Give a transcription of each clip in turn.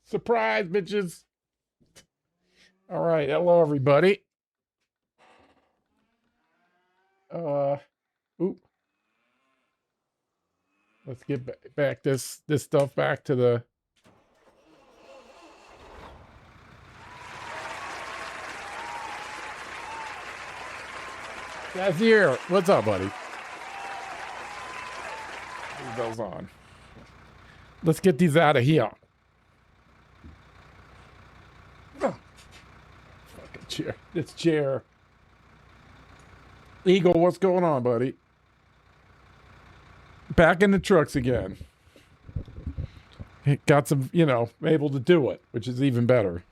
Surprise, bitches. All right. Hello, everybody. Oop. Let's get back this stuff back to the. That's here. What's up, buddy? Leave those on. Let's get these out of here. Oh, fucking chair. This chair. Eagle, what's going on, buddy? Back in the trucks again. Got some, able to do it, which is even better.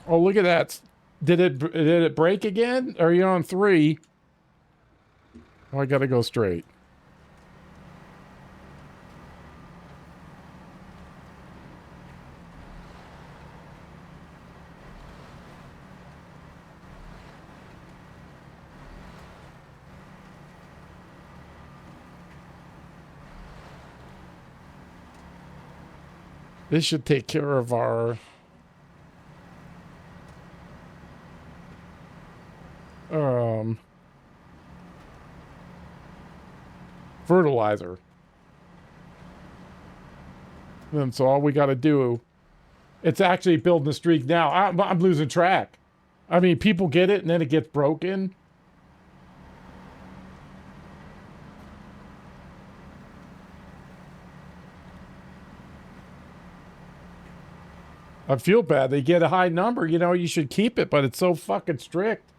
Oh, look at that. Did it break again? Are you on 3? Oh, I gotta go straight. This should take care of our fertilizer. And so all we got to do, it's actually building a streak now. I'm losing track. I mean, people get it and then it gets broken. I feel bad. They get a high number, you should keep it, but it's so fucking strict.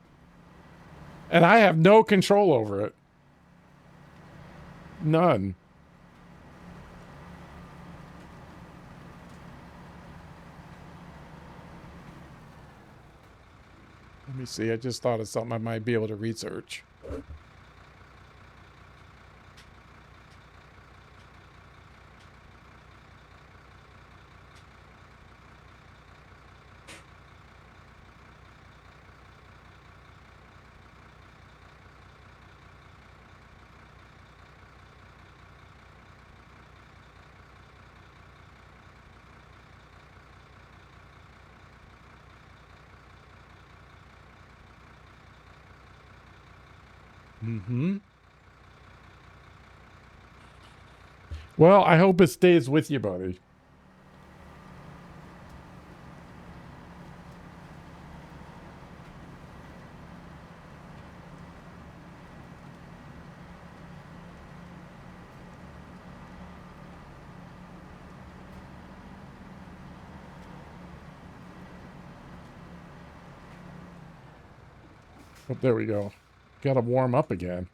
And I have no control over it. None. Let me see. I just thought of something I might be able to research. Well, I hope it stays with you, buddy. Oh, there we go. Gotta warm up again.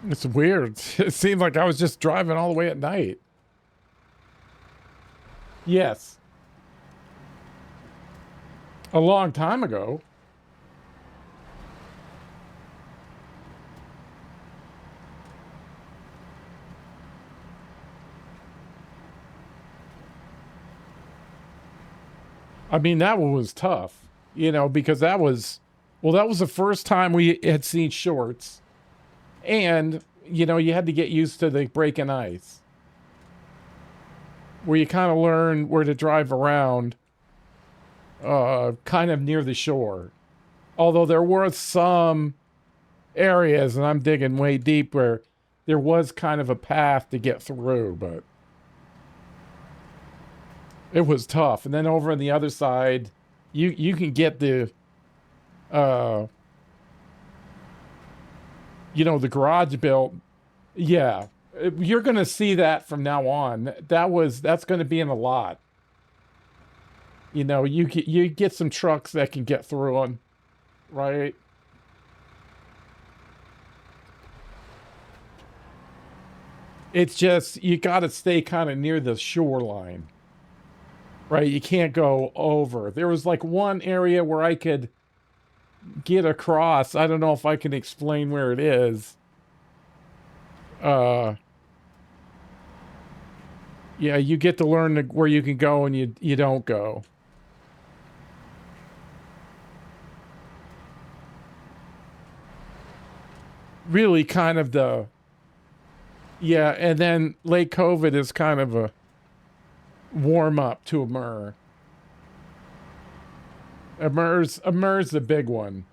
It's weird. It seemed like I was just driving all the way at night. Yes. A long time ago. I mean, that one was tough, because that was the first time we had seen shorts. And, you had to get used to the breaking ice. Where you kind of learn where to drive around, kind of near the shore. Although there were some areas, and I'm digging way deep, where there was kind of a path to get through, but it was tough. And then over on the other side, you can get the Uh, the garage built. Yeah, you're gonna see that from now on. That's gonna be in a lot. You get some trucks that can get through them, right? It's just you got to stay kind of near the shoreline, right? You can't go over. There was like one area where I could get across. I don't know if I can explain where it is. Uh, yeah, you get to learn where you can go and you don't go. Really, kind of yeah, and then late COVID is kind of a warm up to a Mer. A Mer's the big one.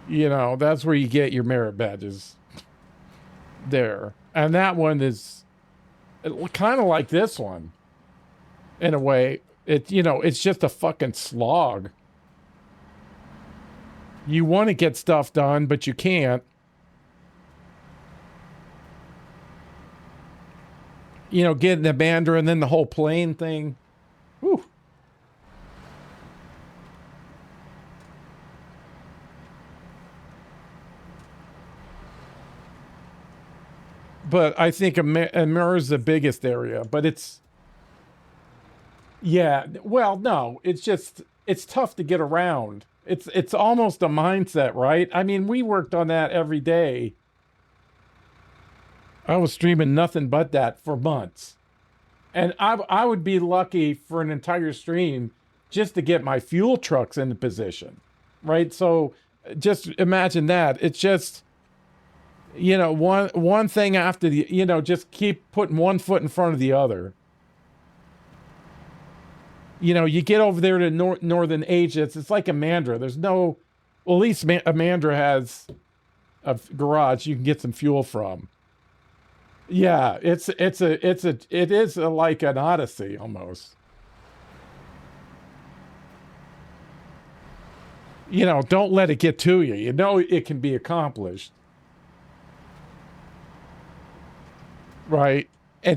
That's where you get your merit badges there. And that one is kind of like this one in a way. It's just a fucking slog. You want to get stuff done, but you can't. Getting the Bandra and then the whole plane thing. Whew. But I think Amur is the biggest area, but yeah, well, no, it's tough to get around. It's almost a mindset, right? I mean, we worked on that every day. I was streaming nothing but that for months. And I would be lucky for an entire stream just to get my fuel trucks into position, right? So just imagine that. It's just one thing after the just keep putting one foot in front of the other. You get over there to Northern Asia, it's like Amandra. There's no, well, at least Amandra has a garage you can get some fuel from. Yeah, it is like an odyssey almost. Don't let it get to you. It can be accomplished, right?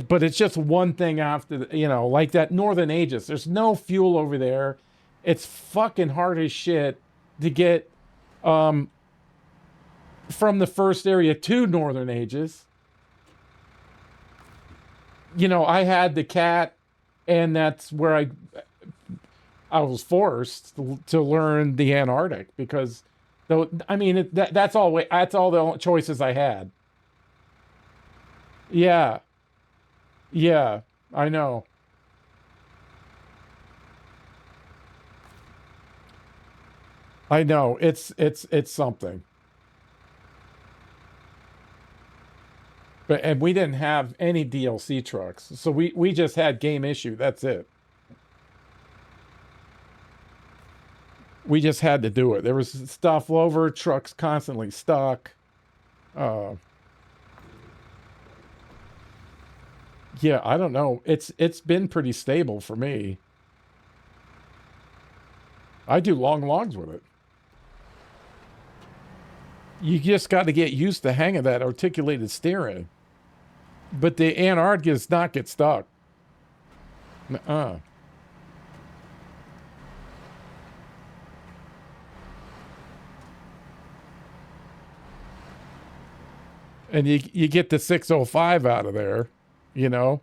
But it's just one thing after like that Northern Aegis. There's no fuel over there. It's fucking hard as shit to get from the first area to Northern Aegis. I had the cat, and that's where I was forced to learn the Antarctic because, though, I mean that's all the choices I had. Yeah, yeah, I know. I know. It's something. And we didn't have any DLC trucks, so we just had game issue. That's it. We just had to do it. There was stuff over, trucks constantly stuck. Uh, yeah, I don't know. It's been pretty stable for me. I do long logs with it. You just got to get used to the hang of that articulated steering. But the Antarctic does not get stuck. Uh. And you get the 605 out of there, you know.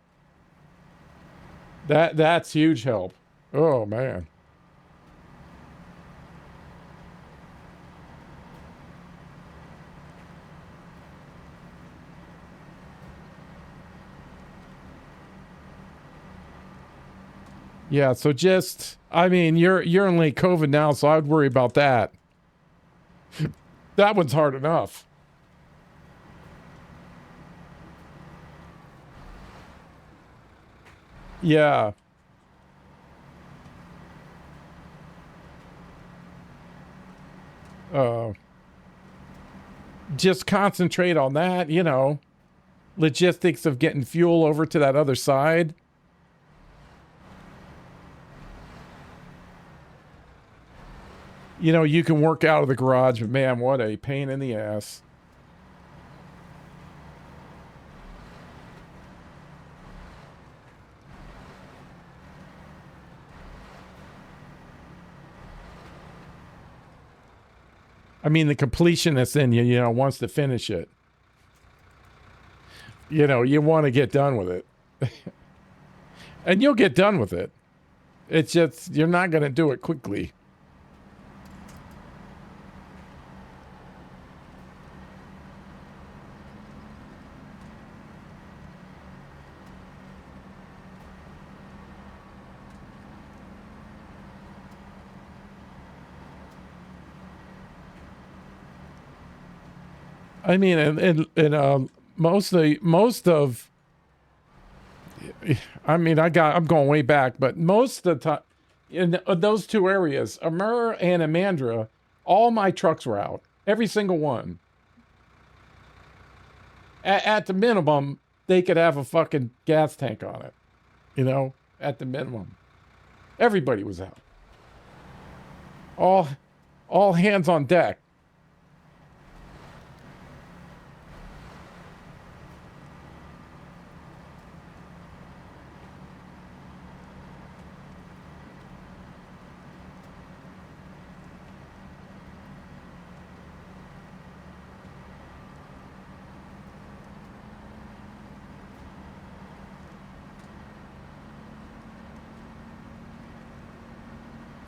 That's huge help. Oh man. Yeah, so just I mean, you're in late COVID now, so I'd worry about that. That one's hard enough. Yeah. Uh just concentrate on that, you know. Logistics of getting fuel over to that other side. You know, you can work out of the garage, but man, what a pain in the ass. I mean, the completionist in you, you know, wants to finish it. You know, you want to get done with it. And you'll get done with it. It's just, you're not going to do it quickly. I mean, and most of, I mean, I'm going way back, but most of the time, in those two areas, Amur and Amandra, all my trucks were out. Every single one. At the minimum, they could have a fucking gas tank on it. You know, at the minimum. Everybody was out. All hands on deck.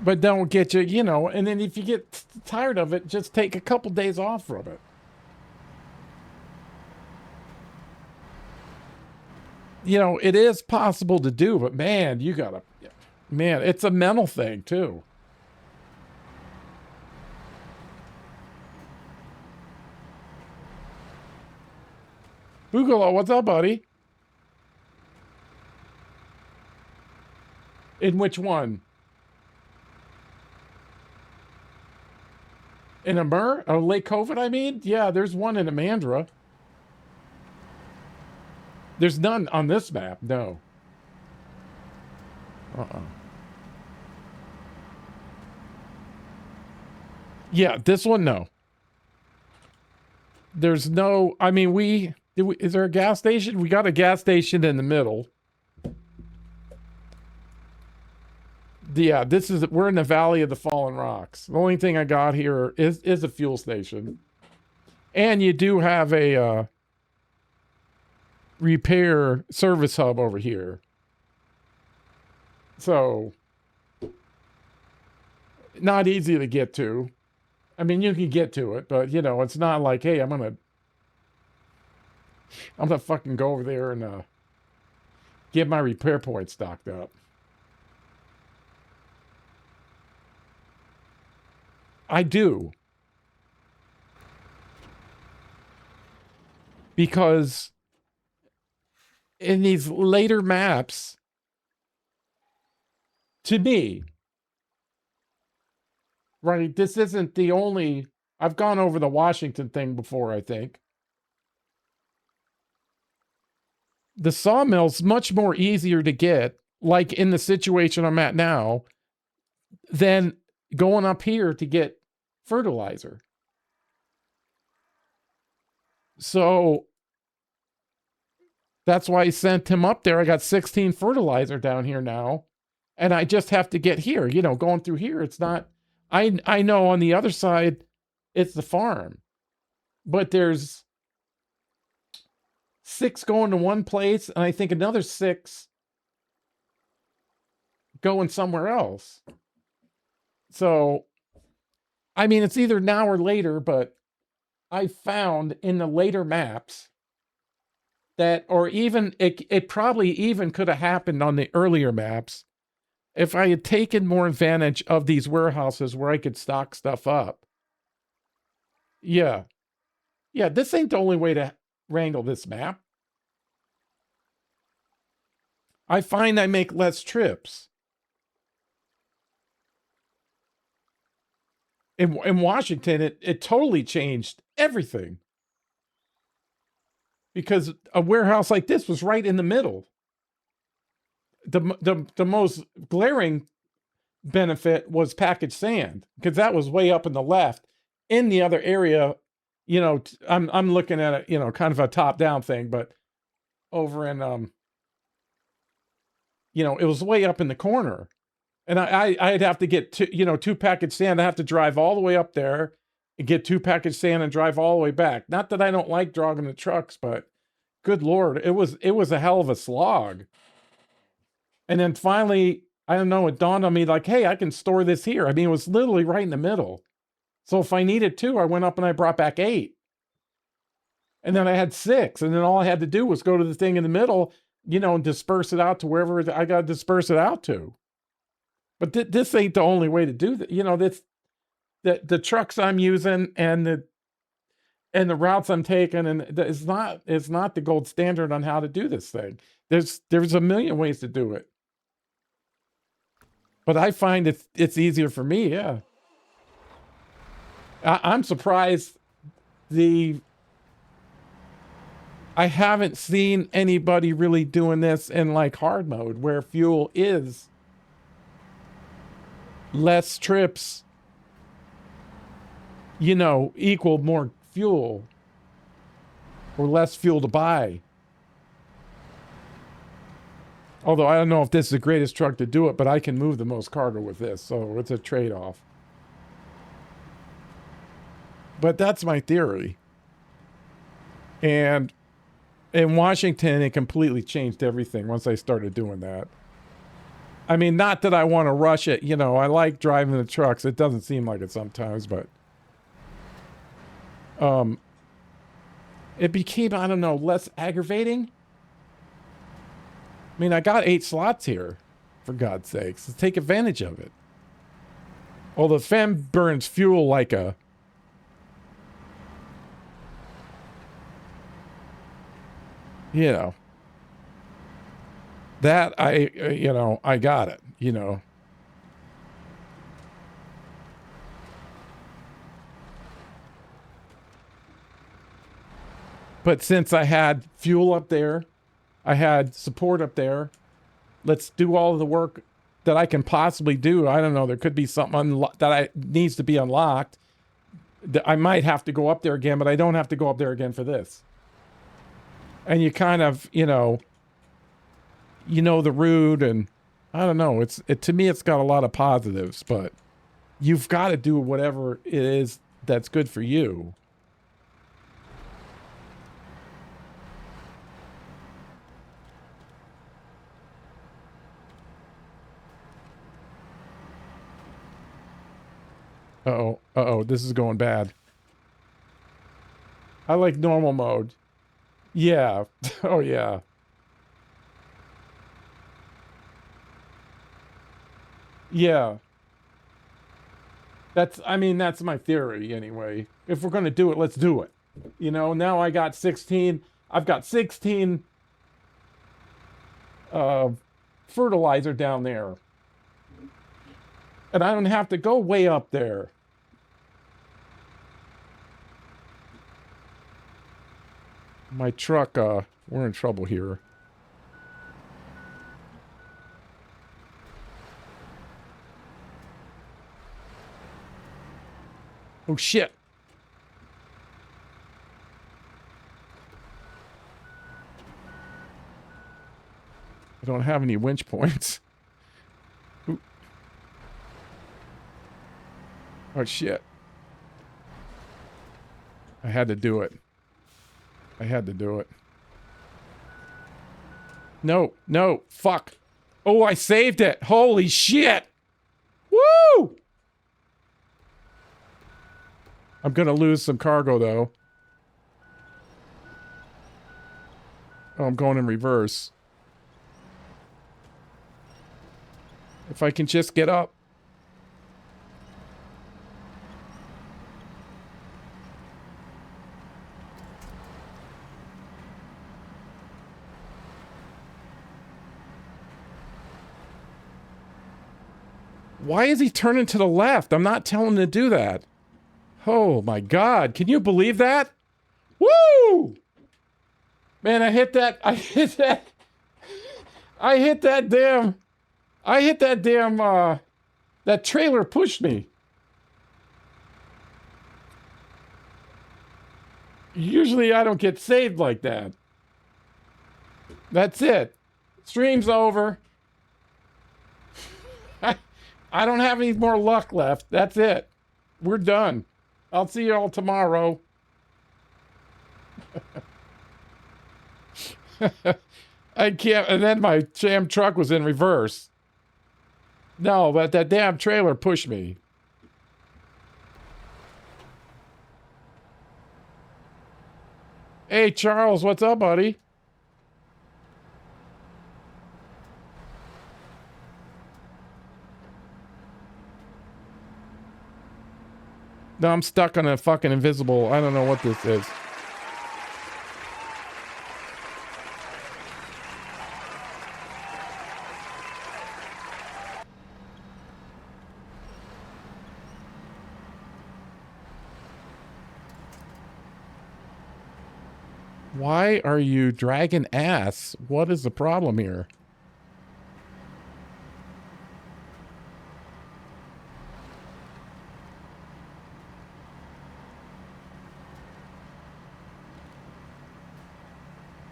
But don't get you, you know, and then if you get tired of it, just take a couple days off from it. You know, it is possible to do, but man, you gotta, man, it's a mental thing too. Bugalo, what's up, buddy? In which one? In Amur? Oh, Lake Covent, I mean? Yeah, there's one in Amandra. There's none on this map, no. Yeah, this one, no. There's no, I mean, is there a gas station? We got a gas station in the middle. Yeah, we're in the Valley of the Fallen Rocks. The only thing I got here is a fuel station. And you do have a repair service hub over here. So, not easy to get to. I mean, you can get to it, but you know, it's not like, hey, I'm gonna fucking go over there and get my repair point stocked up. I do. Because in these later maps, to me, right, this isn't the only, I've gone over the Washington thing before, I think. The sawmill's much more easier to get, like in the situation I'm at now, than going up here to get fertilizer. So that's why I sent him up there. I got 16 fertilizer down here now, and I just have to get here. You know, going through here, it's not. I know on the other side, it's the farm, but there's 6 going to one place, and I think another 6 going somewhere else. So, I mean, it's either now or later, but I found in the later maps that, or even it probably even could have happened on the earlier maps if I had taken more advantage of these warehouses where I could stock stuff up. Yeah. Yeah, this ain't the only way to wrangle this map. I find I make less trips. In Washington, it totally changed everything. Because a warehouse like this was right in the middle. The most glaring benefit was packaged sand, because that was way up in the left. In the other area, you know, I'm looking at it, you know, kind of a top down thing, but over in you know, it was way up in the corner. And I'd have to get two packaged sand. I have to drive all the way up there and get 2 packaged sand and drive all the way back. Not that I don't like driving the trucks, but good Lord, it was a hell of a slog. And then finally, I don't know, it dawned on me like, hey, I can store this here. I mean, it was literally right in the middle. So if I needed 2, I went up and I brought back 8. And then I had 6. And then all I had to do was go to the thing in the middle, you know, and disperse it out to wherever I got to disperse it out to. But this ain't the only way to do that. You know, the trucks I'm using and the routes I'm taking, and it's not the gold standard on how to do this thing. There's a million ways to do it. But I find it's easier for me, yeah. I'm surprised I haven't seen anybody really doing this in like hard mode where fuel is less trips, you know, equal more fuel or less fuel to buy. Although I don't know if this is the greatest truck to do it, but I can move the most cargo with this, so it's a trade-off. But that's my theory. And in Washington, it completely changed everything once I started doing that. I mean, not that I want to rush it. You know, I like driving the trucks. It doesn't seem like it sometimes, but it became, I don't know, less aggravating. I mean, I got 8 slots here, for God's sakes. Let's take advantage of it. Well, the FEM burns fuel like a... You know. That, I got it, you know. But since I had fuel up there, I had support up there, let's do all of the work that I can possibly do. I don't know, there could be something that needs to be unlocked. I might have to go up there again, but I don't have to go up there again for this. And you kind of, you know the route, and I don't know, to me it's got a lot of positives, but you've got to do whatever it is that's good for you. Uh-oh, this is going bad. I like normal mode. Yeah. Oh, yeah. Yeah. That's my theory anyway. If we're going to do it, let's do it. You know, now I've got 16 fertilizer down there. And I don't have to go way up there. My truck, we're in trouble here. Oh, shit. I don't have any winch points. Ooh. Oh, shit. I had to do it. No, fuck. Oh, I saved it. Holy shit. Woo! I'm gonna lose some cargo, though. Oh, I'm going in reverse. If I can just get up. Why is he turning to the left? I'm not telling him to do that. Oh my God. Can you believe that? Woo! Man, I hit that damn That trailer pushed me. Usually I don't get saved like that. That's it. Stream's over. I don't have any more luck left. That's it. We're done. I'll see you all tomorrow. I can't. And then my damn truck was in reverse. No, but that damn trailer pushed me. Hey, Charles, what's up, buddy? No, I'm stuck on a fucking invisible. I don't know what this is. Why are you dragging ass? What is the problem here?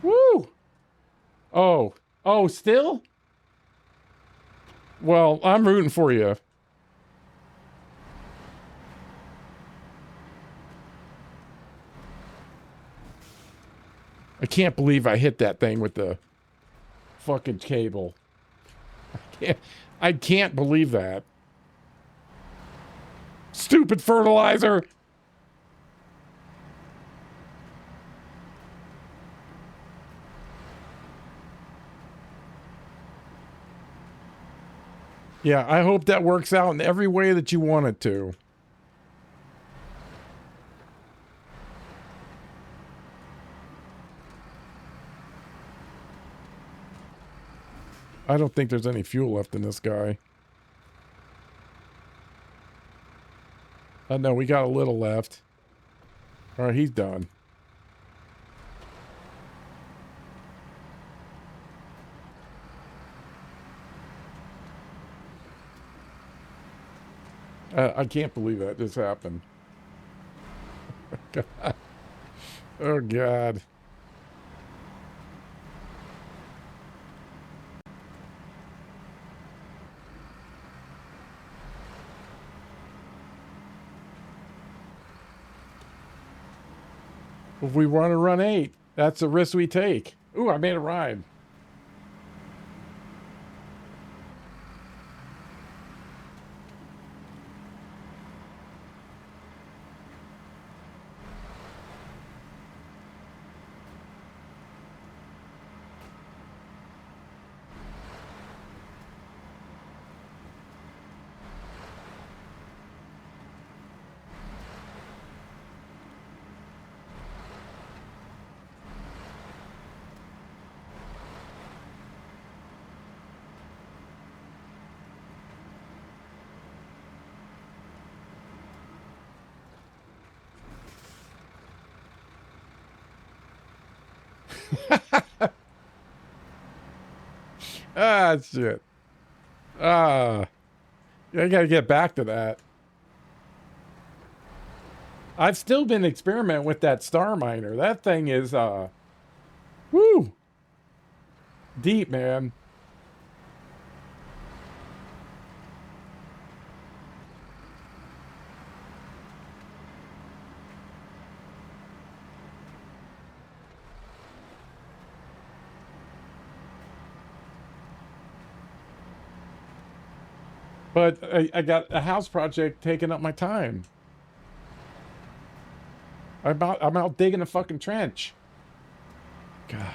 Woo! Oh, still? Well, I'm rooting for you. I can't believe I hit that thing with the fucking cable. I can't believe that. Stupid fertilizer! Yeah, I hope that works out in every way that you want it to. I don't think there's any fuel left in this guy. No, we got a little left. All right, he's done. I can't believe that just happened. Oh, God. If we want to run 8, that's a risk we take. Ooh, I made a ride. Ah, shit. I gotta get back to that. I've still been experimenting with that star miner. That thing is, woo, deep, man. But I got a house project taking up my time. I'm out digging a fucking trench. God.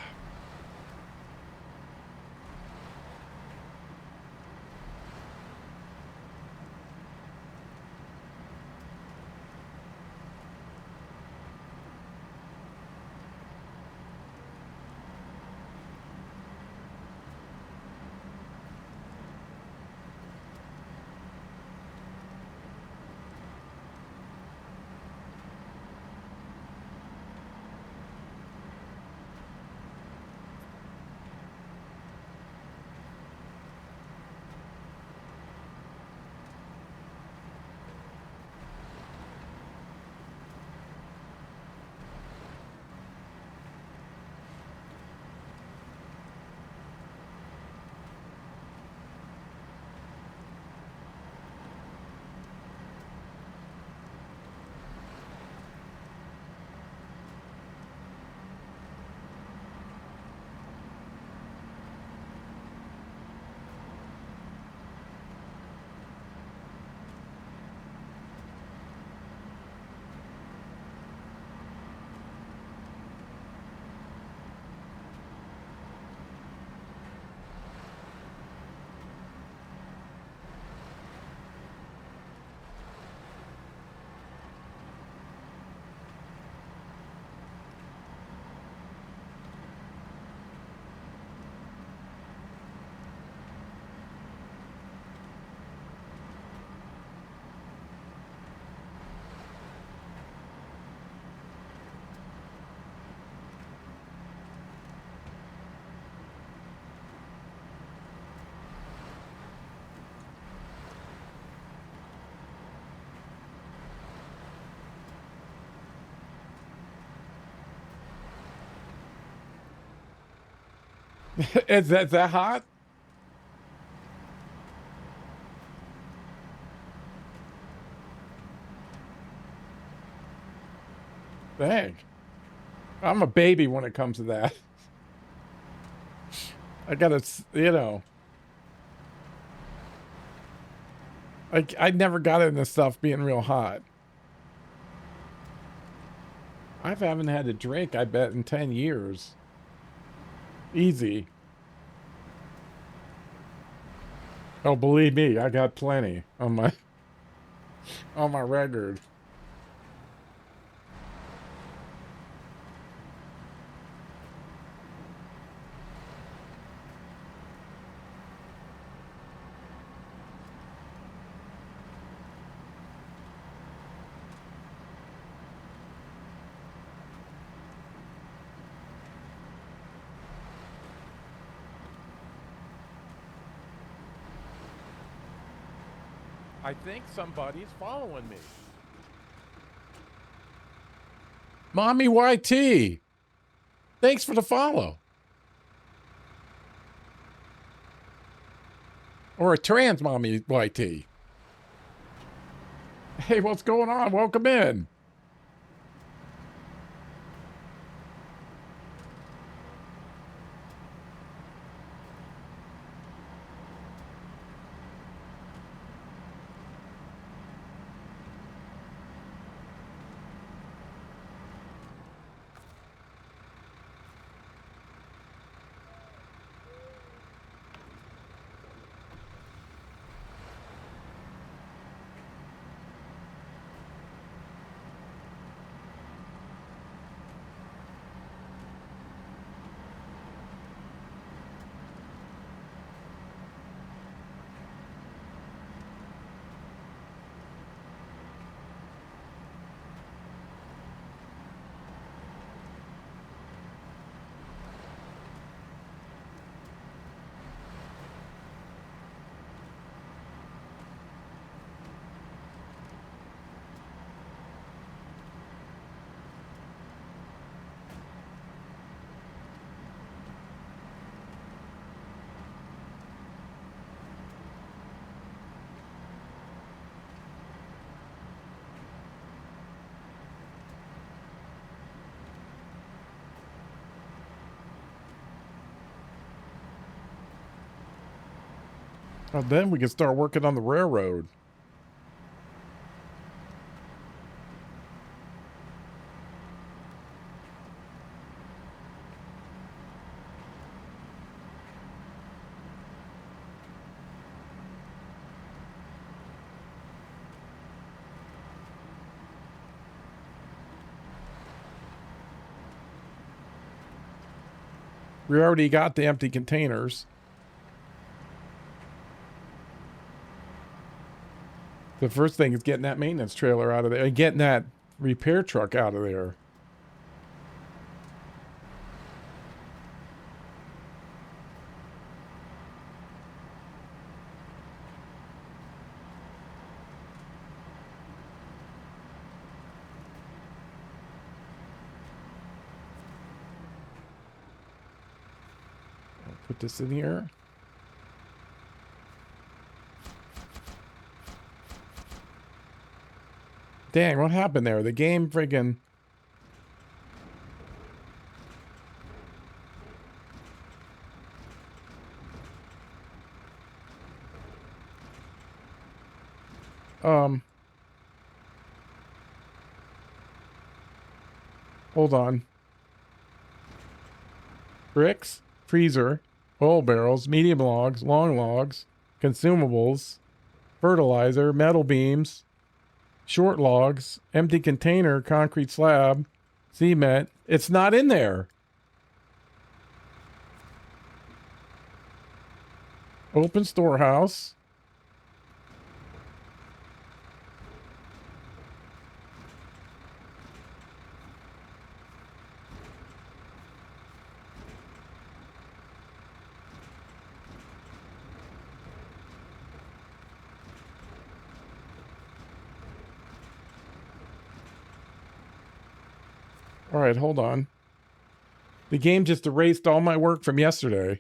Is that hot? Dang. I'm a baby when it comes to that. I gotta, I never got into stuff being real hot. I haven't had a drink, I bet, in 10 years. Easy. Oh, believe me, I got plenty on my on my record. I think somebody's following me. Mommy YT. Thanks for the follow. Or a trans mommy YT. Hey, what's going on? Welcome in. Well, then we can start working on the railroad. We already got the empty containers. The first thing is getting that maintenance trailer out of there and getting that repair truck out of there. I'll put this in here. Dang, what happened there? The game friggin'... Hold on. Bricks, freezer, oil barrels, medium logs, long logs, consumables, fertilizer, metal beams, short logs, empty container, concrete slab, cement. It's not in there. Open storehouse. All right, hold on. The game just erased all my work from yesterday.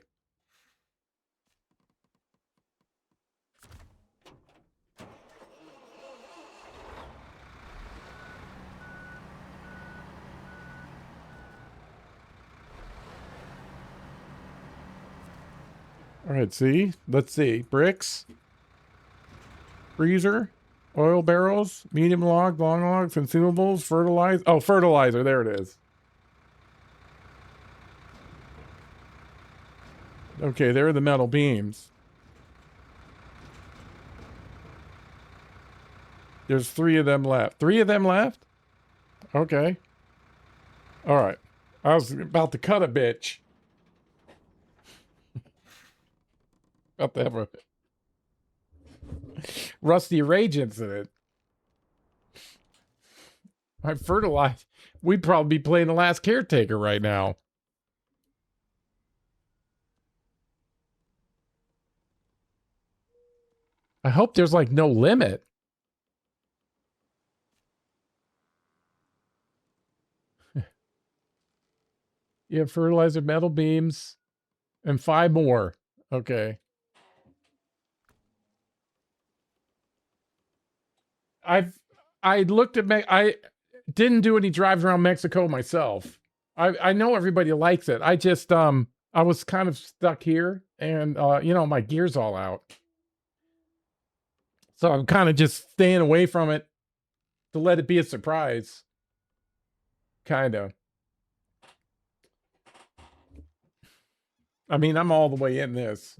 All right, see? Let's see. Bricks. Freezer. Oil barrels. Medium log, long log, consumables, fertilizer. Oh, fertilizer. There it is. Okay, there are the metal beams. There's 3 of them left. 3 of them left? Okay. All right. I was about to cut a bitch. About to have a rusty rage incident. I fertilized. We'd probably be playing The Last Caretaker right now. I hope there's like no limit. Yeah, fertilizer, metal beams, and 5 more. Okay. I looked at I didn't do any drives around Mexico myself. I know everybody likes it. I just I was kind of stuck here, and you know, my gear's all out. So I'm kind of just staying away from it to let it be a surprise. Kind of. I mean, I'm all the way in this.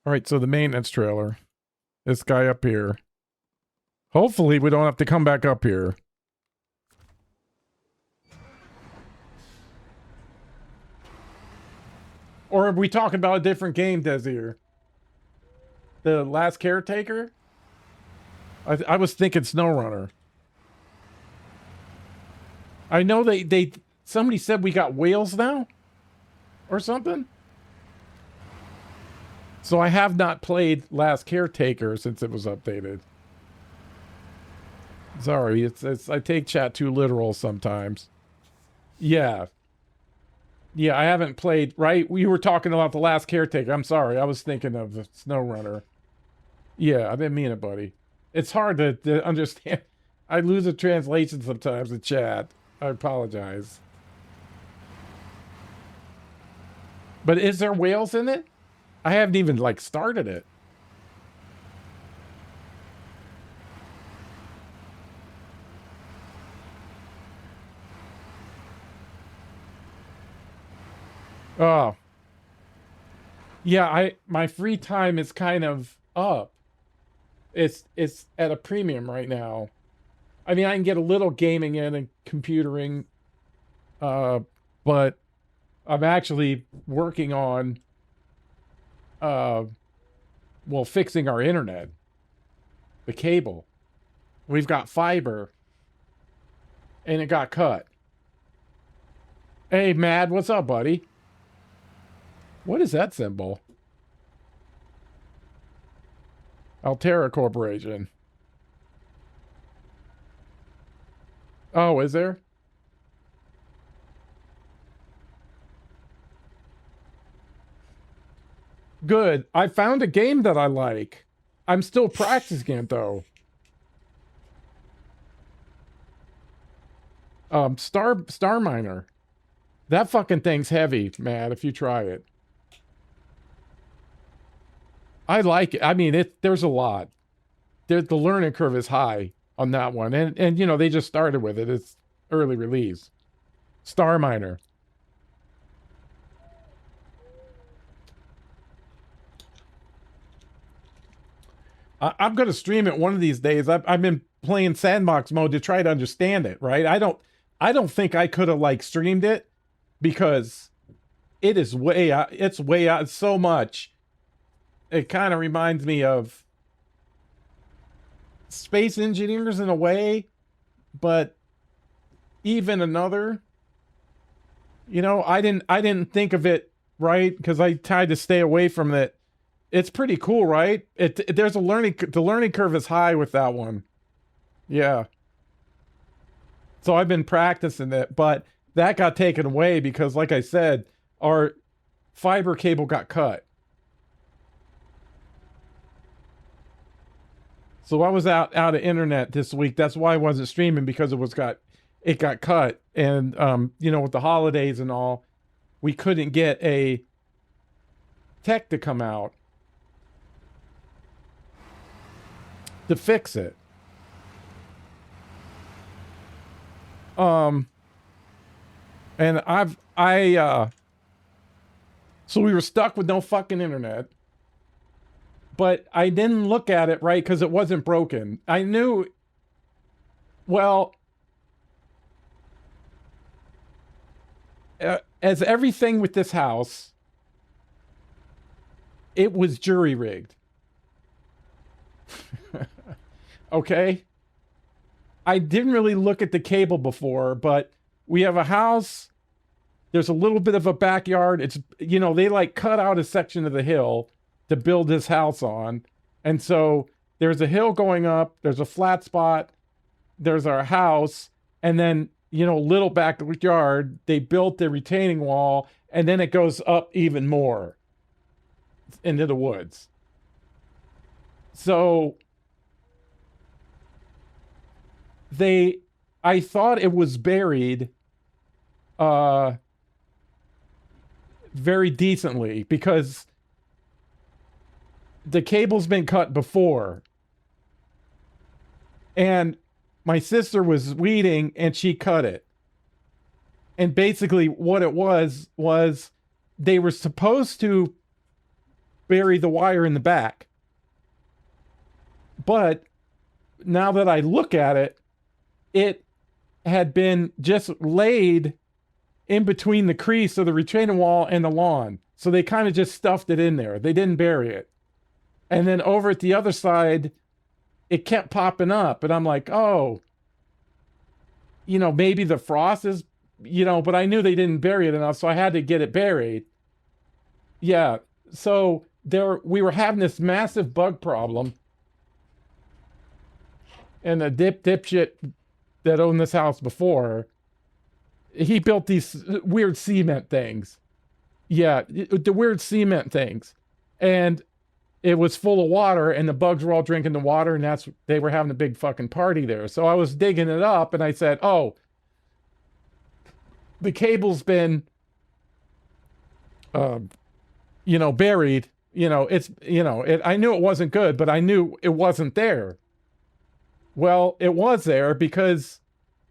All right, so the maintenance trailer. This guy up here. Hopefully we don't have to come back up here. Or are we talking about a different game, Desir? The Last Caretaker? I was thinking Snowrunner. I know they somebody said we got whales now? Or something? So I have not played Last Caretaker since it was updated. Sorry, it's I take chat too literal sometimes. Yeah. Yeah, I haven't played, right? We were talking about The Last Caretaker. I'm sorry, I was thinking of Snowrunner. Yeah, I didn't mean it, buddy. It's hard to understand. I lose a translation sometimes in chat. I apologize. But is there whales in it? I haven't even, like, started it. Oh. Yeah, my free time is kind of up. It's at a premium right now. I mean, I can get a little gaming in and computering, but I'm actually working on, well, fixing our internet, the cable. We've got fiber, and it got cut. Hey, Mad, what's up, buddy? What is that symbol? Altera Corporation. Oh, is there? Good. I found a game that I like. I'm still practicing it, though. Star Miner. That fucking thing's heavy, Matt, if you try it. I like it. I mean, there's a lot. The learning curve is high on that one. And you know, they just started with it. It's early release. Star Miner. I'm going to stream it one of these days. I've been playing sandbox mode to try to understand it, right? I don't think I could have like streamed it because it is way out. It's way out so much. It kind of reminds me of Space Engineers in a way, but even another. I didn't think of it right because I tried to stay away from it. It's pretty cool, right? There's the learning curve is high with that one. Yeah. So I've been practicing it, but that got taken away because, like I said, our fiber cable got cut. So I was out of internet this week. That's why I wasn't streaming, because it got cut. And with the holidays and all, we couldn't get a tech to come out to fix it. And so we were stuck with no fucking internet. But I didn't look at it right because it wasn't broken. I knew, well, as everything with this house, it was jury rigged. Okay? I didn't really look at the cable before, but we have a house. There's a little bit of a backyard. It's, they like cut out a section of the hill to build this house on. And so there's a hill going up, there's a flat spot, there's our house, and then, little backyard, they built the retaining wall, and then it goes up even more into the woods. So I thought it was buried very decently because the cable's been cut before. And my sister was weeding and she cut it. And basically what it was they were supposed to bury the wire in the back. But now that I look at it, it had been just laid in between the crease of the retaining wall and the lawn. So they kind of just stuffed it in there. They didn't bury it. And then over at the other side, it kept popping up. And I'm like, oh, maybe the frost is, but I knew they didn't bury it enough, so I had to get it buried. Yeah. So we were having this massive bug problem. And the dipshit that owned this house before, he built these weird cement things. Yeah, the weird cement things. And it was full of water, and the bugs were all drinking the water, and they were having a big fucking party there. So I was digging it up, and I said, oh, the cable's been, buried. I knew it wasn't good, but I knew it wasn't there. Well, it was there because,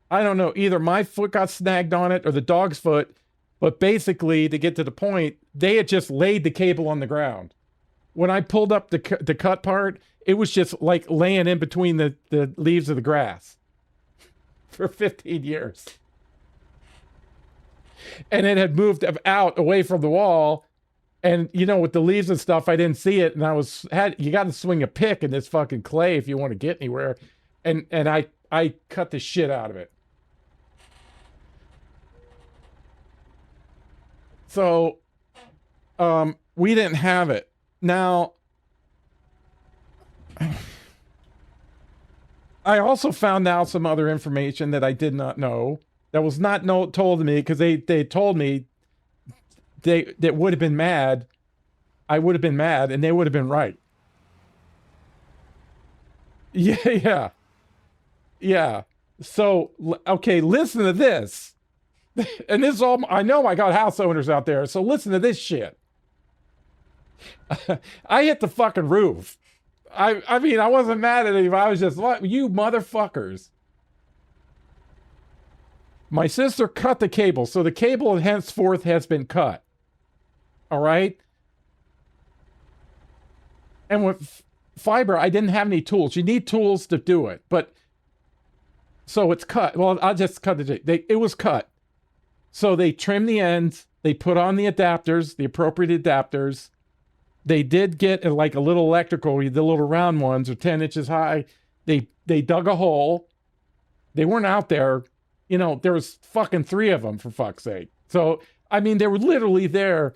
I don't know, either my foot got snagged on it or the dog's foot, but basically, to get to the point, they had just laid the cable on the ground. When I pulled up the cut part, it was just like laying in between the leaves of the grass for 15 years. And it had moved out away from the wall. And, with the leaves and stuff, I didn't see it. And you got to swing a pick in this fucking clay if you want to get anywhere. And I cut the shit out of it. So, we didn't have it. Now, I also found out some other information that I did not know, that was not told to me, because they told me that would have been mad. I would have been mad, and they would have been right. Yeah. So, okay, listen to this. And this is all, I know I got house owners out there, so listen to this shit. I hit the fucking roof. I mean, I wasn't mad at anybody. I was just like, you motherfuckers. My sister cut the cable, so the cable henceforth has been cut. All right? And with fiber, I didn't have any tools. You need tools to do it. But, so it's cut. Well, I'll just cut it was cut. So they trimmed the ends. They put on the adapters, the appropriate adapters. They did get like a little electrical, the little round ones are 10 inches high. They dug a hole. They weren't out there. There was fucking 3 of them, for fuck's sake. So, I mean, they were literally there,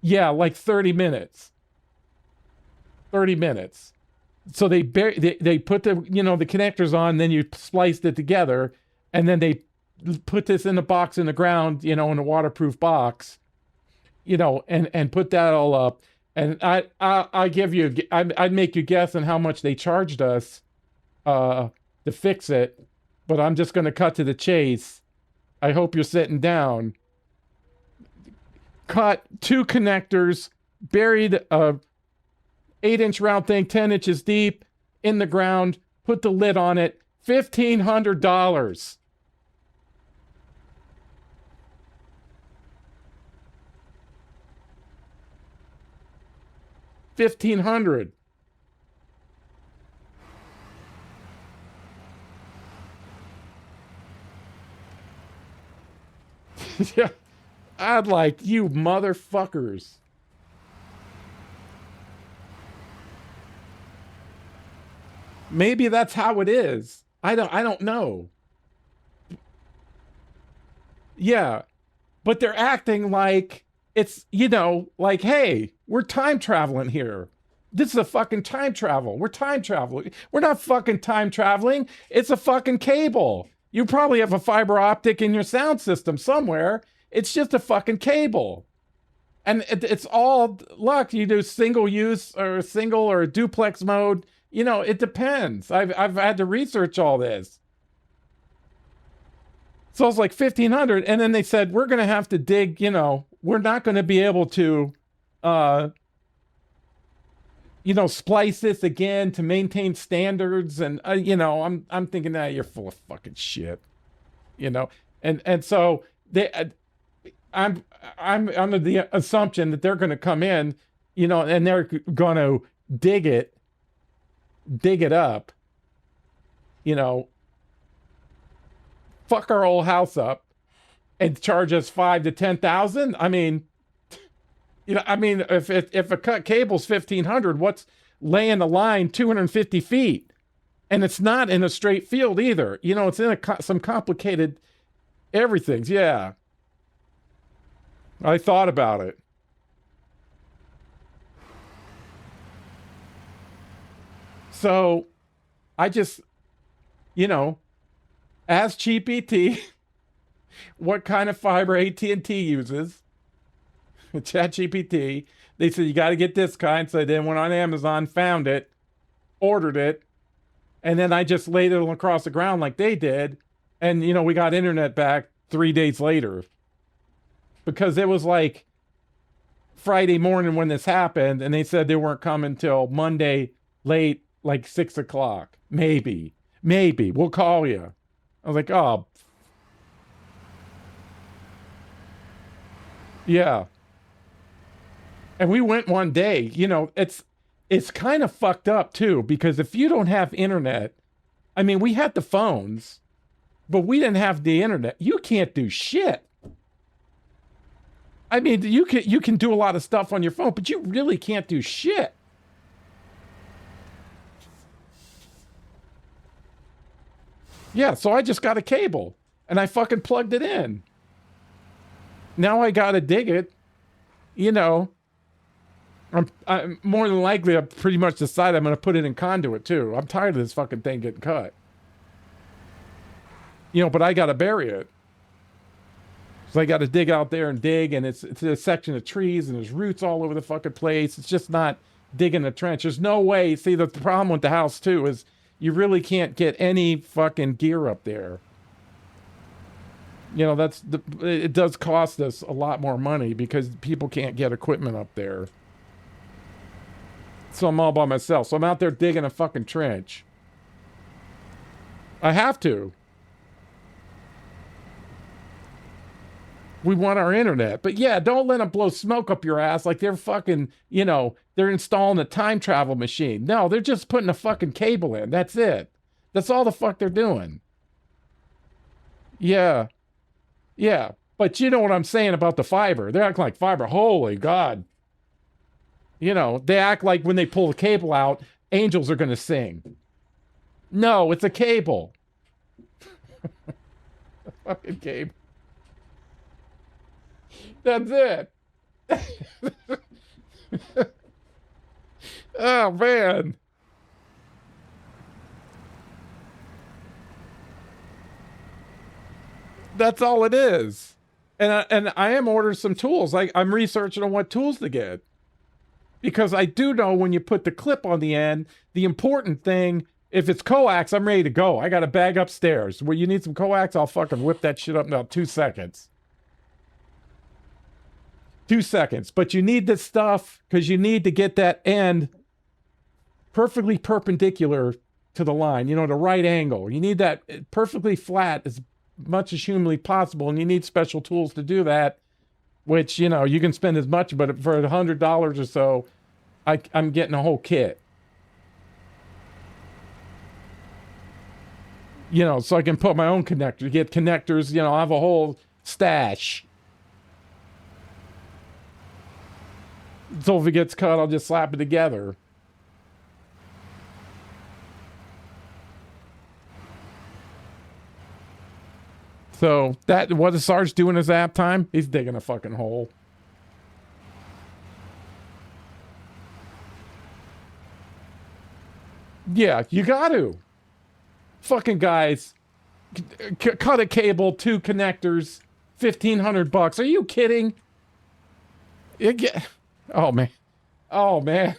yeah, like 30 minutes. 30 minutes. So they put the, the connectors on, then you spliced it together, and then they put this in a box in the ground, in a waterproof box, and put that all up. And I give you, I'd make you guess on how much they charged us to fix it, but I'm just going to cut to the chase. I hope you're sitting down. Cut 2 connectors, buried a 8-inch round thing, 10 inches deep in the ground, put the lid on it, $1,500. $1,500. Yeah, I'd like, you motherfuckers. Maybe that's how it is. I don't know. Yeah, but they're acting like it's, like, hey, we're time traveling here. This is a fucking time travel. We're time traveling. We're not fucking time traveling. It's a fucking cable. You probably have a fiber optic in your sound system somewhere. It's just a fucking cable. And it's all, look, you do single use or single or duplex mode. It depends. I've had to research all this. So it's like 1,500, and then they said we're going to have to dig. We're not going to be able to, splice this again to maintain standards. And I'm thinking, you're full of fucking shit. And so I'm under the assumption that they're going to come in, and they're going to dig it up, fuck our old house up and charge us 5,000 to 10,000. I mean, if a cut cable's 1,500, what's laying the line 250 feet? And it's not in a straight field either. It's in some complicated everything's. Yeah. I thought about it. So I just, asked GPT what kind of fiber AT&T uses. ChatGPT. They said, you got to get this kind. So I then went on Amazon, found it, ordered it. And then I just laid it across the ground like they did. And, we got internet back 3 days later. Because it was like Friday morning when this happened. And they said they weren't coming till Monday late, like 6 o'clock. Maybe. We'll call you. I was like, oh. Yeah. And we went one day. It's kind of fucked up too, because if you don't have internet, I mean, we had the phones, but we didn't have the internet. You can't do shit. I mean, you can do a lot of stuff on your phone, but you really can't do shit. Yeah, so I just got a cable and I fucking plugged it in. Now I gotta dig it. I'm more than likely, I've pretty much decided I'm gonna put it in conduit too. I'm tired of this fucking thing getting cut. But I gotta bury it. So I gotta dig out there and dig, and it's a section of trees and there's roots all over the fucking place. It's just not digging a trench. There's no way. See, the problem with the house too is you really can't get any fucking gear up there. It does cost us a lot more money because people can't get equipment up there. So I'm all by myself. So I'm out there digging a fucking trench. I have to. We want our internet. But yeah, don't let them blow smoke up your ass like they're fucking, they're installing a time travel machine. No, they're just putting a fucking cable in. That's it. That's all the fuck they're doing. Yeah. Yeah. But you know what I'm saying about the fiber. They're acting like fiber. Holy God. They act like when they pull the cable out, angels are going to sing. No, it's a cable. A fucking cable. That's it. Oh man. That's all it is. And I am ordering some tools. I'm researching on what tools to get. Because I do know when you put the clip on the end, the important thing, if it's coax, I'm ready to go. I got a bag upstairs. Where you need some coax, I'll fucking whip that shit up in about 2 seconds. 2 seconds. But you need this stuff because you need to get that end perfectly perpendicular to the line, the right angle. You need that perfectly flat as much as humanly possible, and you need special tools to do that, which, you can spend as much, but for $100 or so, I'm getting a whole kit. So I can put my own connector, get connectors, I have a whole stash. So if it gets cut, I'll just slap it together. So what is Sarge doing his app time? He's digging a fucking hole. Yeah, you got to. Fucking guys, cut a cable, 2 connectors, $1,500. Are you kidding? Oh man, oh man,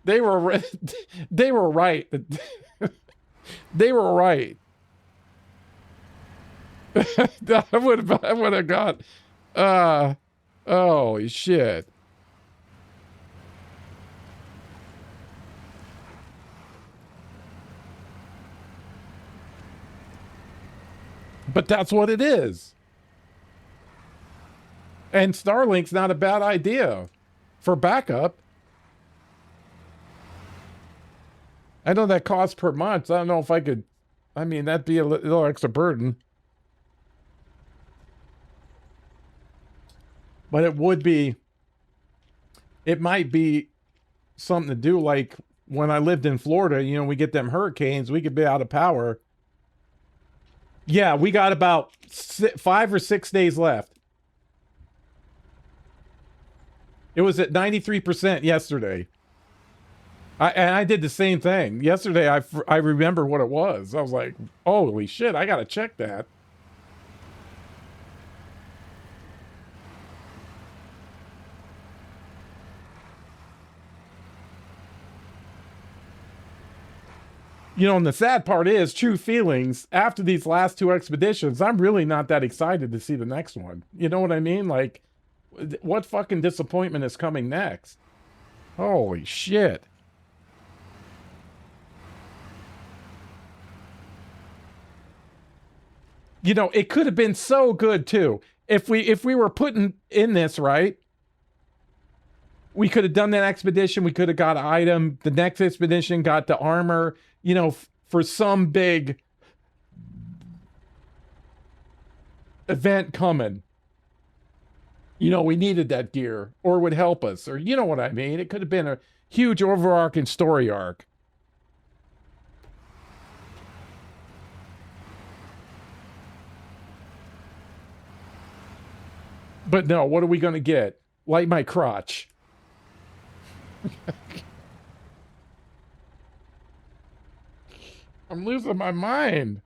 they were right. They were right. I would have got. Holy shit. But that's what it is. And Starlink's not a bad idea for backup. I know that costs per month. I don't know if I could. I mean, that'd be a little extra burden. But it might be something to do. Like when I lived in Florida, we get them hurricanes, we could be out of power. Yeah, we got about 5 or 6 days left. It was at 93% yesterday. I did the same thing. Yesterday, I remember what it was. I was like, holy shit, I got to check that. And the sad part is, true feelings, after these last 2 expeditions, I'm really not that excited to see the next one. You know what I mean? Like, what fucking disappointment is coming next? Holy shit. It could have been so good too. If we were putting in this, right? We could have done that expedition. We could have got an item. The next expedition got the armor, for some big event coming. We needed that gear or would help us, or you know what I mean? It could have been a huge overarching story arc. But no, what are we going to get? Light my crotch. I'm losing my mind.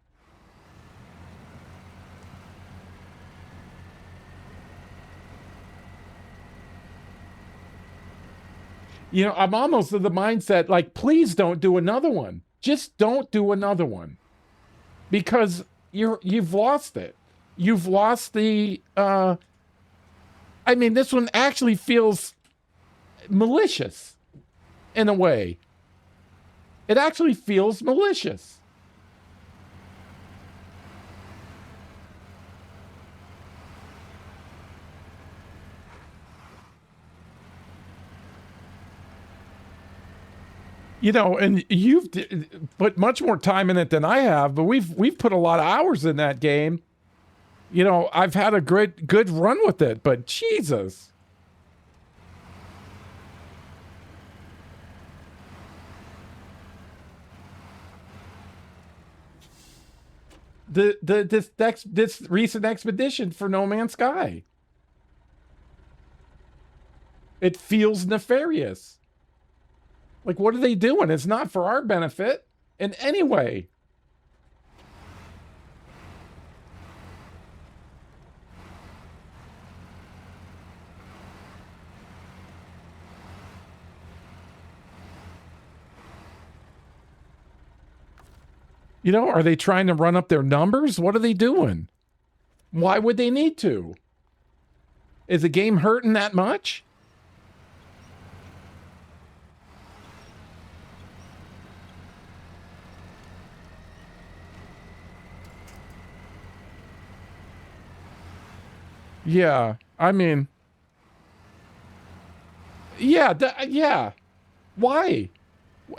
I'm almost of the mindset, like, please don't do another one. Just don't do another one. Because you've lost it. You've lost the, I mean, this one actually feels malicious in a way. It actually feels malicious. And you've put much more time in it than I have, but we've put a lot of hours in that game. I've had a good run with it, but Jesus. This recent expedition for No Man's Sky. It feels nefarious. Like, what are they doing? It's not for our benefit in any way. You know, are they trying to run up their numbers? What are they doing? Why would they need to? Is the game hurting that much? Yeah, I mean, yeah, yeah. Why?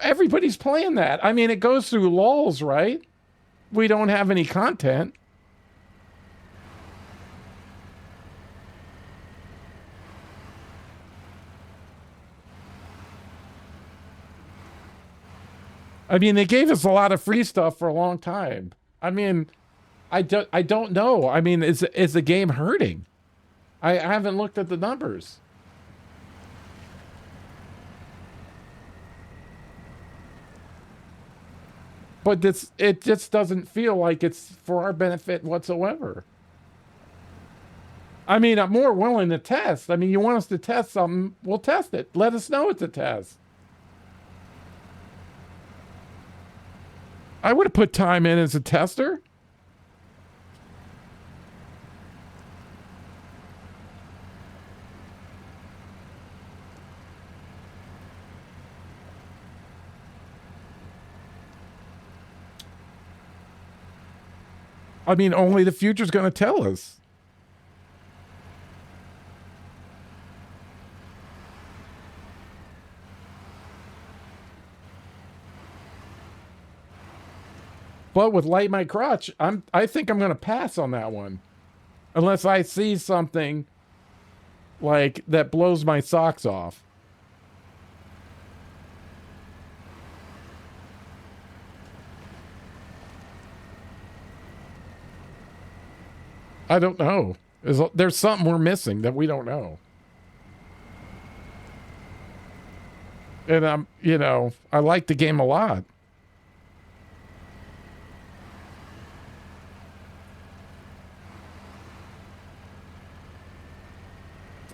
Everybody's playing that. I mean, it goes through lulls, right? We don't have any content. I mean, they gave us a lot of free stuff for a long time. I mean, I don't know. I mean, is the game hurting? I haven't looked at the numbers. But it just doesn't feel like it's for our benefit whatsoever. I mean, I'm more willing to test. I mean, you want us to test something, we'll test it. Let us know it's a test. I would have put time in as a tester. I mean, only the future's going to tell us. But with Light My Crotch, I think I'm going to pass on that one. Unless I see something like that blows my socks off. I don't know. There's something we're missing that we don't know. And I like the game a lot.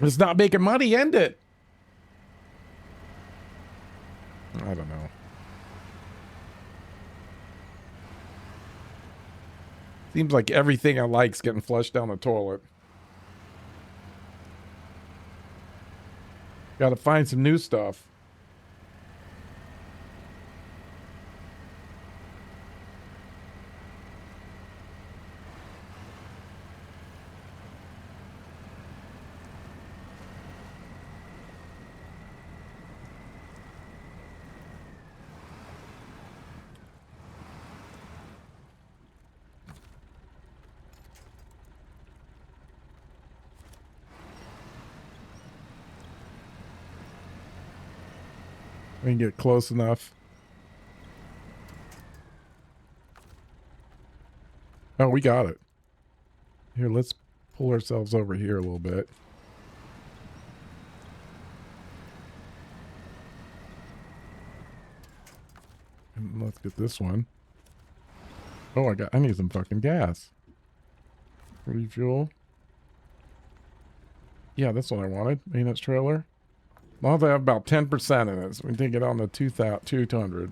It's not making money, end it. I don't know. Seems like everything I like's getting flushed down the toilet. Got to find some new stuff. We can get close enough. Oh, we got it. Here, let's pull ourselves over here a little bit. And let's get this one. Oh, I need some fucking gas. Refuel. Yeah, that's what I wanted. Maintenance trailer. As long as I have about 10% in it, so we can get on the 200.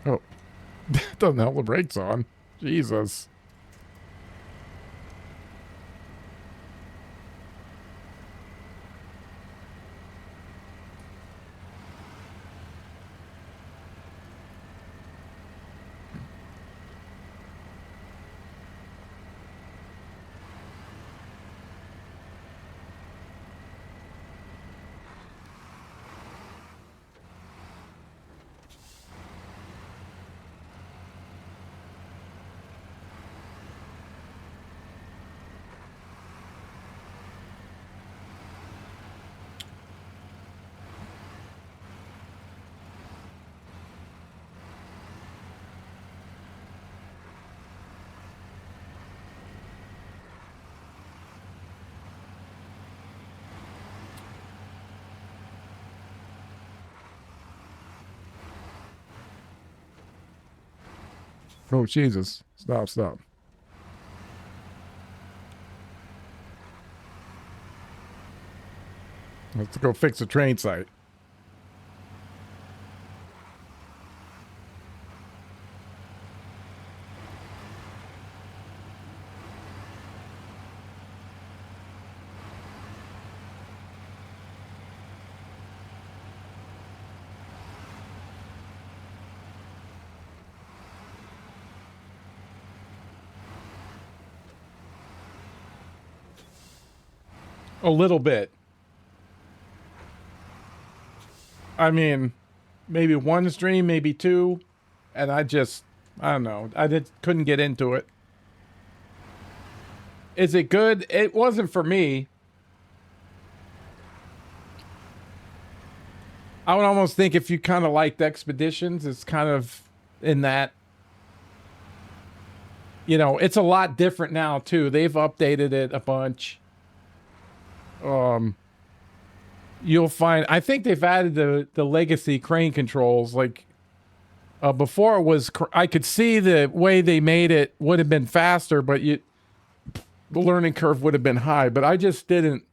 Oh, doesn't help the brakes on. Jesus. Oh, Jesus. Stop, stop. Let's go fix the train site. A little bit. I mean, maybe one stream, maybe two, and I don't know. Couldn't get into it. Is it good? It wasn't for me. I would almost think if you kind of liked Expeditions, it's kind of in that. You know, it's a lot different now too. They've updated it a bunch. You'll find. I think they've added the legacy crane controls. Like before, it was. I could see the way they made it would have been faster, but the learning curve would have been high. But I just didn't.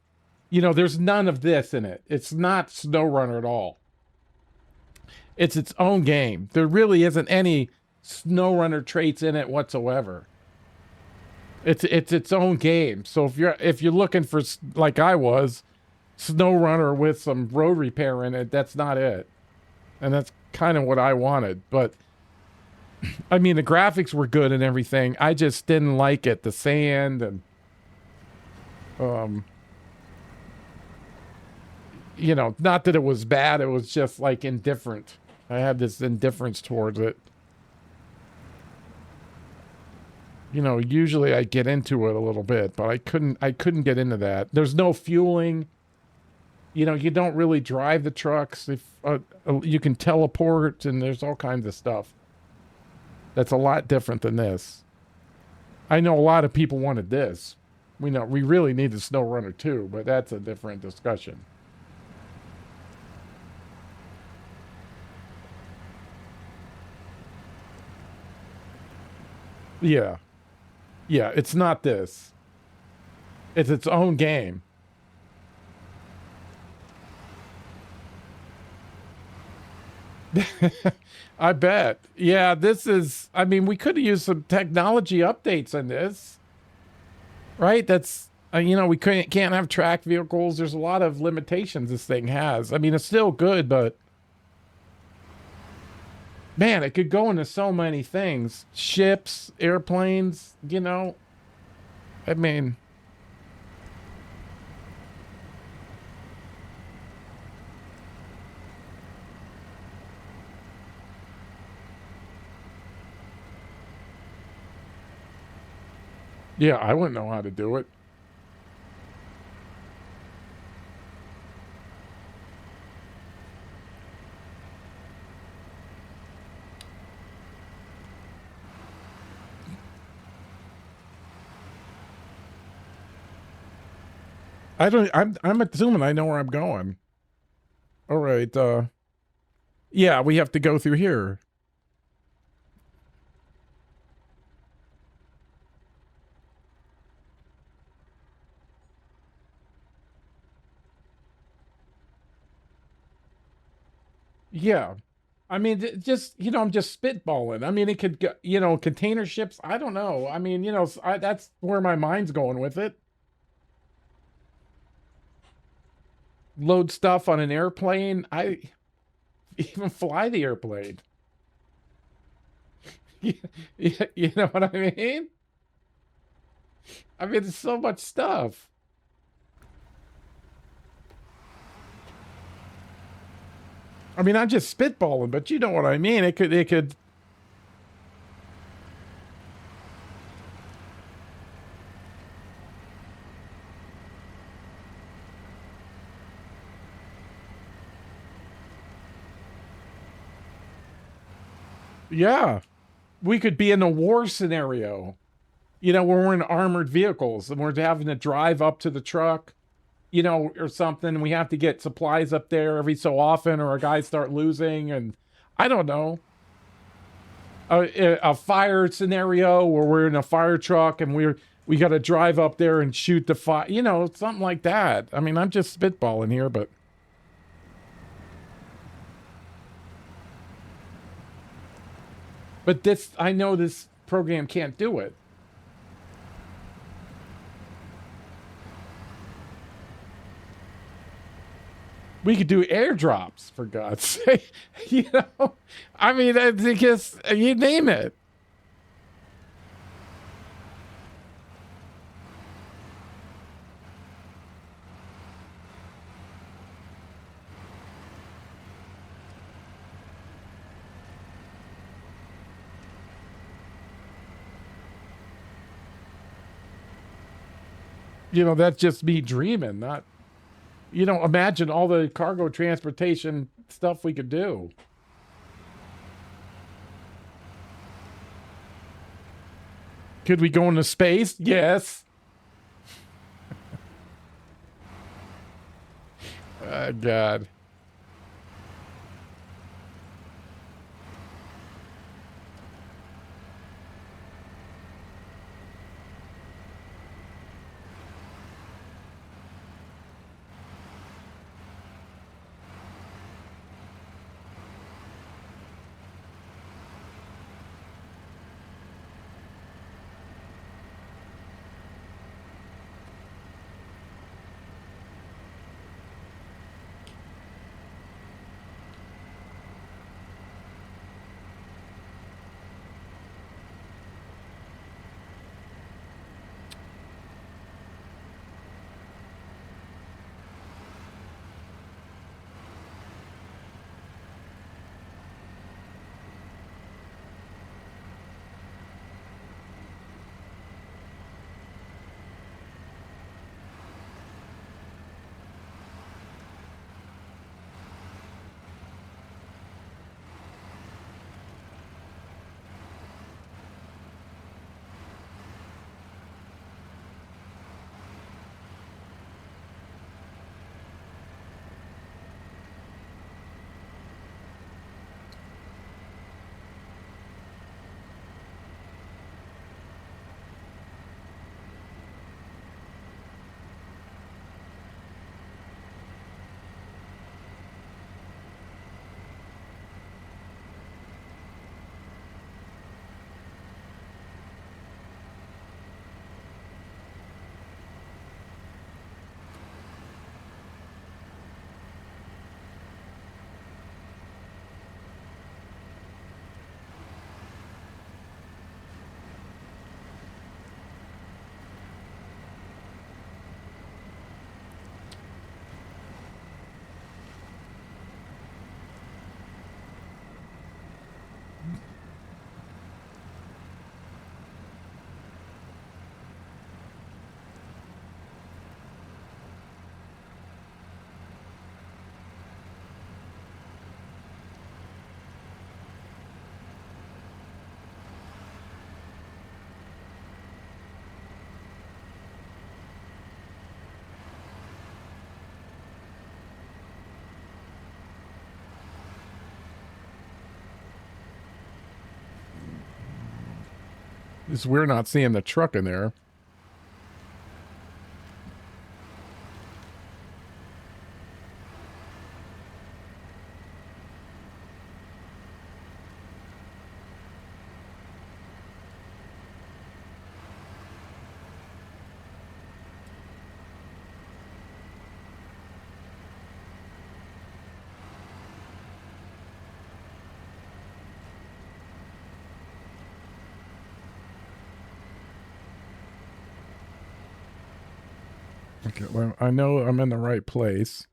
You know, there's none of this in it. It's not Snowrunner at all. It's its own game. There really isn't any Snowrunner traits in it whatsoever. It's its own game. So if you're looking for, like I was, Snowrunner with some road repair in it, that's not it. And that's kind of what I wanted. But I mean, the graphics were good and everything. I just didn't like it. The sand and you know, not that it was bad. It was just like indifferent. I had this indifference towards it. You know, usually I get into it a little bit, but I couldn't get into that. There's no fueling. You know, you don't really drive the trucks. If you can teleport, and there's all kinds of stuff. That's a lot different than this. I know a lot of people wanted this. We really need the Snowrunner too, but that's a different discussion. Yeah. Yeah, it's not this. It's its own game. I bet. Yeah, this is. I mean, we could have used some technology updates on this, right? That's you know, we can't have track vehicles. There's a lot of limitations this thing has. I mean, it's still good, but man, it could go into so many things: ships, airplanes. You know, I mean, yeah, I wouldn't know how to do it. I don't. I'm assuming I know where I'm going. All right. Yeah, we have to go through here. Yeah. I mean, just, I'm just spitballing. I mean, it could go, container ships. I don't know. I mean, that's where my mind's going with it. Load stuff on an airplane. I even fly the airplane. You know what I mean? I mean, there's so much stuff. I mean, I'm just spitballing, but you know what I mean. It could. Yeah, we could be in a war scenario. Where we're in armored vehicles and we're having to drive up to the truck, or something. We have to get supplies up there every so often, or our guys start losing, and I don't know. A fire scenario where we're in a fire truck and we got to drive up there and shoot the fire, something like that. I mean, I'm just spitballing here, but this, I know this program can't do it. We could do airdrops, for God's sake. I mean, I guess you name it. That's just me dreaming, not, imagine all the cargo transportation stuff we could do. Could we go into space? Yes. God. We're not seeing the truck in there. Okay, well, I know I'm in the right place.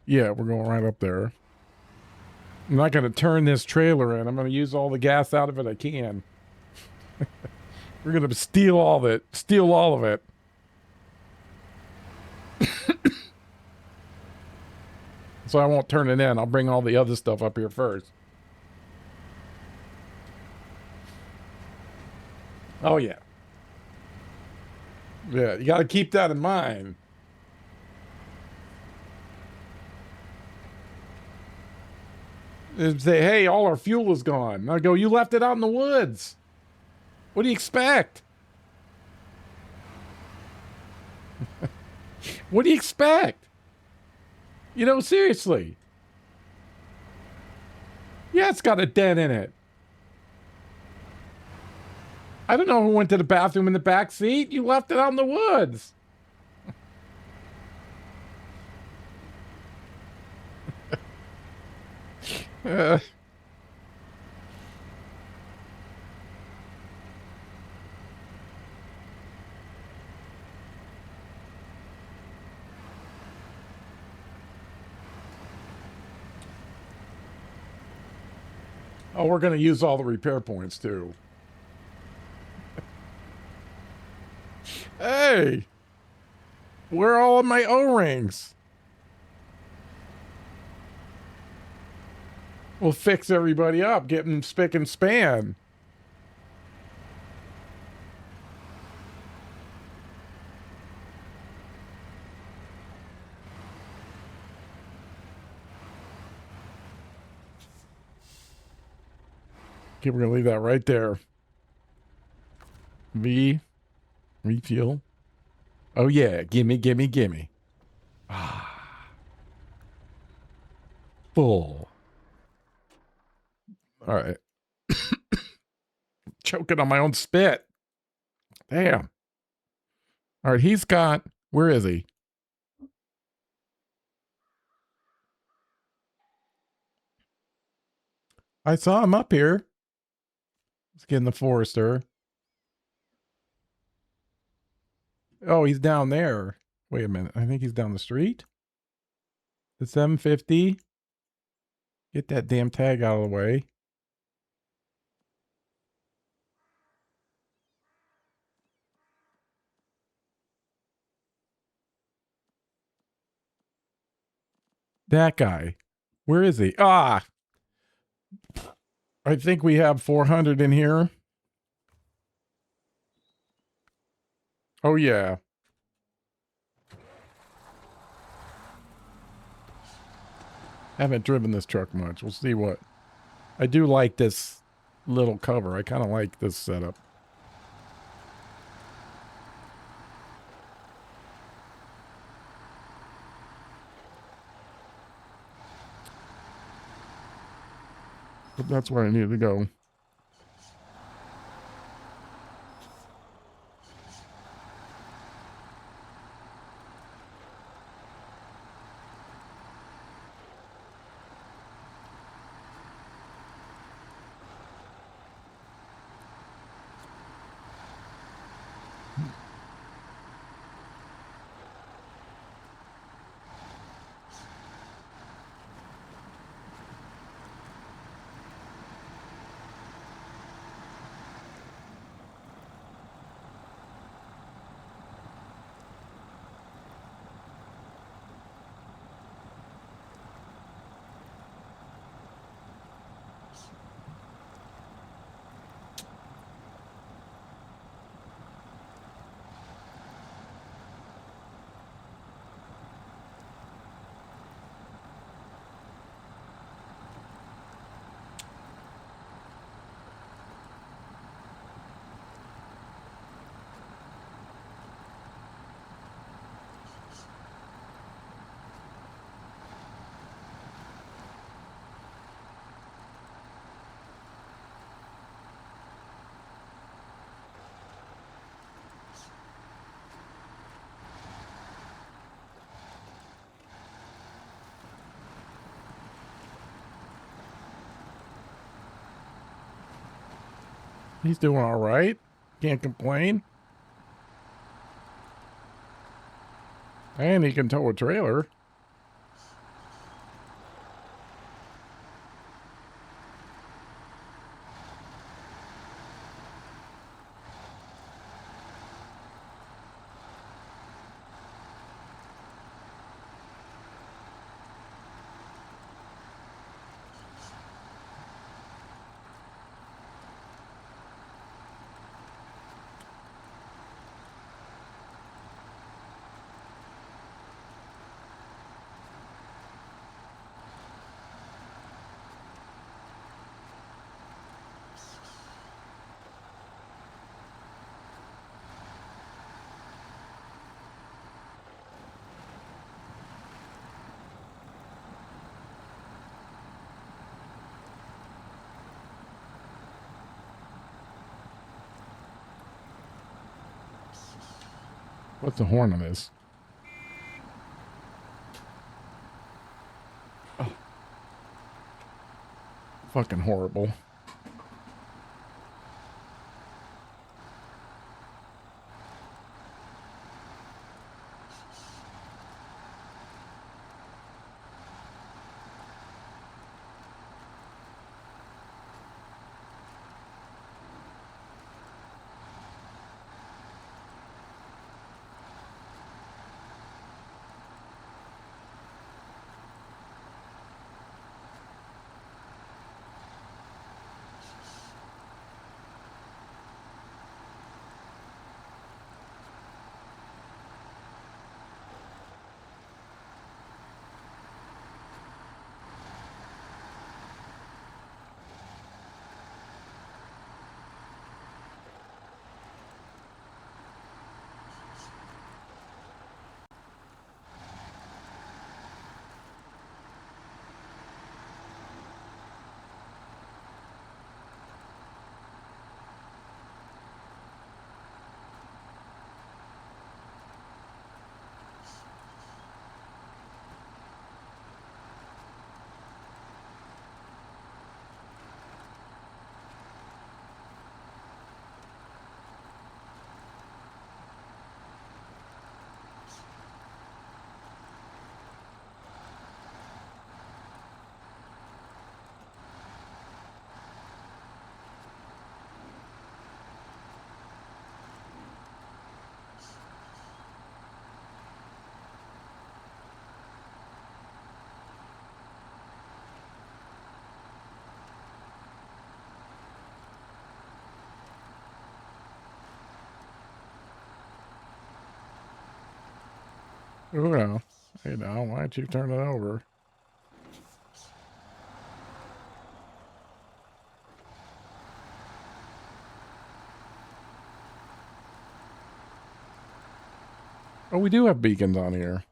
Yeah, we're going right up there. I'm not going to turn this trailer in. I'm going to use all the gas out of it I can. We're going to steal all of it. Steal all of it. So I won't turn it in. I'll bring all the other stuff up here first. Oh, yeah. Yeah, you got to keep that in mind. And say, hey, all our fuel is gone. I go, you left it out in the woods. What do you expect? What do you expect? You know, seriously. Yeah, it's got a dent in it. I don't know who went to the bathroom in the back seat. You left it out in the woods. Uh, oh, we're going to use all the repair points, too. Hey, where are all of my O-rings? We'll fix everybody up, get them spick and span. Okay, we're going to leave that right there. Refuel. Oh, yeah. Gimme, gimme, gimme. Ah. Full. All right. Choking on my own spit. Damn. All right, he's got... Where is he? I saw him up here. Let's get in the Forester. Oh, he's down there. Wait a minute. I think he's down the street. The 750. Get that damn tag out of the way. That guy. Where is he? Ah! I think we have 400 in here. Oh, yeah. Haven't driven this truck much. We'll see what. I do like this little cover. I kind of like this setup. But that's where I need to go. He's doing all right. Can't complain. And he can tow a trailer. What's the horn on this? Oh. Fucking horrible. Uno. Hey, now, why don't you turn it over? Oh, we do have beacons on here.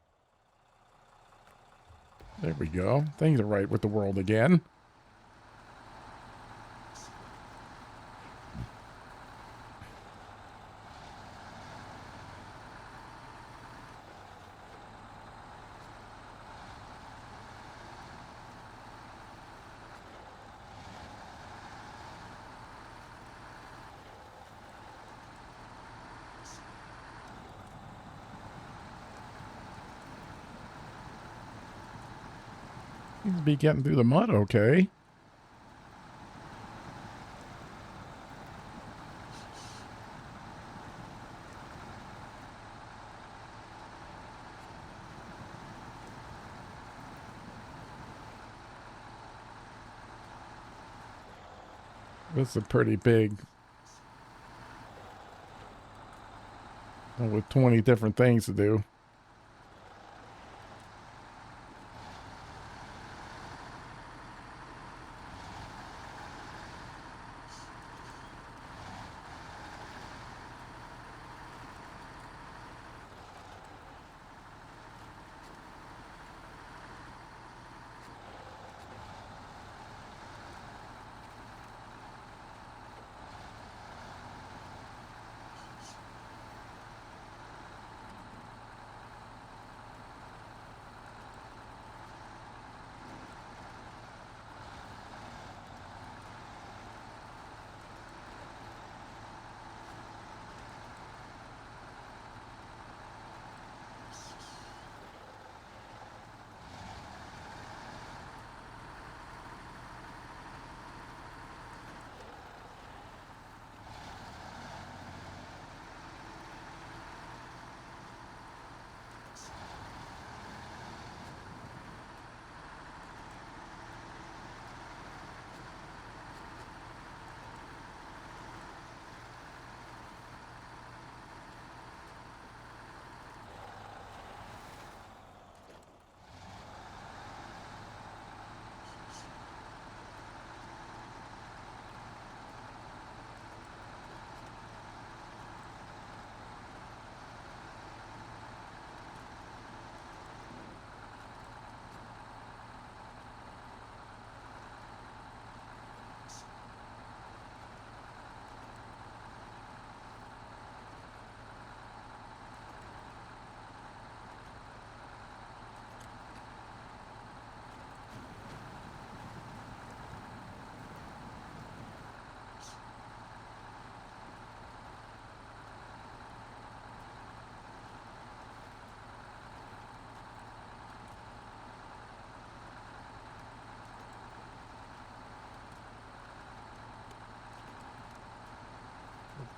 There we go. Things are right with the world again. Seems to be getting through the mud okay. This is a pretty big, with 20 different things to do.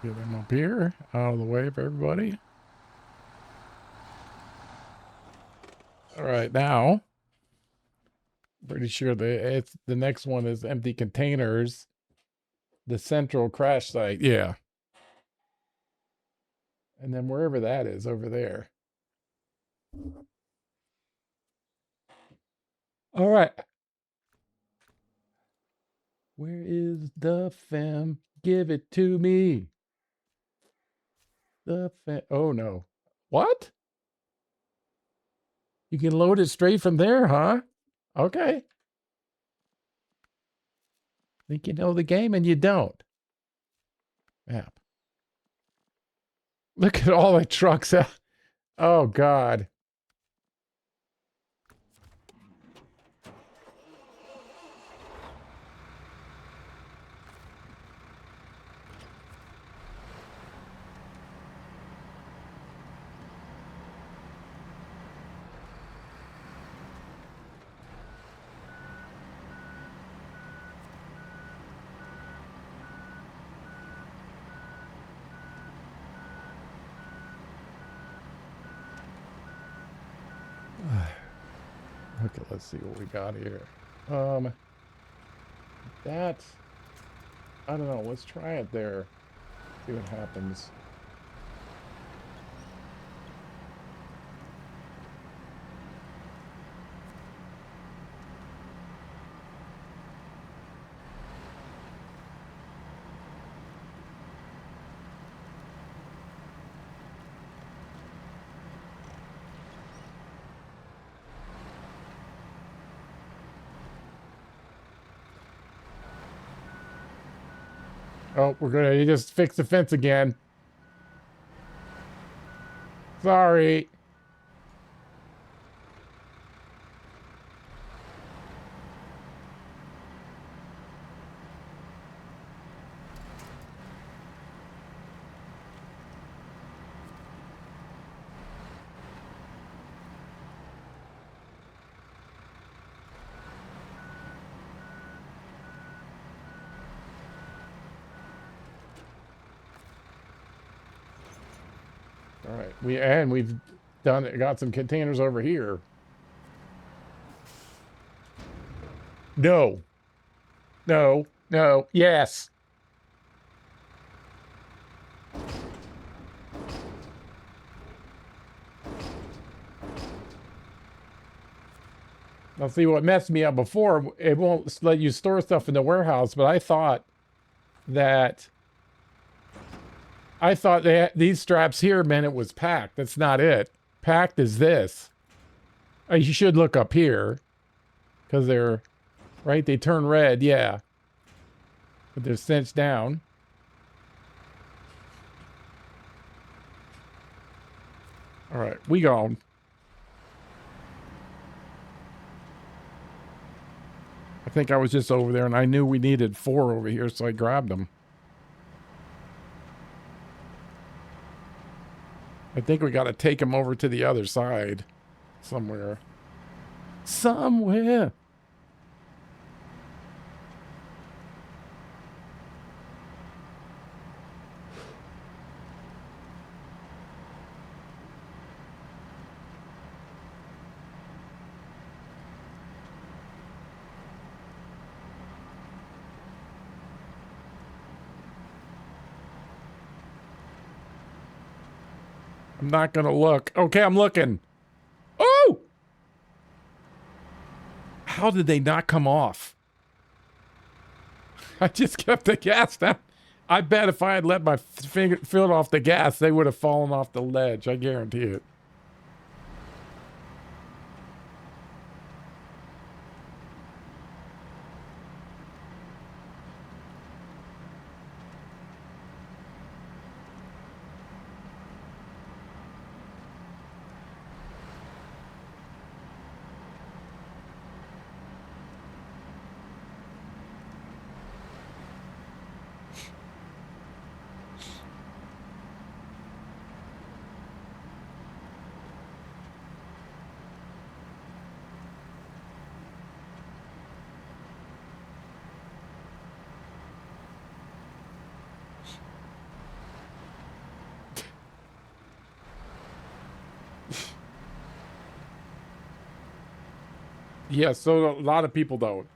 Get him up here, out of the way of everybody. All right, now, pretty sure the next one is empty containers. The central crash site, yeah. And then wherever that is over there. All right. Where is the fem? Give it to me. The fem. Oh no. What? You can load it straight from there, huh? Okay. Think you know the game and you don't. Map. Look at all the trucks out. Oh God. Okay, let's see what we got here. That, I don't know. Let's try it there. See what happens. Oh, we're gonna just fix the fence again. Sorry. All right. We've got some containers over here. No. No. No. Yes. Now see what messed me up before, it won't let you store stuff in the warehouse, but I thought that these straps here meant it was packed. That's not it. Packed is this. You should look up here because they're right. They turn red. Yeah. But they're cinched down. All right. We gone. I think I was just over there and I knew we needed 4 over here. So I grabbed them. I think we got to take them over to the other side somewhere. Somewhere. I'm not going to look. Okay, I'm looking. Oh! How did they not come off? I just kept the gas down. I bet if I had let my foot off the gas, they would have fallen off the ledge. I guarantee it. Yeah, so a lot of people don't.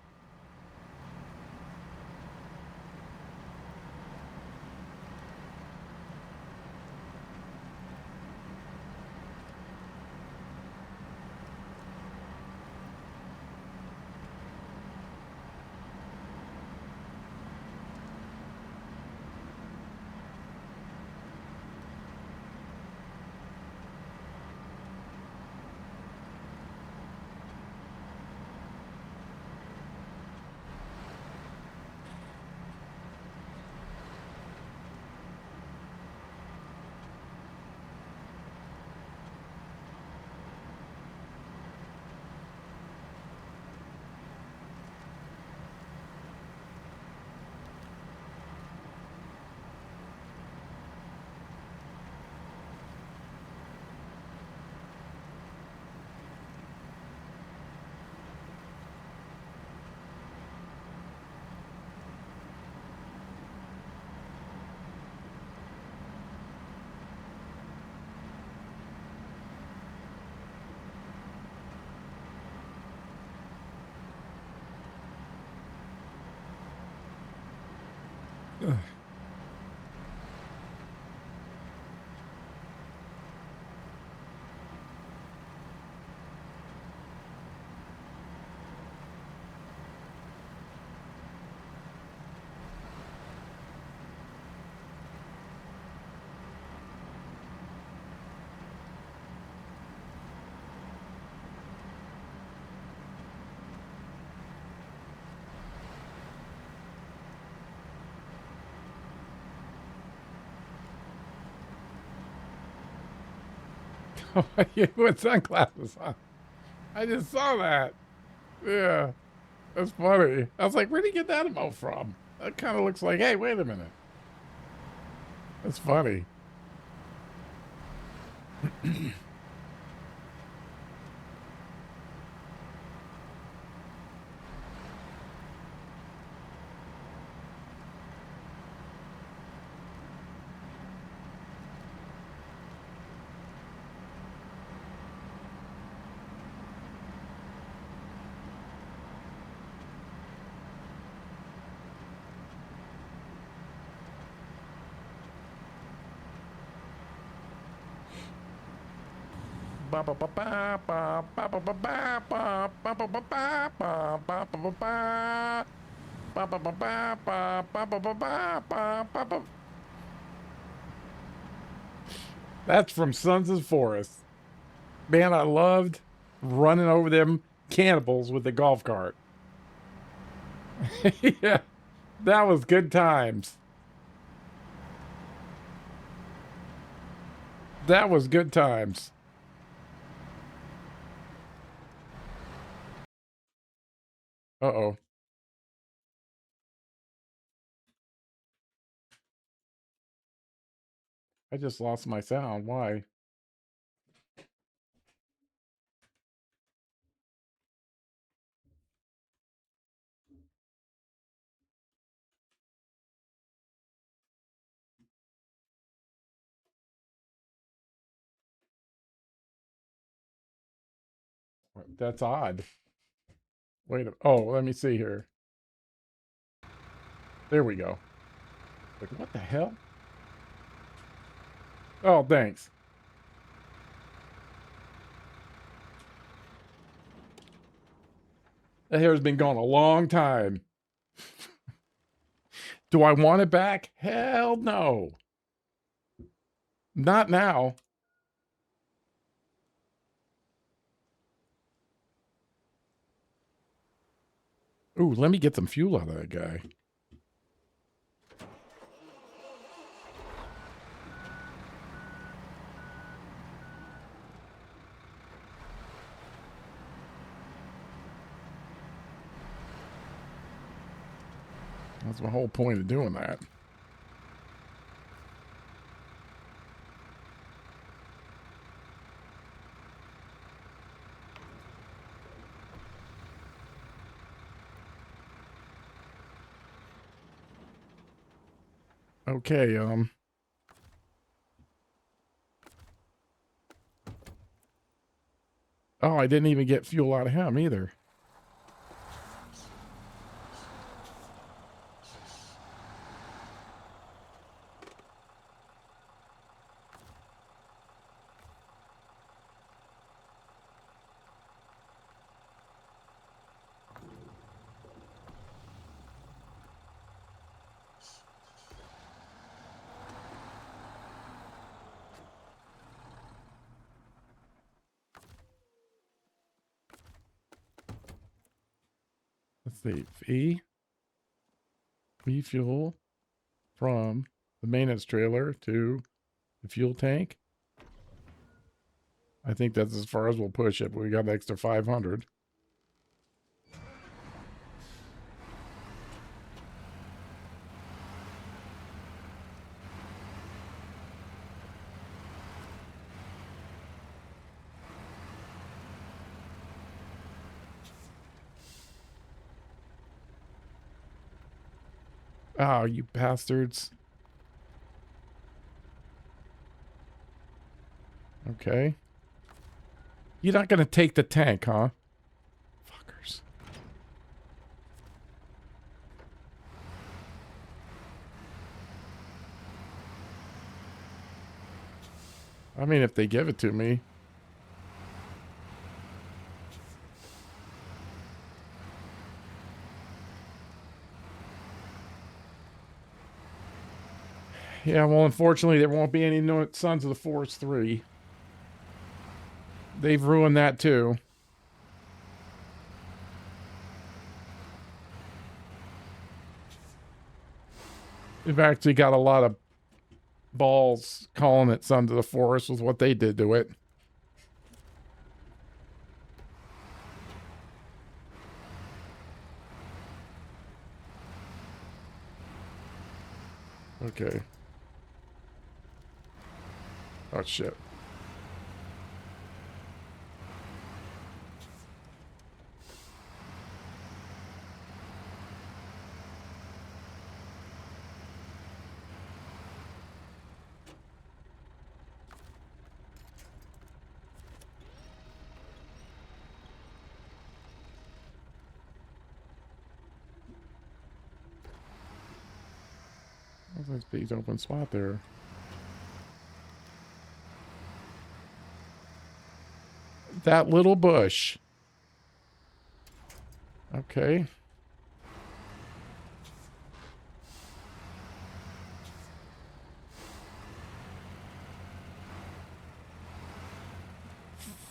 You with sunglasses on. I just saw that. Yeah, that's funny. I was like, where'd he get that emote from? That kind of looks like, hey, wait a minute. That's funny. That's from Sons of Forest. Man, I loved running over them cannibals with the golf cart. Yeah, that was good times. That was good times. Uh-oh. I just lost my sound. Why? That's odd. Wait. Oh, let me see here. There we go. Like, what the hell? Oh, thanks. That hair's been gone a long time. Do I want it back? Hell no. Not now. Ooh, let me get some fuel out of that guy. That's the whole point of doing that. Okay, oh, I didn't even get fuel out of him either. Let's see. V fuel from the maintenance trailer to the fuel tank. I think that's as far as we'll push it, but we got an extra 500. Oh, you bastards. Okay. You're not going to take the tank, huh? Fuckers. I mean, if they give it to me. Yeah, well, unfortunately, there won't be any Sons of the Forest 3. They've ruined that, too. They've actually got a lot of balls calling it Sons of the Forest with what they did to it. Okay. Oh, shit. That's a big open spot there. That little bush. Okay.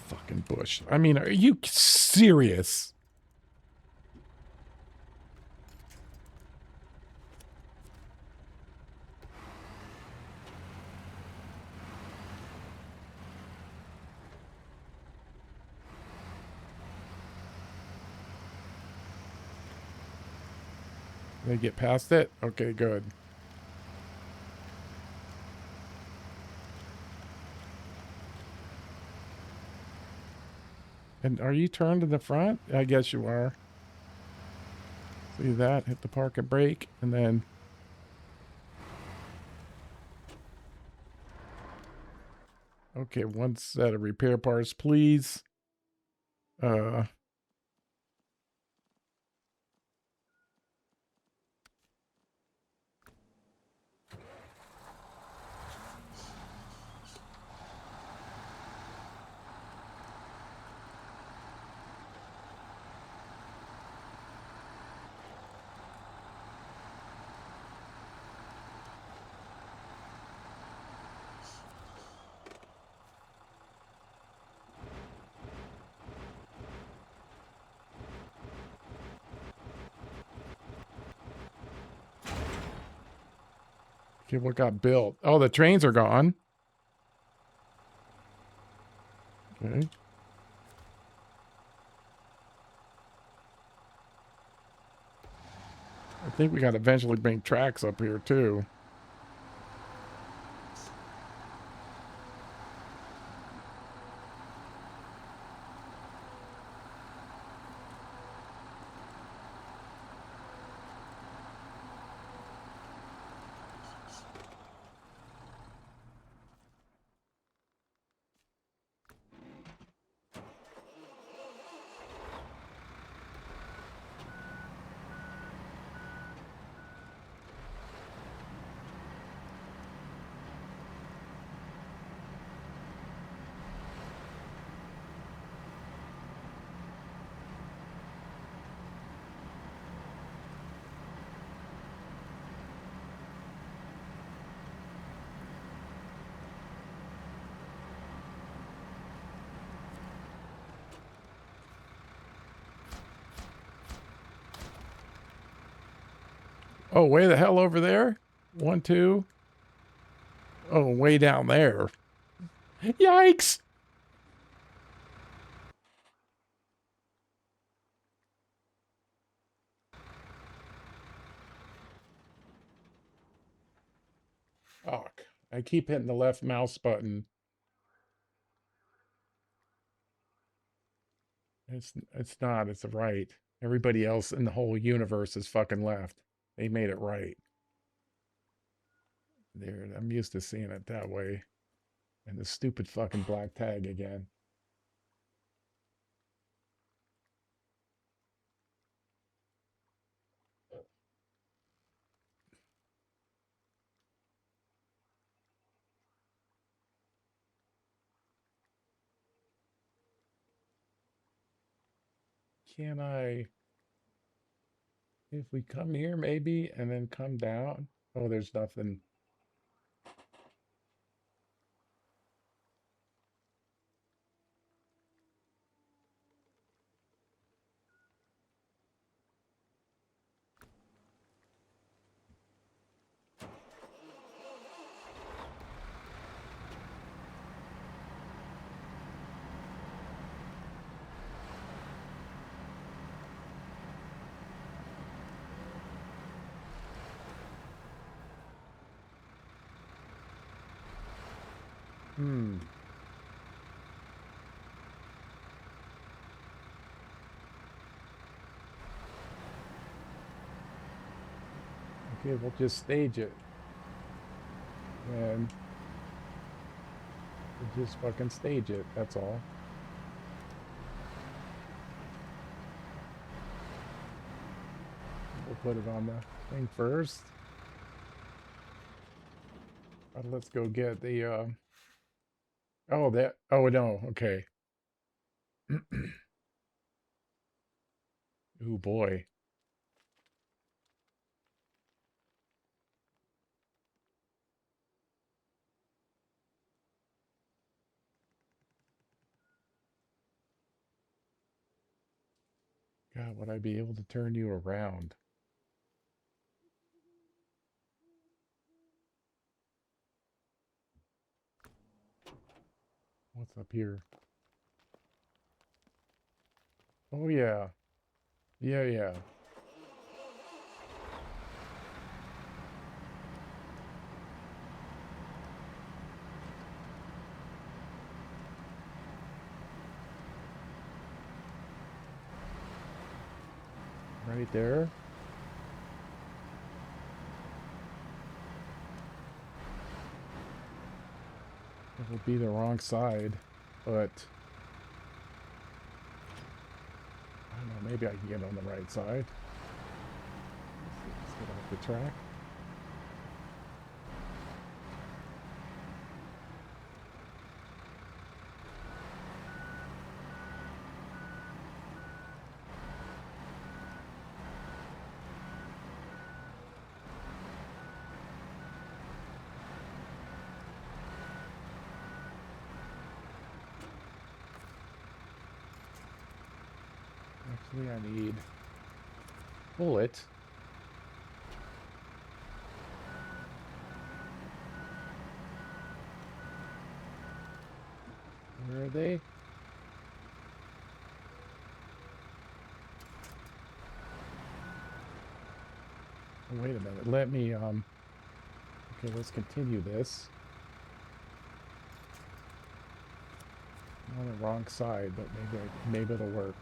Fucking bush. I mean, are you serious? They get past it? Okay, good. And are you turned in the front? I guess you are. See that? Hit the park and brake, and then... Okay, one set of repair parts, please. Okay, what got built? Oh, the trains are gone. Okay. I think we got to eventually bring tracks up here, too. Oh, way the hell over there? 1, 2. Oh, way down there. Yikes! Fuck. I keep hitting the left mouse button. It's not, it's the right. Everybody else in the whole universe is fucking left. They made it right. There, I'm used to seeing it that way. And the stupid fucking black tag again. Can I, if we come here maybe and then come down? Oh, there's nothing. Hmm. Okay, we'll just stage it. And we'll just fucking stage it, that's all. We'll put it on the thing first. Let's go get the, oh, that, oh no, okay. Oh boy. God, would I be able to turn you around? What's up here? Oh yeah. Yeah, yeah. Right there. It will be the wrong side, but I don't know, maybe I can get on the right side. Let's get off the track. Actually, I need bullet. Where are they? Oh, wait a minute. Let me, okay, let's continue this. I'm on the wrong side, but maybe it'll work.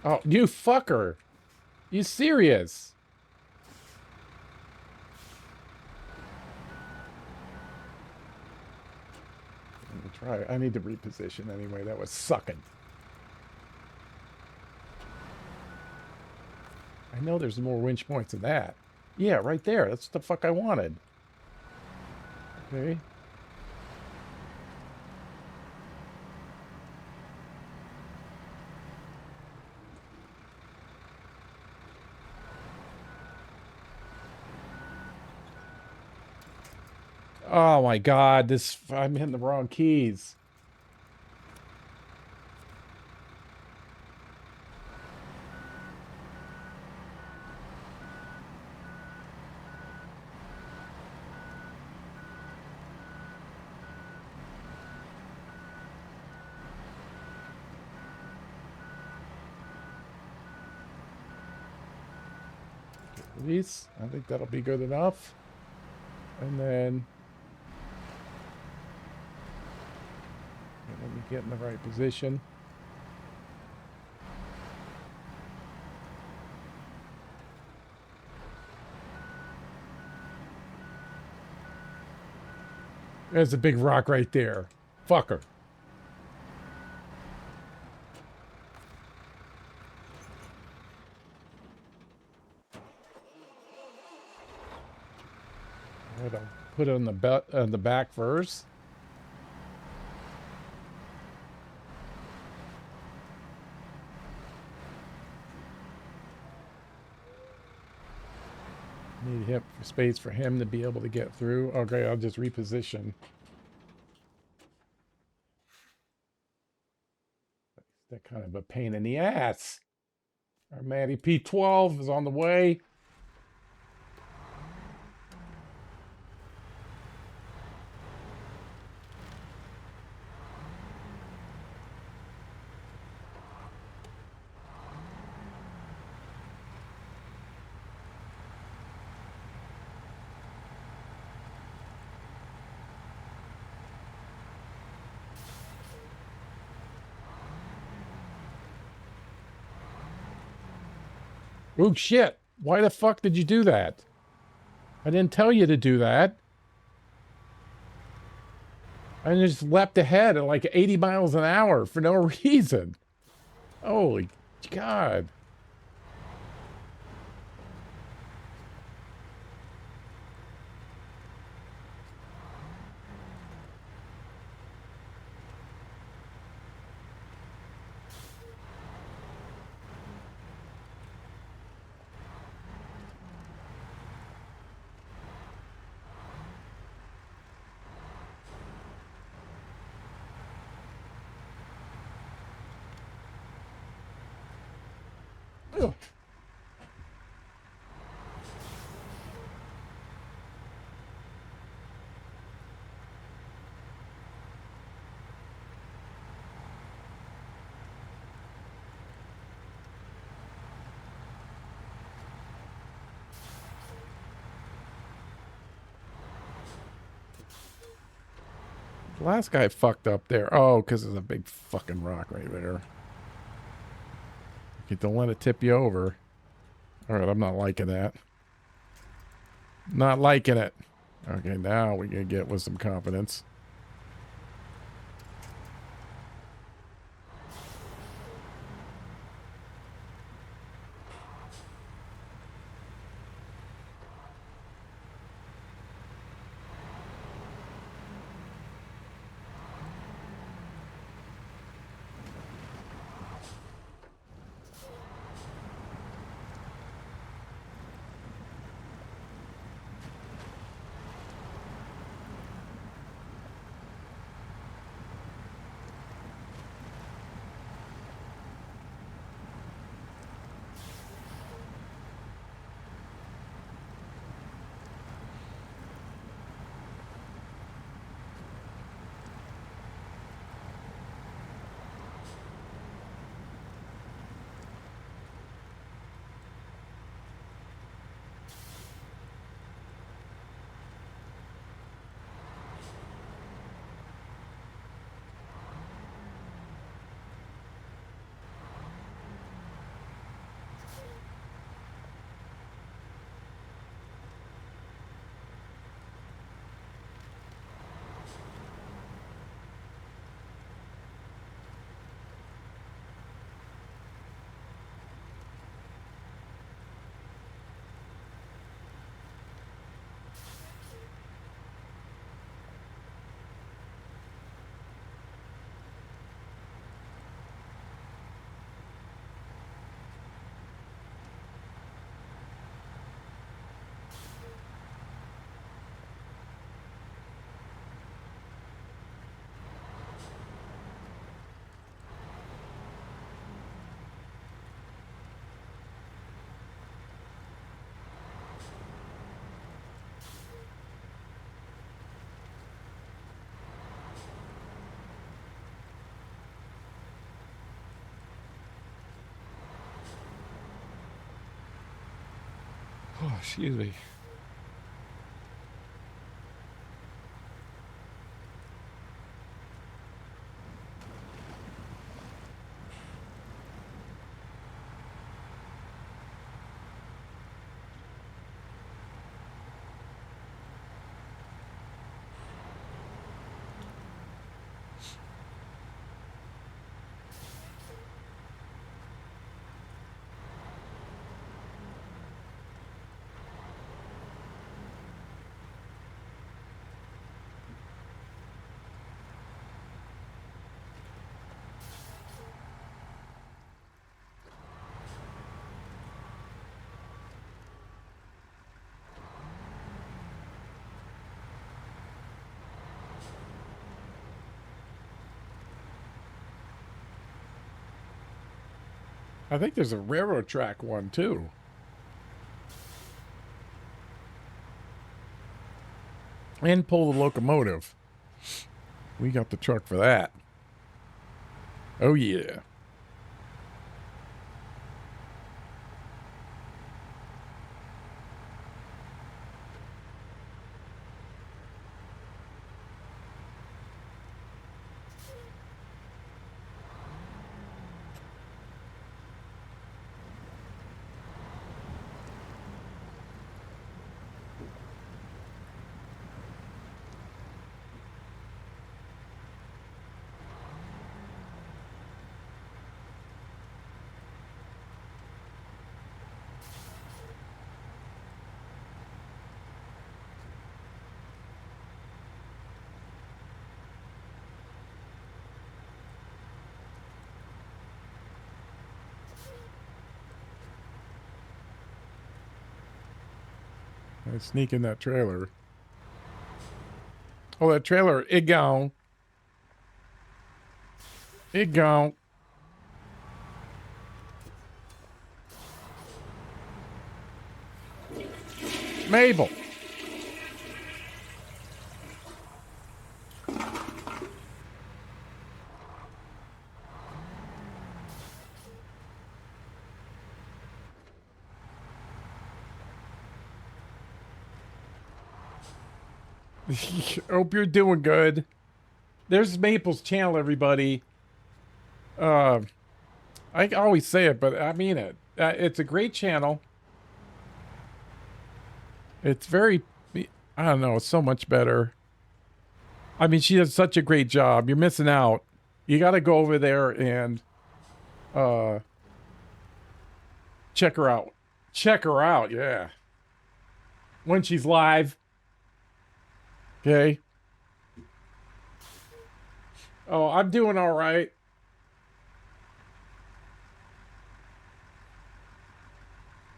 Oh, you fucker! You serious? Let me try. I need to reposition anyway. That was sucking. I know there's more winch points than that. Yeah, right there. That's the fuck I wanted. Okay. Oh my god, I'm hitting the wrong keys. Release. I think that'll be good enough. And then let me get in the right position. There's a big rock right there. Fucker. I'm gonna put it on the back first. Need space for him to be able to get through. Okay, I'll just reposition. That kind of a pain in the ass. Our Matty P12 is on the way. Oh shit. Why the fuck did you do that? I didn't tell you to do that. I just leapt ahead at like 80 miles an hour for no reason. Holy God. Ugh. The last guy fucked up there. Oh, because there's a big fucking rock right there. Okay, don't let it tip you over. Alright, I'm not liking that. Not liking it. Okay, now we can get with some confidence. excuse me. I think there's a railroad track one too. And pull the locomotive. We got the truck for that. Oh, yeah. I sneak in that trailer. Oh, that trailer, it gone. It gone. Mabel. Hope you're doing good. There's Maple's channel, everybody. I always say it, but I mean it. It's a great channel. It's very, I don't know, it's so much better. I mean, she does such a great job. You're missing out. You got to go over there and check her out. Check her out, yeah. When she's live. Okay. Oh, I'm doing all right.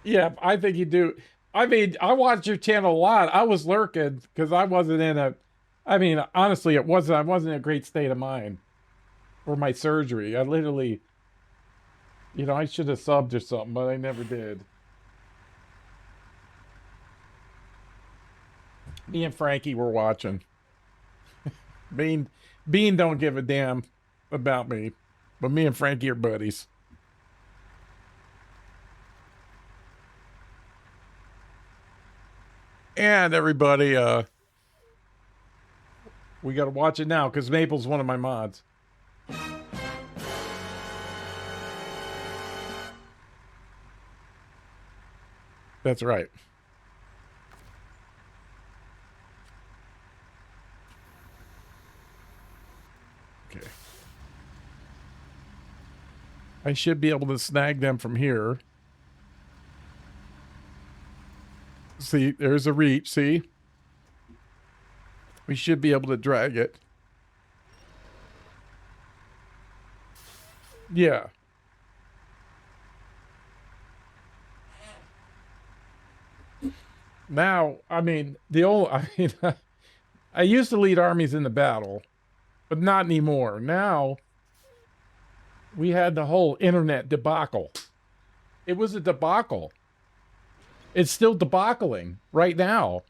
Yeah, I think you do. I mean, I watched your channel a lot. I was lurking because I wasn't in a. I mean, honestly, it wasn't. I wasn't in a great state of mind for my surgery. I literally, I should have subbed or something, but I never did. Me and Frankie were watching. Bean, Bean don't give a damn about me, but me and Frankie are buddies. And everybody, we got to watch it now because Maple's one of my mods. That's right. Okay. I should be able to snag them from here. See, there's a reach, see? We should be able to drag it. Yeah. Now, I mean, I used to lead armies in the battle, but not anymore. Now, we had the whole internet debacle. It was a debacle. It's still debacling right now.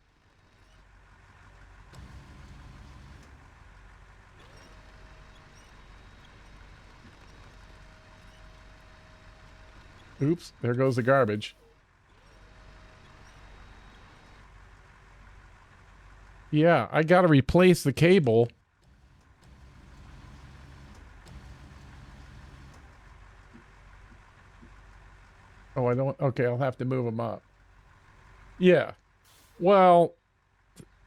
Oops, there goes the garbage. Yeah, I got to replace the cable. Oh, I don't. Okay, I'll have to move them up. Yeah. Well,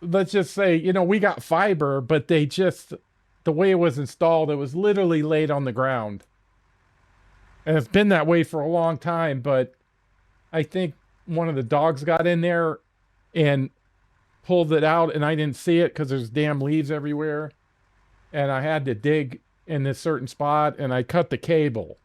let's just say, we got fiber, but the way it was installed, it was literally laid on the ground. And it's been that way for a long time, but I think one of the dogs got in there and pulled it out, and I didn't see it because there's damn leaves everywhere. And I had to dig in this certain spot, and I cut the cable.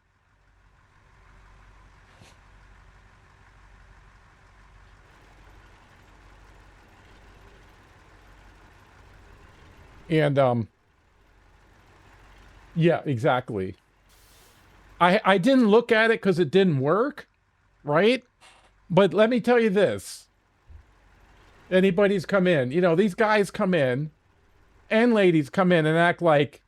And yeah, exactly. I didn't look at it because it didn't work, right? But let me tell you this. Anybody's come in, these guys come in and ladies come in and act like,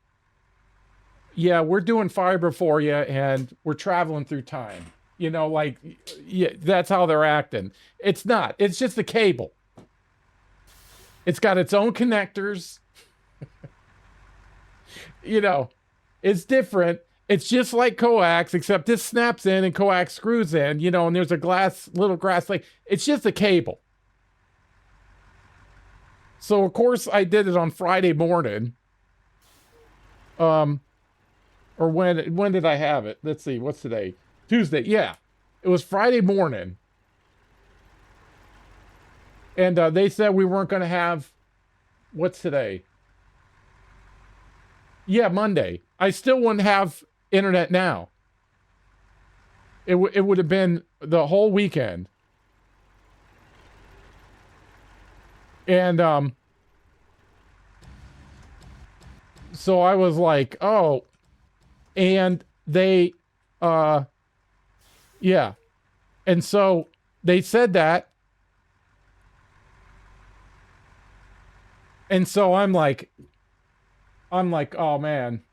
yeah, we're doing fiber for you and we're traveling through time. Like, yeah, that's how they're acting. It's not. It's just a cable. It's got its own connectors. It's different. It's just like coax, except this snaps in and coax screws in, and there's a little grass like it's just a cable. So of course I did it on Friday morning. Or when did I have it? Let's see, what's today? Tuesday. Yeah. It was Friday morning. And they said we weren't going to have, what's today? Yeah, Monday. I still wouldn't have internet now. It would have been the whole weekend. And so I was like, oh, and they yeah. And so they said that. And so I'm like, oh man.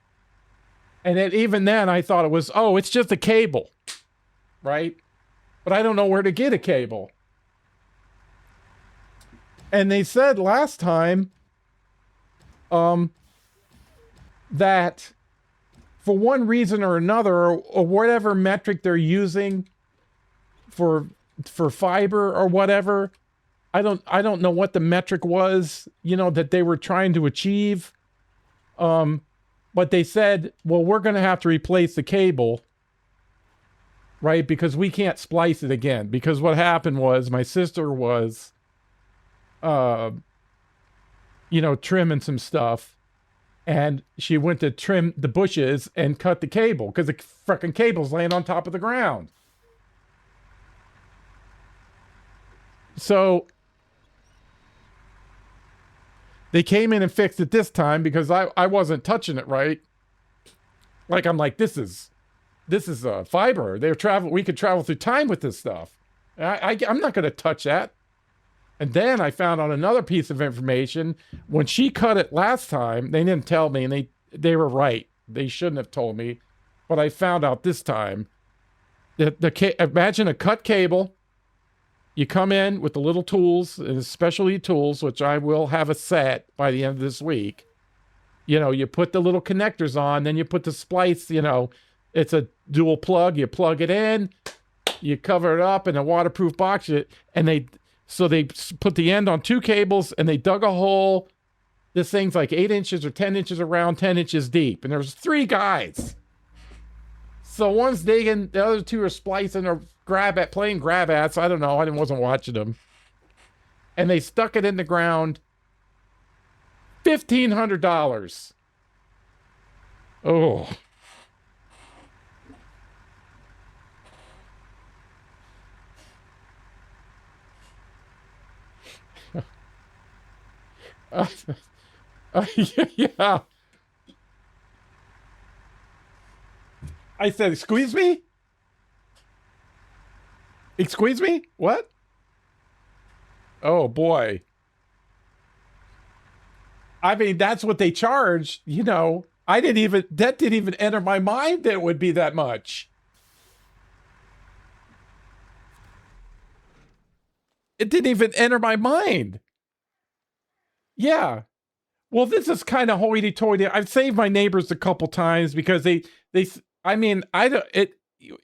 And then even then I thought it was, oh, it's just a cable. Right? But I don't know where to get a cable. And they said last time that for one reason or another, or whatever metric they're using for fiber or whatever, I don't know what the metric was, that they were trying to achieve. But they said, well, we're going to have to replace the cable, right? Because we can't splice it again. Because what happened was my sister was, trimming some stuff, and she went to trim the bushes and cut the cable because the fucking cable's laying on top of the ground. So they came in and fixed it this time because I wasn't touching it, right? Like, I'm like, this is fiber. We could travel through time with this stuff. I'm not going to touch that. And then I found out another piece of information. When she cut it last time, they didn't tell me, and they were right. They shouldn't have told me. But I found out this time that imagine a cut cable. You come in with the little tools, and specialty tools, which I will have a set by the end of this week. You put the little connectors on, then you put the splice, it's a dual plug. You plug it in, you cover it up in a waterproof box, and they put the end on two cables, and they dug a hole. This thing's like 8 inches or 10 inches around, 10 inches deep. And there's 3 guys. So one's digging, the other 2 are splicing or playing grab ats. I don't know. I wasn't watching them. And they stuck it in the ground. $1,500. Oh. Yeah. I said, "Squeeze me? Squeeze me? What?" Oh boy. I mean, that's what they charge, that didn't even enter my mind that it would be that much. It didn't even enter my mind. Yeah. Well, this is kind of hoity-toity. I've saved my neighbors a couple times because I mean, I don't,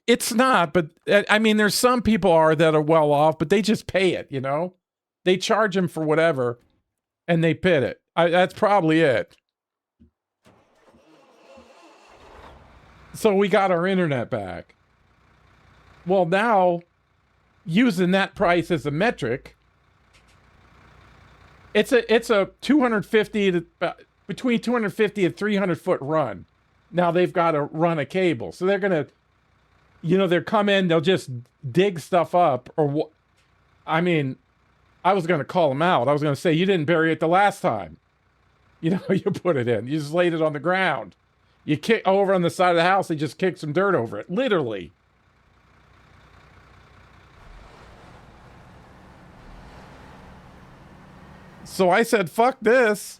it's not, but I mean, there's some people that are well off, but they just pay it, you know? They charge them for whatever and they pit it. That's probably it. So we got our internet back. Well, now, using that price as a metric, it's a 250 to between 250 and 300 foot run. Now they've got to run a cable, so they're gonna, they'll come in, they'll just dig stuff up, or I mean, I was gonna call them out. I was gonna say, you didn't bury it the last time. You put it in, you just laid it on the ground. You kick over on the side of the house, they just kick some dirt over it, literally. So I said, fuck this.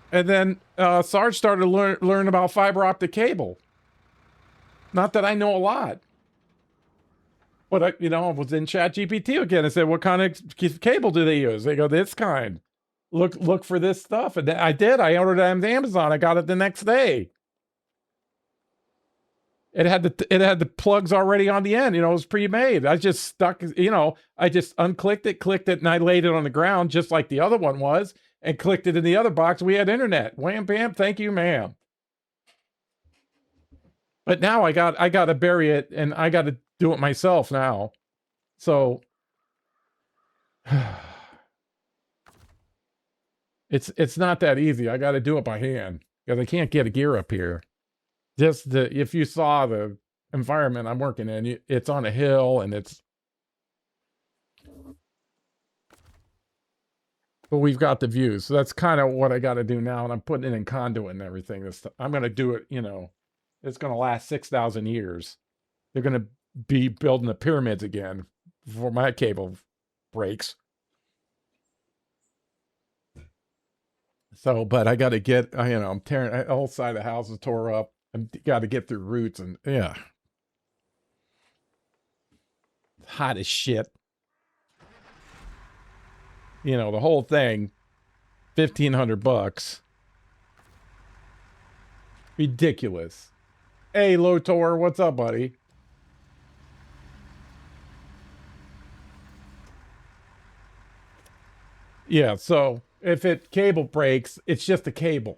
And then Sarge started to learn about fiber optic cable. Not that I know a lot. But I was in ChatGPT again. I said, what kind of cable do they use? They go, this kind. Look for this stuff. And I did. I ordered it on Amazon. I got it the next day. It had the plugs already on the end. It was pre-made. I just stuck, I just unclicked it, clicked it, and I laid it on the ground just like the other one was, and clicked it in the other box. We had internet. Wham, bam, thank you, ma'am. But now I got to bury it, and I got to do it myself now. So it's not that easy. I got to do it by hand because I can't get a gear up here. Just if you saw the environment I'm working in, it's on a hill and but we've got the views. So that's kind of what I got to do now. And I'm putting it in conduit and everything. I'm going to do it, it's going to last 6,000 years. They're going to be building the pyramids again before my cable breaks. So, but I got to get, I'm tearing, the whole side of the house is tore up. I've got to get through roots and yeah. Hot as shit. The whole thing, $1,500. Ridiculous. Hey, Lotor, what's up, buddy? Yeah, so if cable breaks, it's just a cable.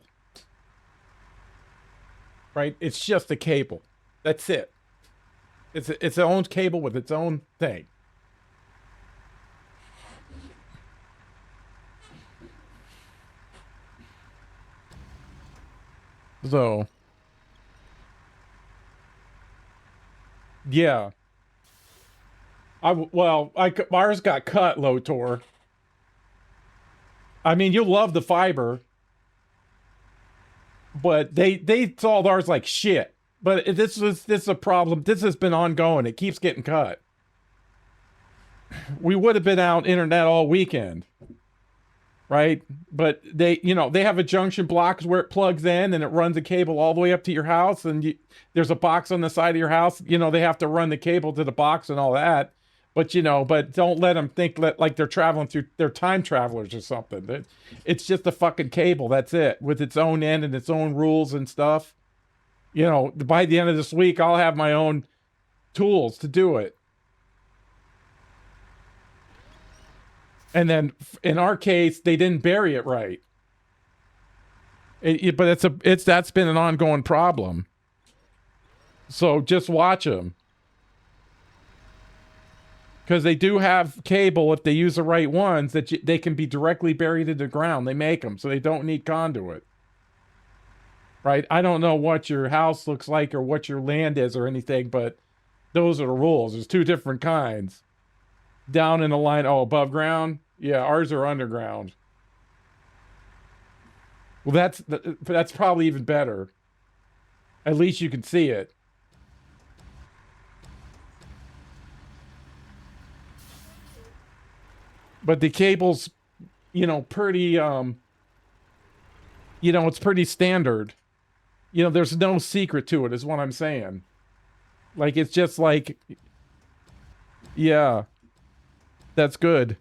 Right? It's just a cable. That's it. It's its own cable with its own thing. So, yeah. Ours got cut, Lotor. I mean, you'll love the fiber. But they sold ours like shit. But this is a problem. This has been ongoing. It keeps getting cut. We would have been out internet all weekend. Right? But they have a junction box where it plugs in and it runs a cable all the way up to your house. And there's a box on the side of your house. They have to run the cable to the box and all that. But, but don't let them think like they're traveling through, they're time travelers or something. It's just a fucking cable. That's it. With its own end and its own rules and stuff. By the end of this week, I'll have my own tools to do it. And then in our case, they didn't bury it right. But that's been an ongoing problem. So just watch them. Because they do have cable, if they use the right ones, that they can be directly buried into the ground. They make them, so they don't need conduit. Right? I don't know what your house looks like or what your land is or anything, but those are the rules. There's two different kinds. Down in the line, above ground? Yeah, ours are underground. Well, that's probably even better. At least you can see it. But the cable's, pretty, it's pretty standard. There's no secret to it, is what I'm saying. Like, it's just like, yeah, that's good.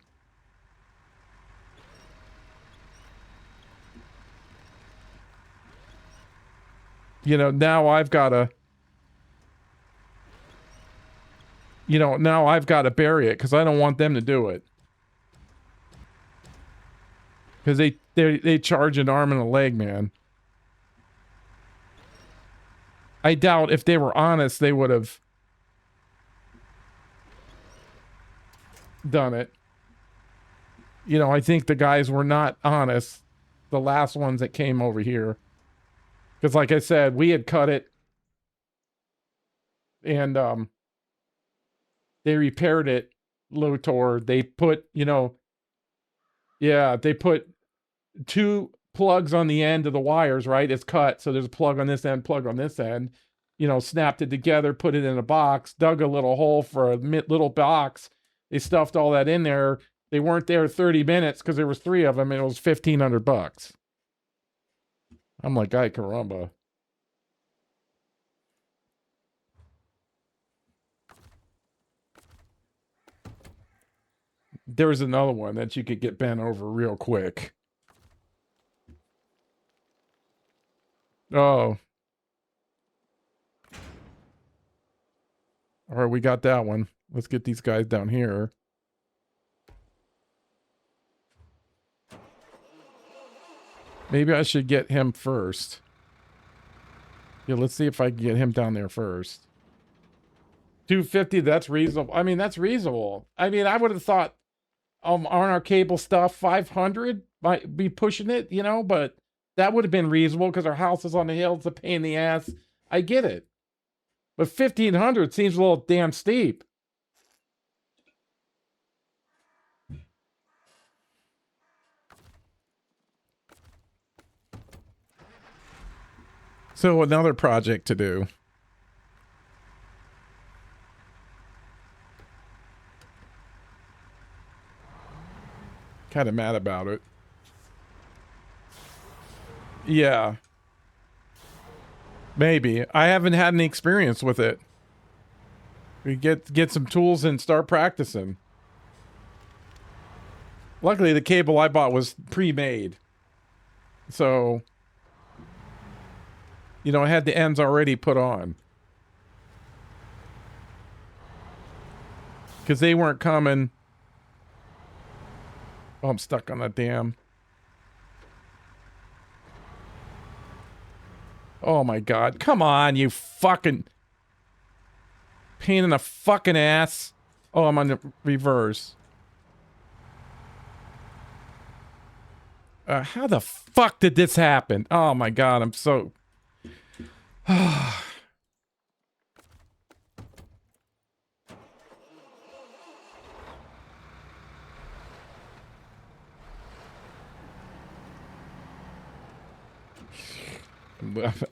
You know, now I've got to, now I've got to bury it because I don't want them to do it. Because they charge an arm and a leg, man. I doubt if they were honest, they would have done it. You know, I think the guys were not honest. The last ones that came over here. Because like I said, we had cut it. And they repaired it, Lotor. They put, they put 2 plugs on the end of the wires, right? It's cut. So there's a plug on this end, plug on this end. Snapped it together, put it in a box, dug a little hole for a little box. They stuffed all that in there. They weren't there 30 minutes because there was 3 of them and it was $1,500. I'm like, ay caramba. There's another one that you could get bent over real quick. Oh. All right, we got that one. Let's get these guys down here. Maybe I should get him first. Yeah, let's see if I can get him down there first. 250, that's reasonable. I mean, that's reasonable. I mean, I would have thought on our cable stuff, 500 might be pushing it, but that would have been reasonable because our house is on the hill. It's a pain in the ass. I get it. But 1,500 seems a little damn steep. So another project to do. Kind of mad about it. Yeah. Maybe. I haven't had any experience with it. We get some tools and start practicing. Luckily, the cable I bought was pre-made. So, I had the ends already put on. Because they weren't coming. Oh, I'm stuck on that damn. Oh my God. Come on, you fucking pain in the fucking ass. Oh, I'm on the reverse. How the fuck did this happen? Oh my God, I'm so...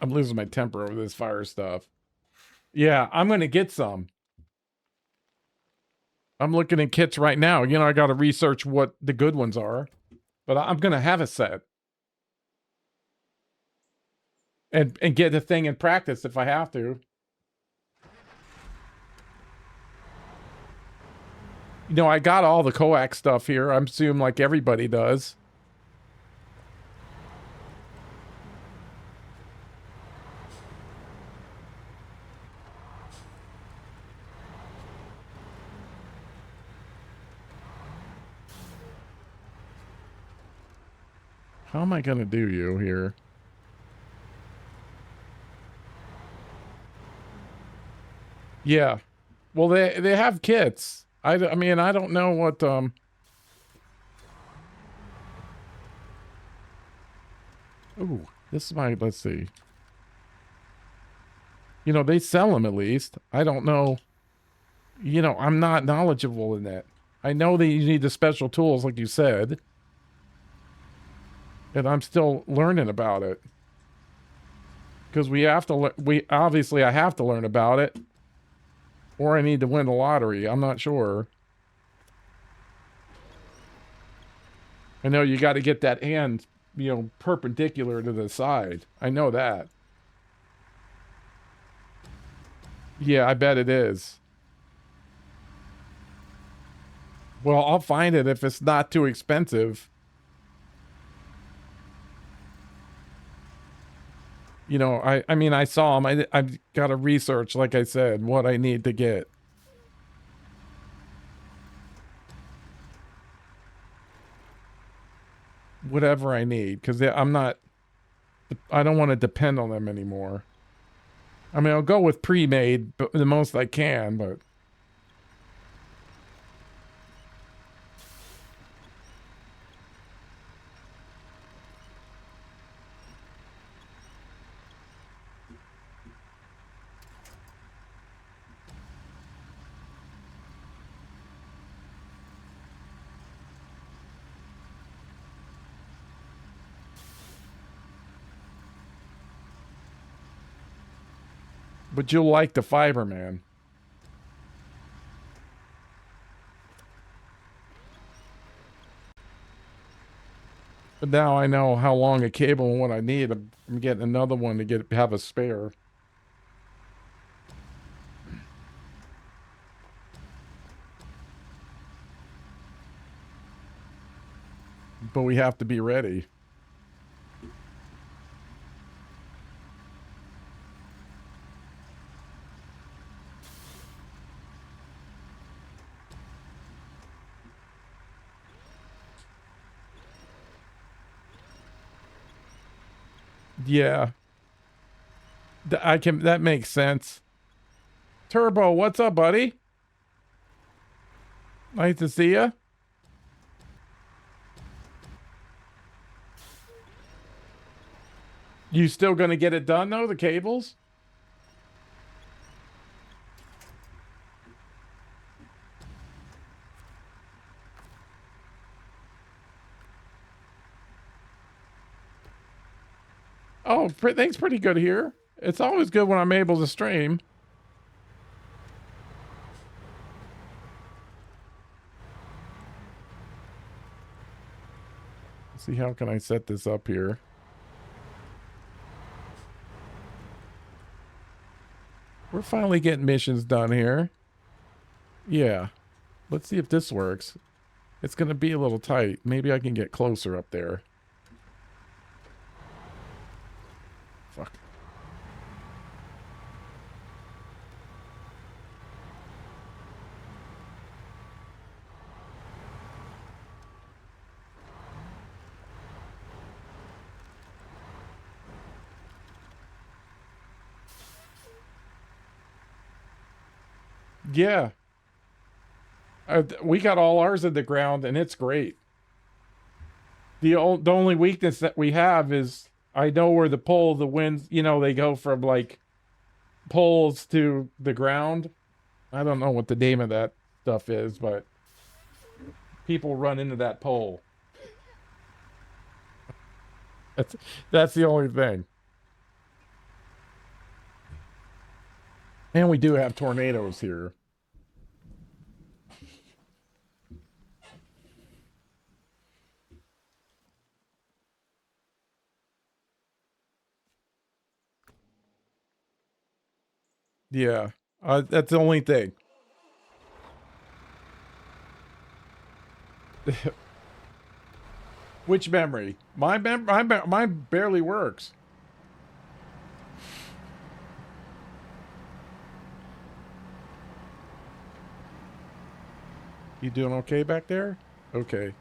I'm losing my temper over this fire stuff. Yeah, I'm going to get some. I'm looking at kits right now. I got to research what the good ones are. But I'm going to have a set. And get the thing in practice if I have to. I got all the coax stuff here. I'm assuming like everybody does. How am I going to do you here? Yeah. Well, they have kits. I mean, I don't know what, Ooh, this is my, let's see. They sell them at least. I don't know. I'm not knowledgeable in that. I know that you need the special tools, like you said. And I'm still learning about it. Because we have to, obviously I have to learn about it. Or I need to win the lottery. I'm not sure. I know you got to get that hand, perpendicular to the side. I know that. Yeah, I bet it is. Well, I'll find it if it's not too expensive. You know, I mean, I saw them. I've got to research, like I said, what I need to get. Whatever I need, because I'm not, I don't want to depend on them anymore. I mean, I'll go with pre-made, but the most I can, but. But you'll like the fiber, man. But now I know how long a cable and what I need. I'm getting another one to have a spare. But we have to be ready. Yeah. That makes sense. Turbo, what's up, buddy? Nice to see you. You still gonna get it done though, the cables? Oh, things pretty good here. It's always good when I'm able to stream. Let's see, how can I set this up here? We're finally getting missions done here. Yeah. Let's see if this works. It's going to be a little tight. Maybe I can get closer up there. Fuck. Yeah. We got all ours in the ground, and it's great. The only weakness that we have is I know where the winds, you know, they go from like poles to the ground. I don't know what the name of that stuff is, but people run into that pole. That's that's the only thing. And we do have tornadoes here. Yeah. That's the only thing. Which memory? Mine barely works. You doing okay back there? Okay.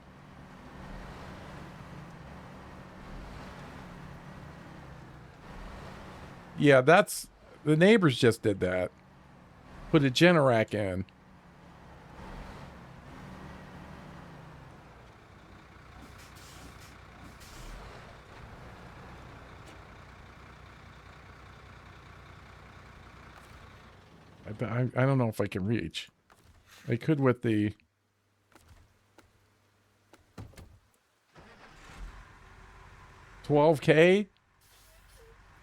Yeah, that's the neighbors just did that. Put a Generac in. I don't know if I can reach. I could with the 12K.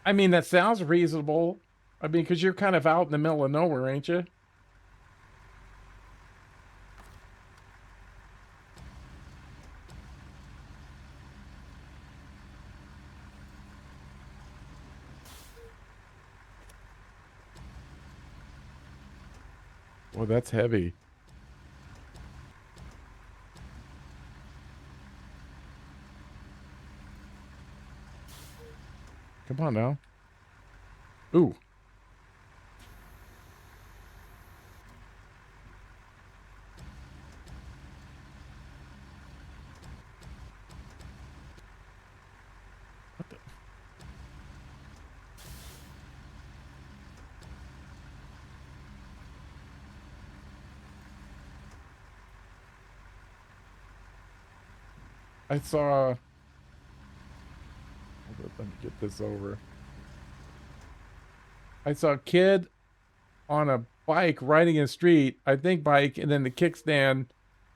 I mean, that sounds reasonable. I mean, because you're kind of out in the middle of nowhere, ain't you? Well, that's heavy. Come on now. Ooh. What the? I saw... Let me get this over. I saw a kid on a bike riding a street, I think bike, and then the kickstand.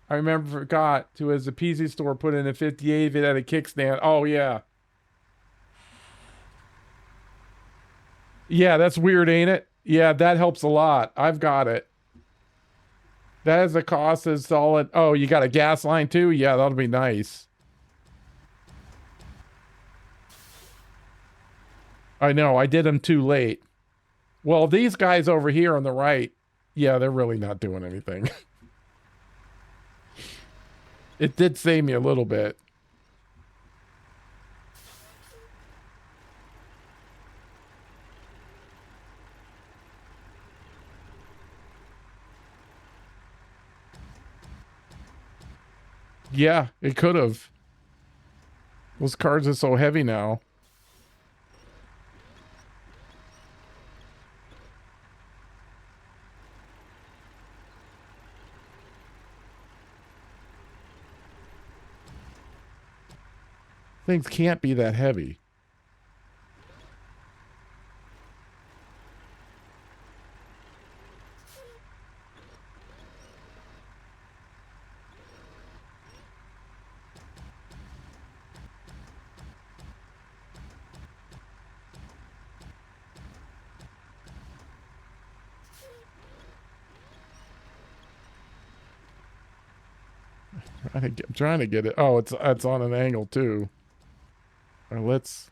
I remember forgot to, as a PC store, put in a 58 if it had a kickstand. Oh, yeah. Yeah, that's weird, ain't it? Yeah, that helps a lot. I've got it. That is a cost as solid. Oh, you got a gas line too? Yeah, that'll be nice. I know, I did them too late. Well, these guys over here on the right, yeah, they're really not doing anything. It did save me a little bit. Yeah, it could have. Those cars are so heavy now. Things can't be that heavy. I'm trying to get it. Oh, it's on an angle too. All right, let's...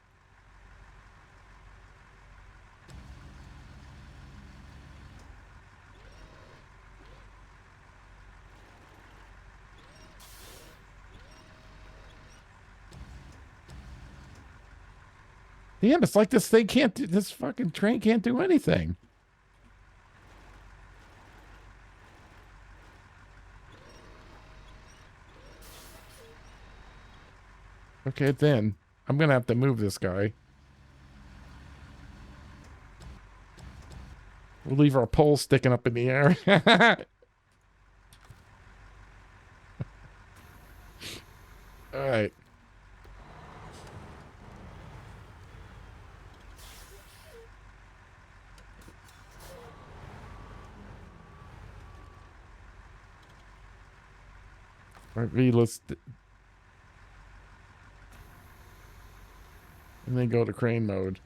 Damn, it's like this thing can't do, this fucking train can't do anything. Okay, then. I'm gonna have to move this guy. We'll leave our pole sticking up in the air. All right. All right, V, let's... And then go to crane mode.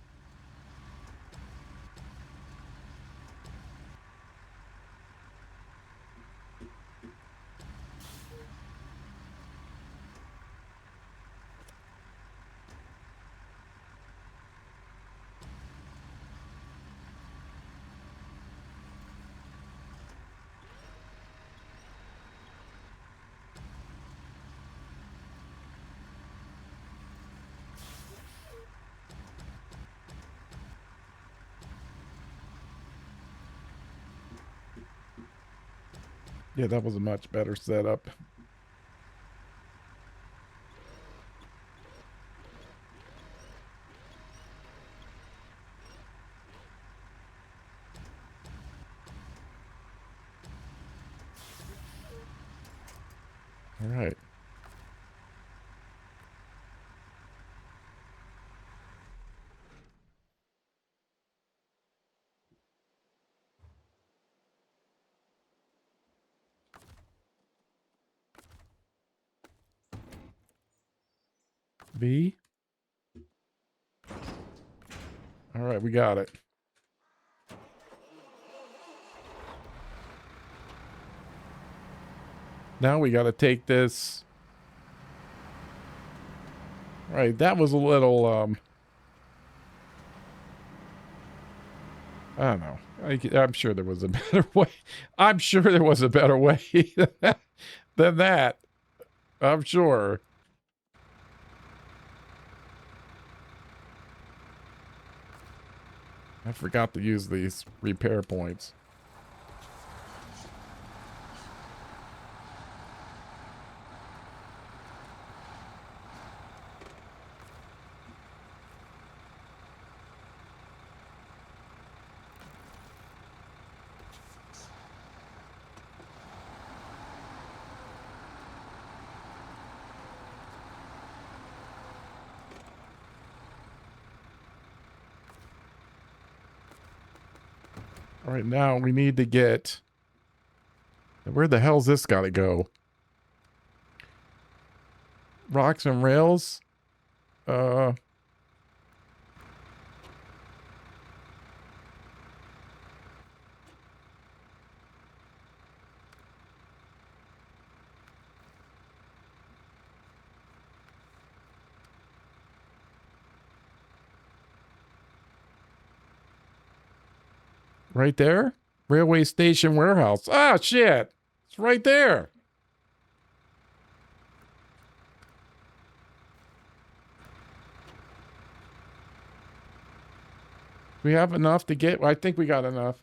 Yeah, that was a much better setup. All right. V. All right, we got it. Now we got to take this. All right, that was a little, I don't know. I'm sure there was a better way. I'm sure there was a better way than that. I'm sure. I forgot to use these repair points. All right, now we need to get... Where the hell's this got to go? Rocks and rails? Right there? Railway station warehouse. Ah, shit. It's right there. We have enough to get... I think we got enough.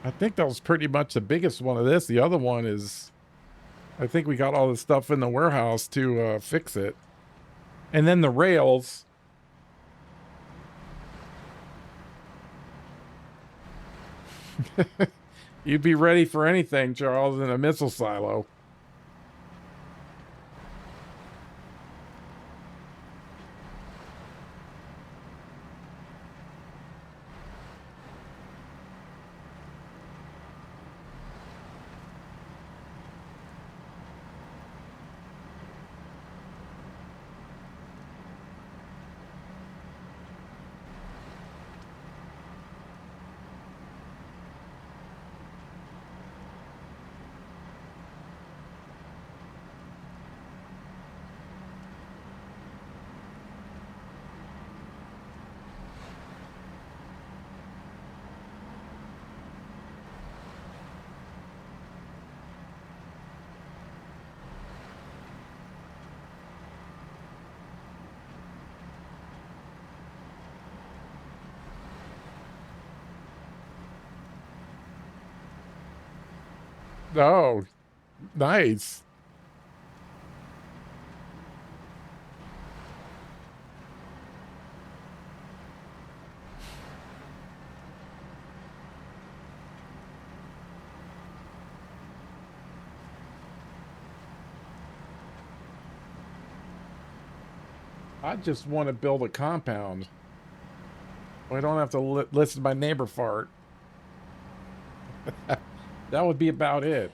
I think that was pretty much the biggest one of this. The other one is... I think we got all the stuff in the warehouse to fix it. And then the rails... You'd be ready for anything, Charles, in a missile silo. Oh, nice. I just want to build a compound. I don't have to listen to my neighbor fart. That would be about it.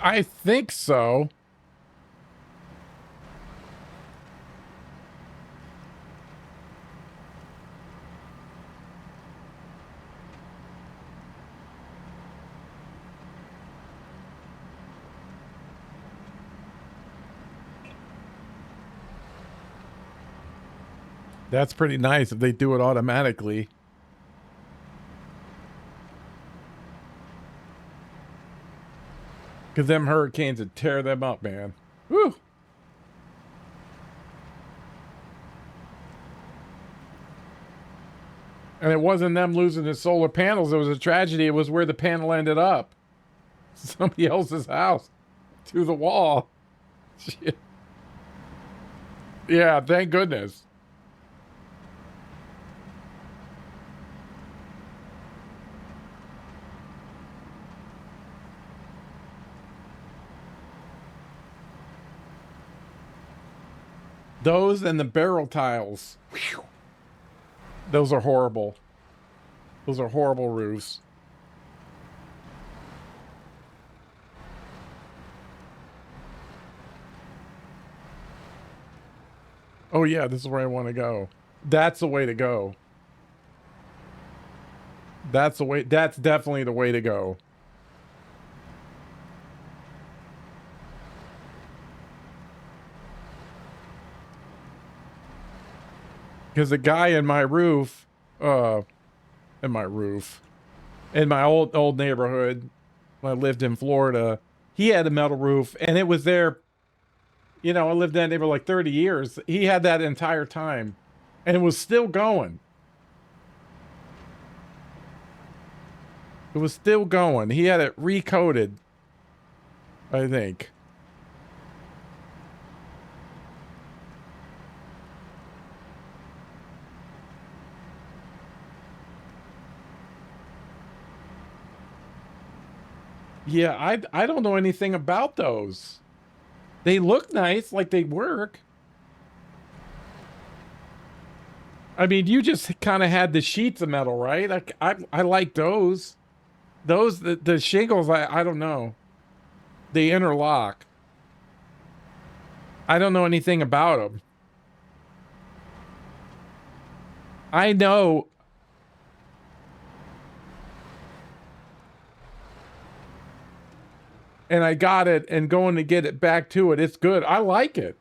I think so. That's pretty nice if they do it automatically. Because them hurricanes would tear them up, man. Whew. And it wasn't them losing the solar panels. It was a tragedy. It was where the panel ended up. Somebody else's house. To the wall. Shit. Yeah, thank goodness. Those and the barrel tiles. Whew. Those are horrible. Those are horrible roofs. Oh yeah, this is where I want to go. That's the way to go. That's the way. That's definitely the way to go. Because the guy in my roof, in my roof, in my old neighborhood, when I lived in Florida, he had a metal roof, and it was there. You know, I lived in that neighborhood like 30 years. He had that entire time, and it was still going. It was still going. He had it recoated, I think. Yeah, I don't know anything about those. They look nice, like they work. I mean, you just kind of had the sheets of metal, right? I like those. Those the shingles. I don't know. They interlock. I don't know anything about them. I know. And I got it, and going to get it back to it. It's good. I like it.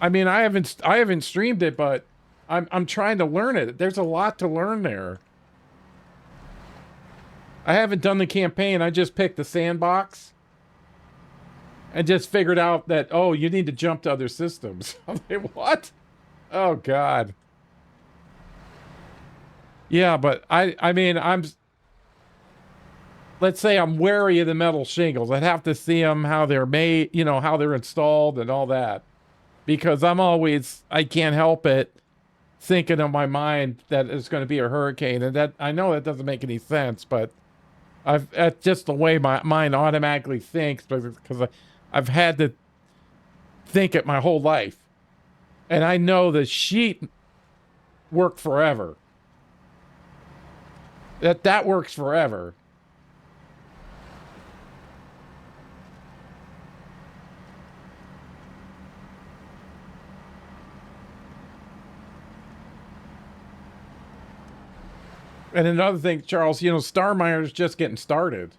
I mean, I haven't streamed it, but I'm trying to learn it. There's a lot to learn there. I haven't done the campaign. I just picked the sandbox and just figured out that, oh, you need to jump to other systems. I'm like, what? Oh God. Yeah, but I mean, let's say I'm wary of the metal shingles. I'd have to see them, how they're made, you know, how they're installed and all that. Because I can't help it thinking in my mind that it's going to be a hurricane. And that, I know that doesn't make any sense, but that's just the way my mind automatically thinks, because I've had to think it my whole life. And I know the sheet worked forever. That works forever. And another thing, Charles, you know, Star Miner's just getting started.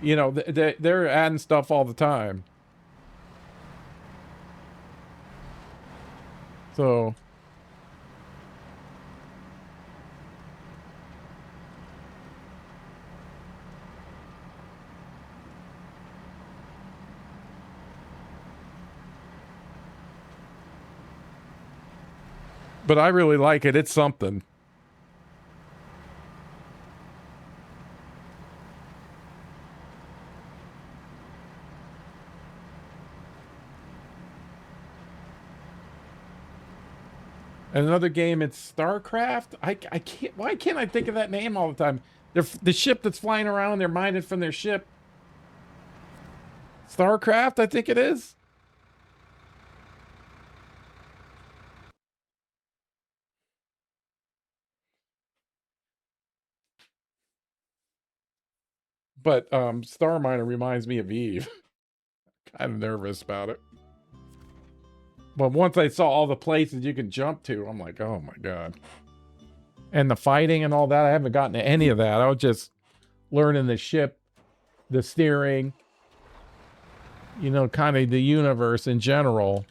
You know, they're adding stuff all the time. So, but I really like it. It's something. And another game, it's StarCraft. I can't. Why can't I think of that name all the time? The ship that's flying around. They're mining from their ship. StarCraft, I think it is. But Star Miner reminds me of Eve. Kind of nervous about it. But once I saw all the places you can jump to, I'm like, oh my God. And the fighting and all that, I haven't gotten to any of that. I was just learning the ship, the steering, you know, kind of the universe in general.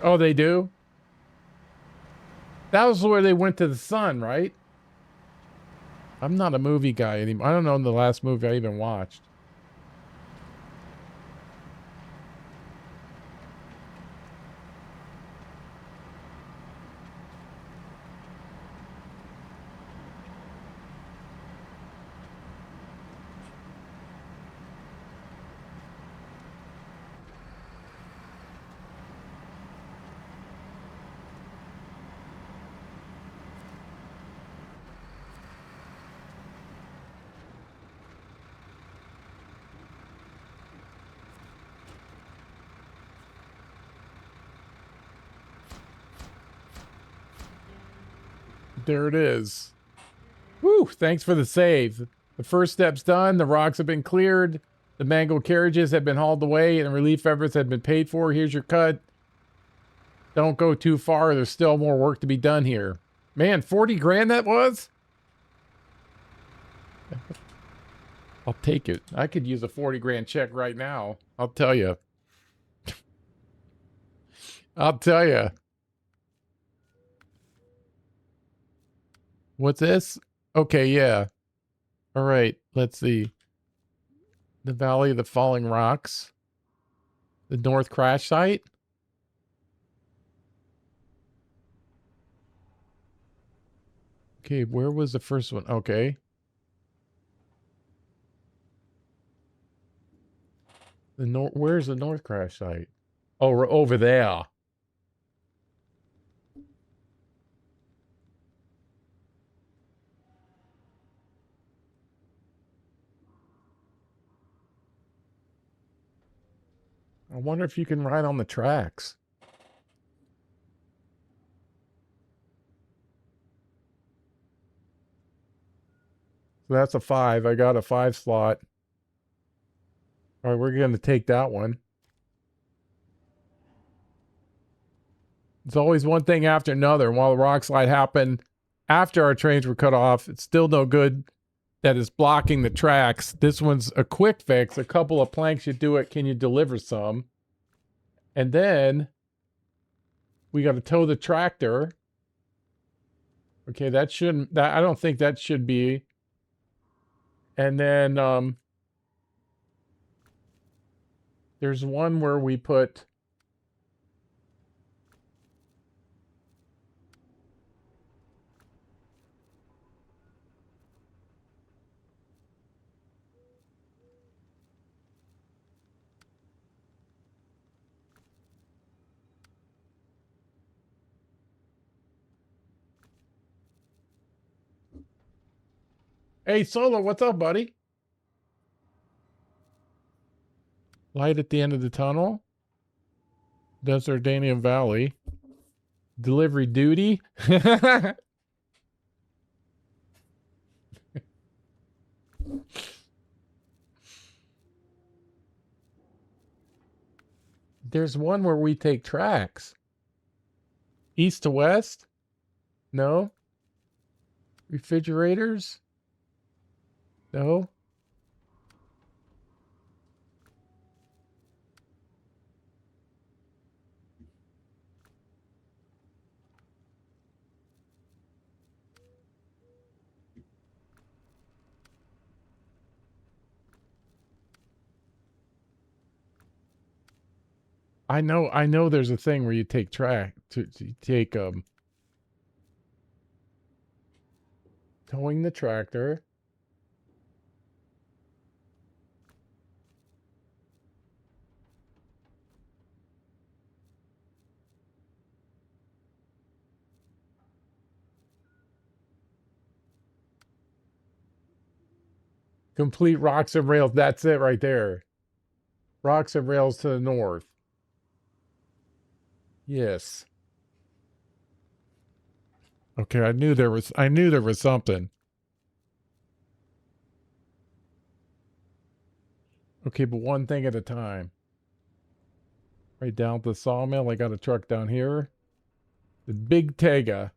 Oh, they do? That was where they went to the sun, right? I'm not a movie guy anymore. I don't know the last movie I even watched. There it is. Woo! Thanks for the save. The first step's done. The rocks have been cleared. The mangled carriages have been hauled away, and relief efforts have been paid for. Here's your cut. Don't go too far. There's still more work to be done here. Man, 40 grand that was? I'll take it. I could use a 40 grand check right now. I'll tell you. I'll tell you. What's this? Okay, yeah. All right, let's see. The Valley of the Falling Rocks. The North Crash Site. Okay, where was the first one? Okay. Where's the North Crash Site? Oh, we're over there. I wonder if you can ride on the tracks. So that's a 5. I got a 5 slot. All right, we're going to take that one. It's always one thing after another. And while the rock slide happened after our trains were cut off, it's still no good that is blocking the tracks. This one's a quick fix. A couple of planks should do it. Can you deliver some? And then we got to tow the tractor. Okay, that shouldn't, that I don't think that should be. And then there's one where we put Hey, Solo, what's up, buddy? Light at the end of the tunnel. Deserdanian Valley. Delivery duty. There's one where we take tracks. East to west? No. Refrigerators? No. I know there's a thing where you take to take towing the tractor. Complete rocks and rails. That's it right there. Rocks and rails to the north. Yes. Okay, I knew there was something. Okay, but one thing at a time. Right down to the sawmill. I got a truck down here. The big Tega.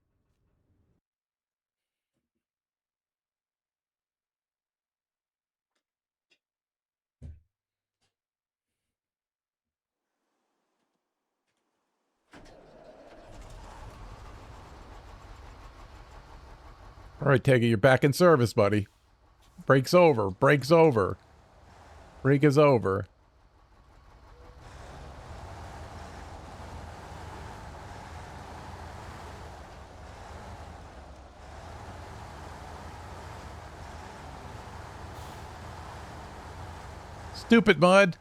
right, take it. You're back in service, buddy. Break's over. Break's over. Break is over. Stupid mud.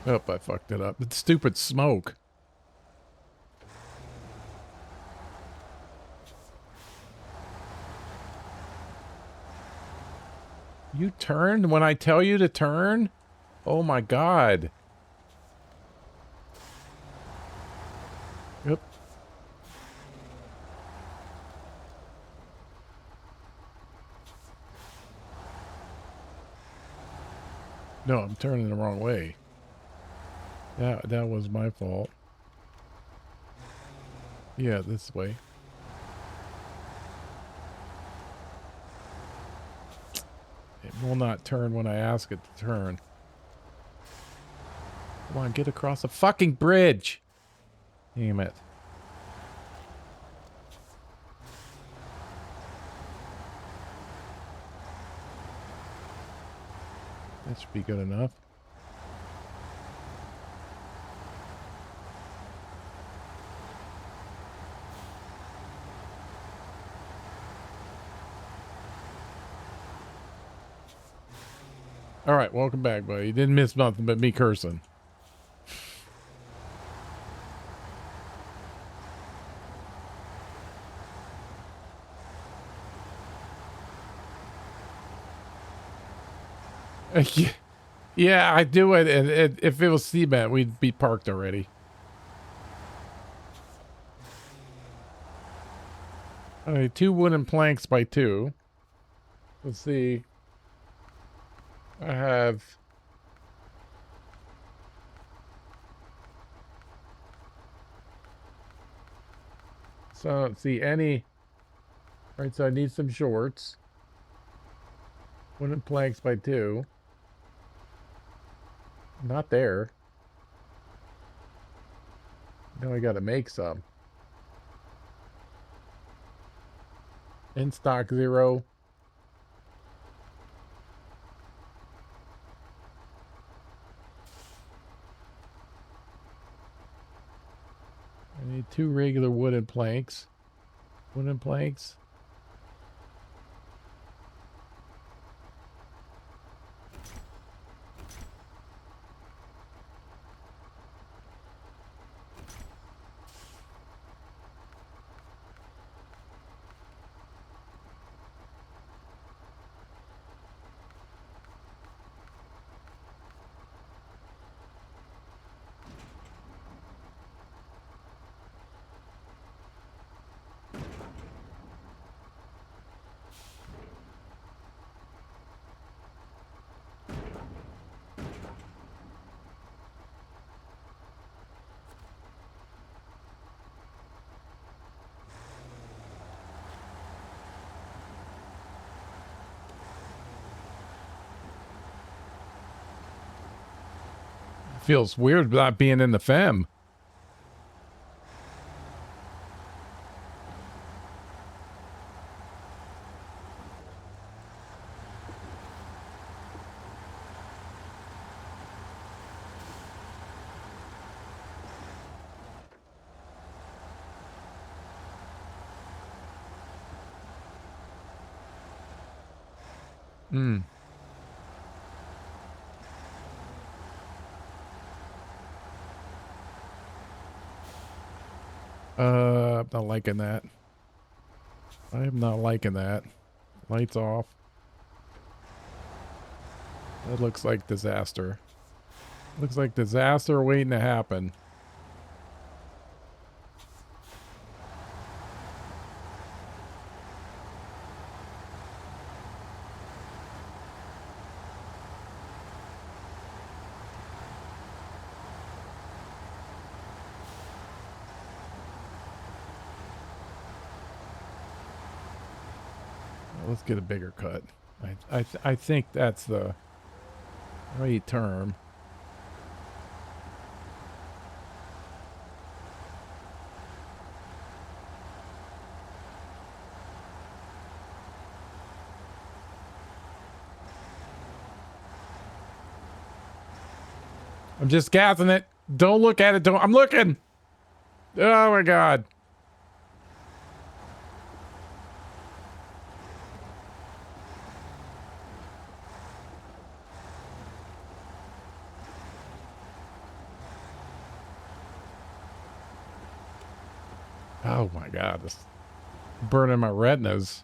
Oh, I fucked it up. It's stupid smoke. You turned when I tell you to turn? Oh my god. Yep. No, I'm turning the wrong way. That was my fault. Yeah, this way. It will not turn when I ask it to turn. Come on, get across the fucking bridge. Damn it. That should be good enough. All right, welcome back, buddy. You didn't miss nothing but me cursing. Yeah, I do it. And if it was cement, we'd be parked already. All right, 2 wooden planks by 2. Let's see. I have... So I don't see any... All right, so I need some shorts. Wooden planks by 2. Not there. Now I gotta make some. In stock 0. I need 2 regular wooden planks. Wooden planks. Feels weird not being in the fem. Hmm. I'm not liking that. I am not liking that. Lights off. That looks like disaster. Looks like disaster waiting to happen. Let's get a bigger cut. I think that's the right term. I'm just gassing it. Don't look at it. Don't. I'm looking. Oh my God. Oh my God. It's burning my retinas.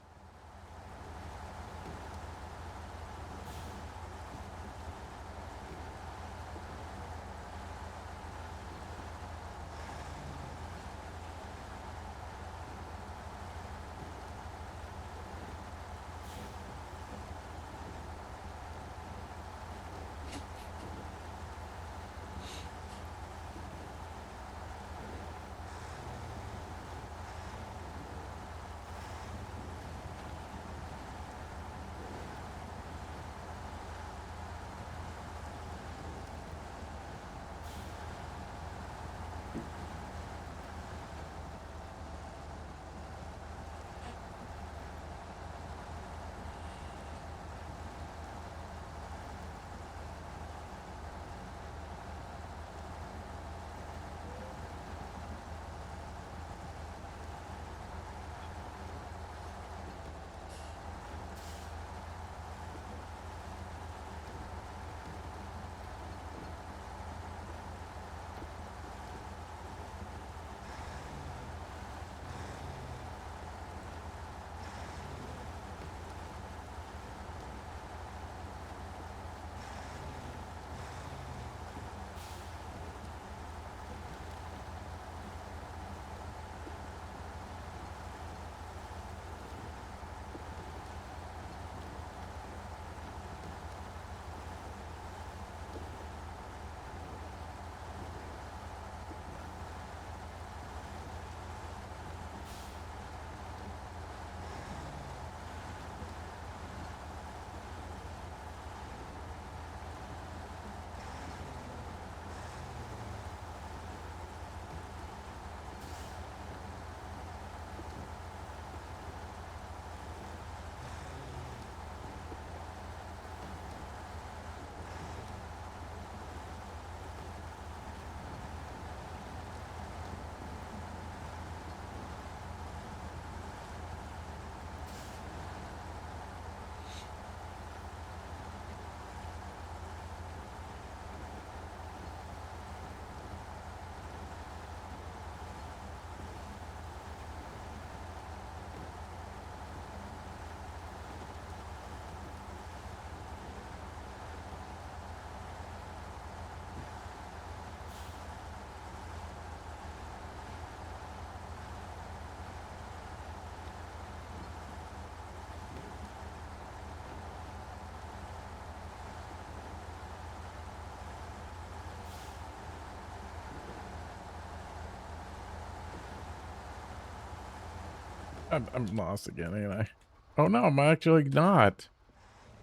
I'm lost again, ain't I? Oh no, I'm actually not.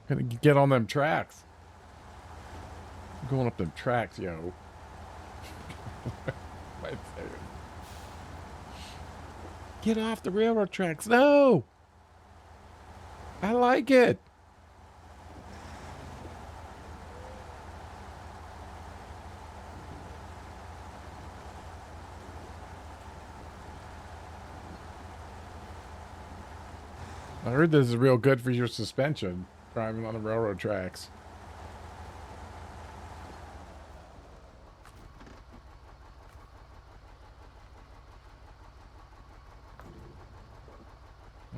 Gonna get on them tracks. I'm going up them tracks, yo. Wait a second. Get off the railroad tracks. No! I like it. I heard this is real good for your suspension, driving on the railroad tracks.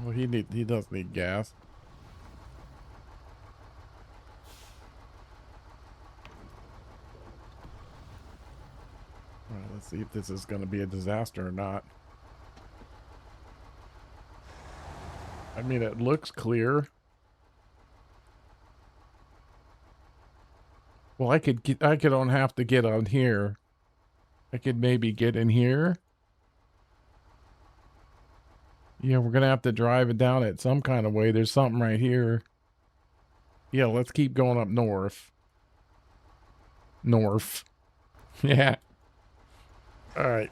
Well, he does need gas. All right, let's see if this is going to be a disaster or not. I mean, it looks clear. Well, I don't have to get on here. I could maybe get in here. Yeah, we're gonna have to drive it down it some kind of way. There's something right here. Yeah, let's keep going up north. North. Yeah. All right.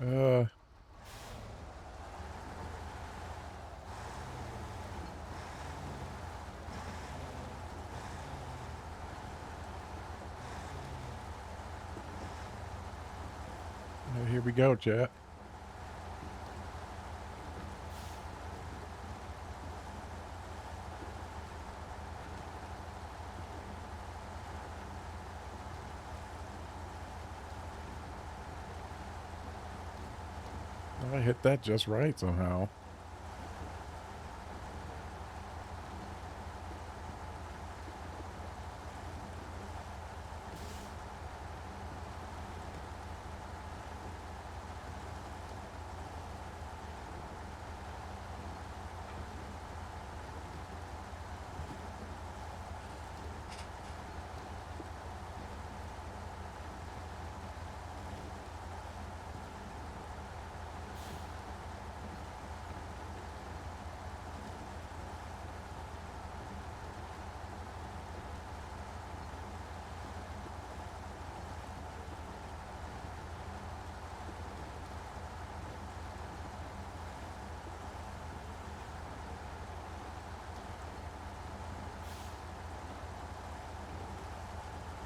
Uh, Here we go, chat. I hit that just right somehow.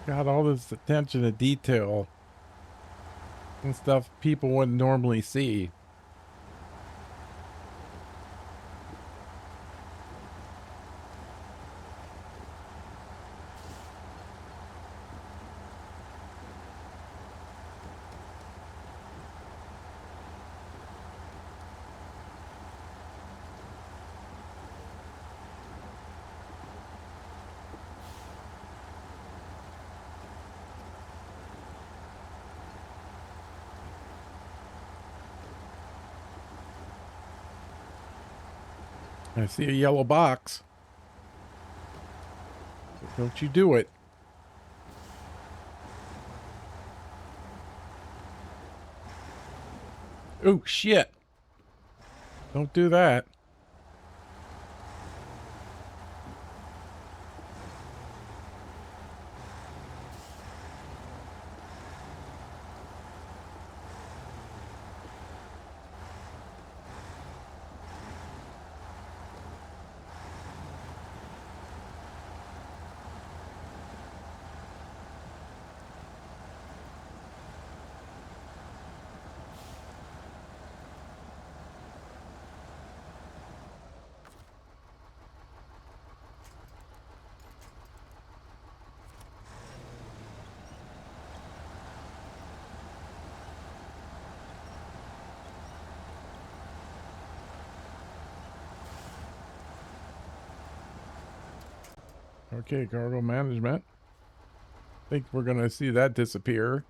Got all this attention to detail and stuff people wouldn't normally see. I see a yellow box. Don't you do it. Oh, shit. Don't do that. Okay, cargo management. Think we're gonna see that disappear.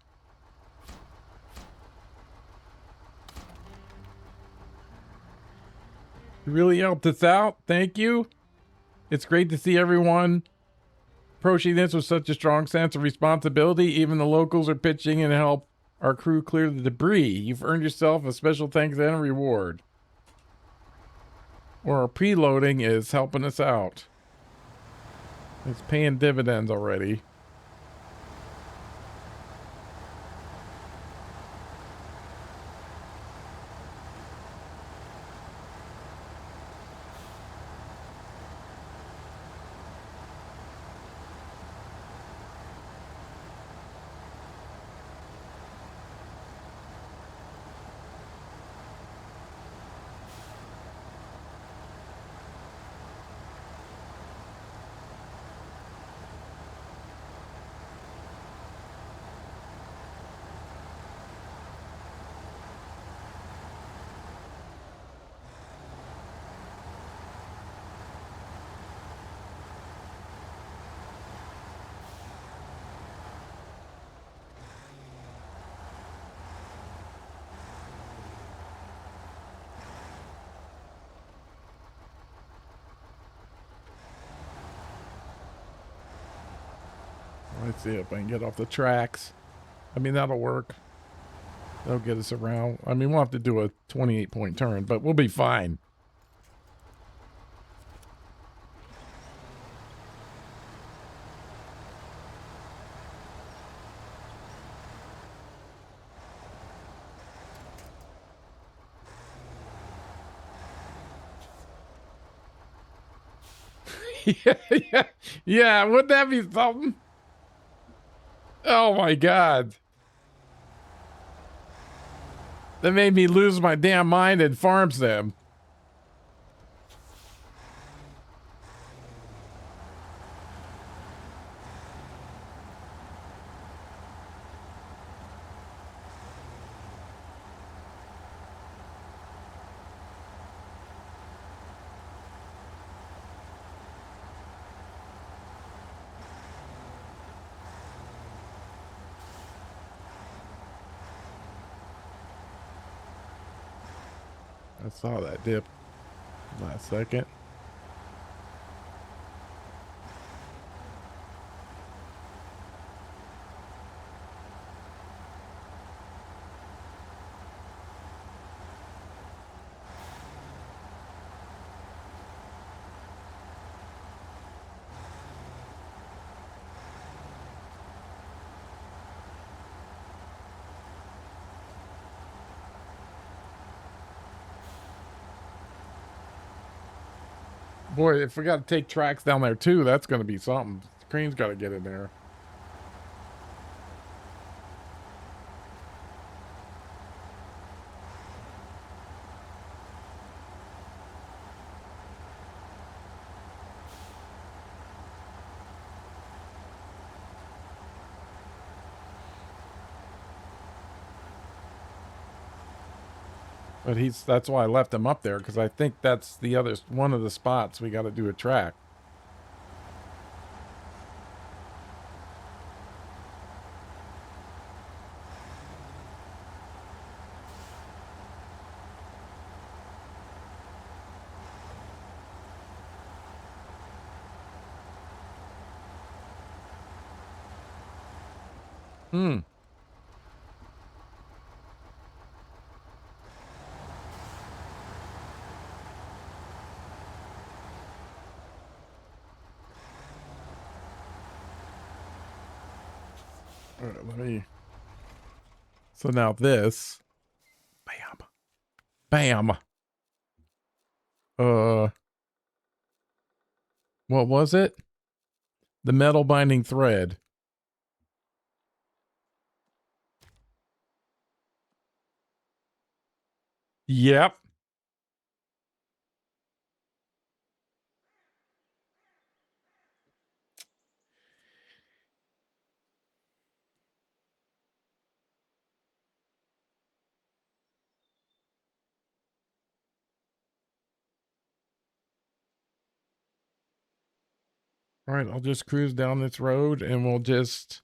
You really helped us out. Thank you. It's great to see everyone approaching this with such a strong sense of responsibility. Even the locals are pitching in to help our crew clear the debris. You've earned yourself a special thanks and a reward. Or our preloading is helping us out. It's paying dividends already. Let's see if I can get off the tracks. I mean, that'll work. That'll get us around. I mean, we'll have to do a 28-point turn, but we'll be fine. Yeah. Wouldn't that be something? Oh my God. That made me lose my damn mind in farm sim. I saw that dip last second. Boy, if we got to take tracks down there too, that's going to be something. The crane's got to get in there. But that's why I left him up there, because I think that's the other one of the spots we got to do a track. Hmm. All right, let me. So now this. Bam. Bam. What was it? The metal binding thread. Yep. All right, I'll just cruise down this road and we'll just,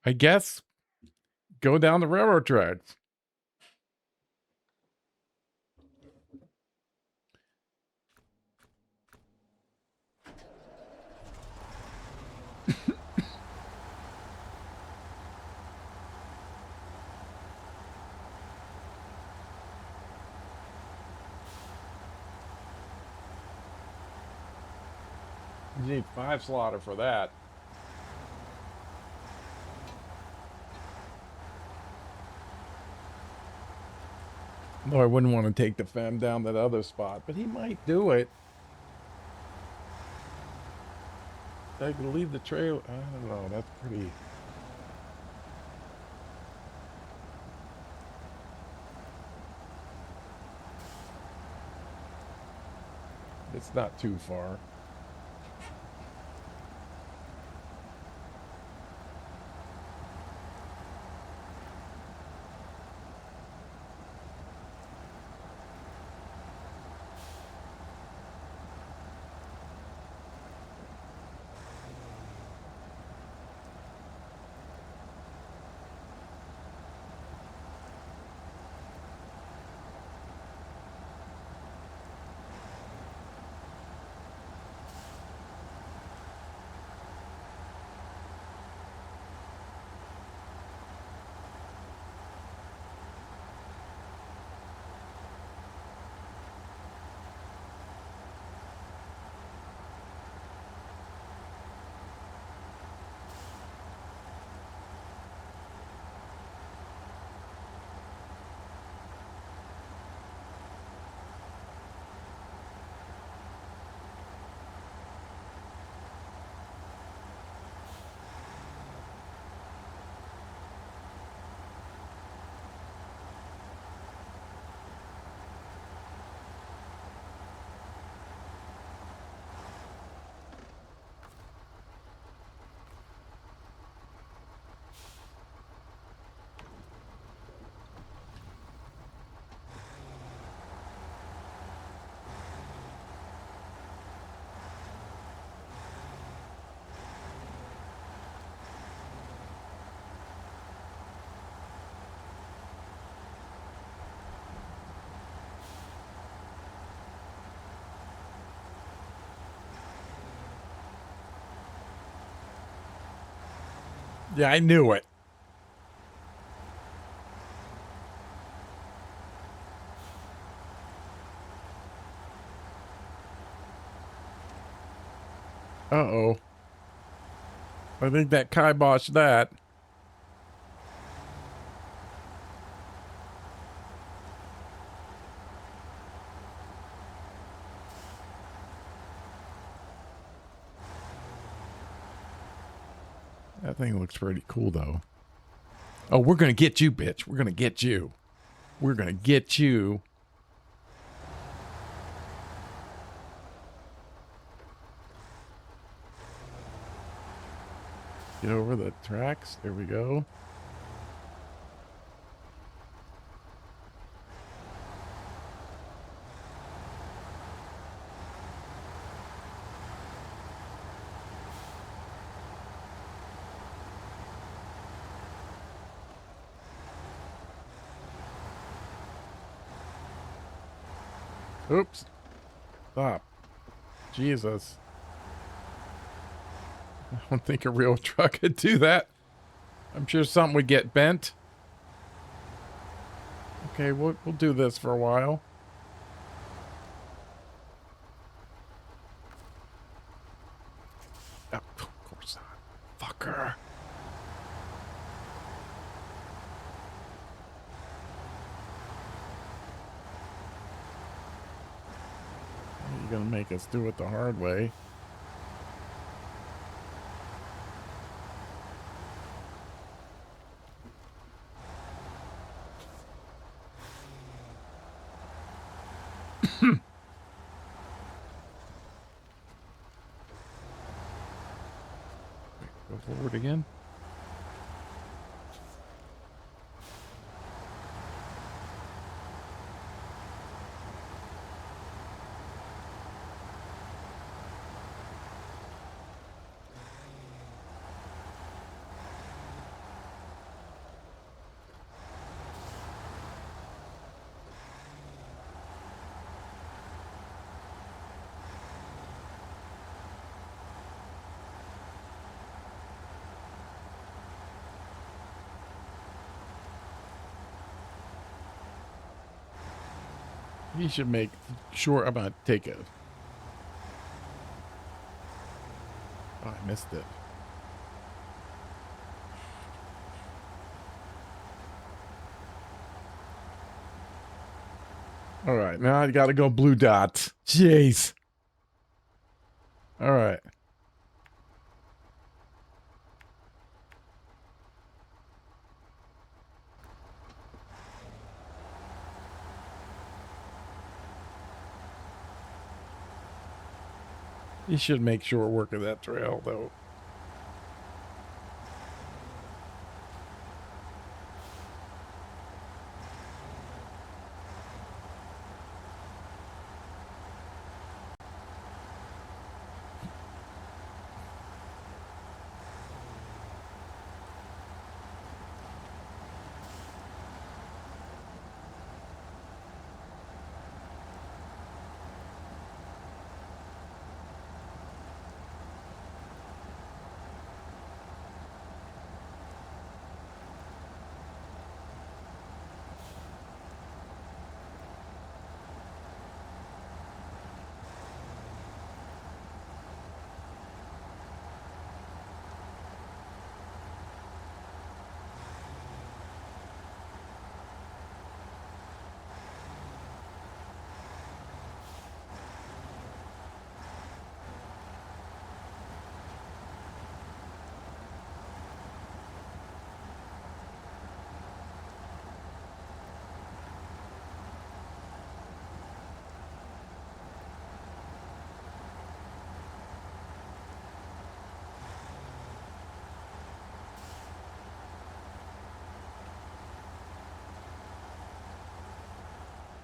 I guess, go down the railroad tracks. You need 5 slaughter for that. No, I wouldn't want to take the fem down that other spot, but he might do it. I could leave the trail. I don't know. That's pretty. It's not too far. Yeah, I knew it. Uh-oh. I think that kiboshed that. That thing looks pretty cool, though. Oh, we're going to get you, bitch. We're going to get you. We're going to get you. Get over the tracks. There we go. Oops. Stop. Jesus. I don't think a real truck could do that. I'm sure something would get bent. Okay, we'll do this for a while. Oh, of course not. Fucker. You're gonna make us do it the hard way. Go forward again. He should make sure I'm gonna take it. I missed it. All right, now I gotta go blue dots. Jeez. All right. You should make short work of that trail, though.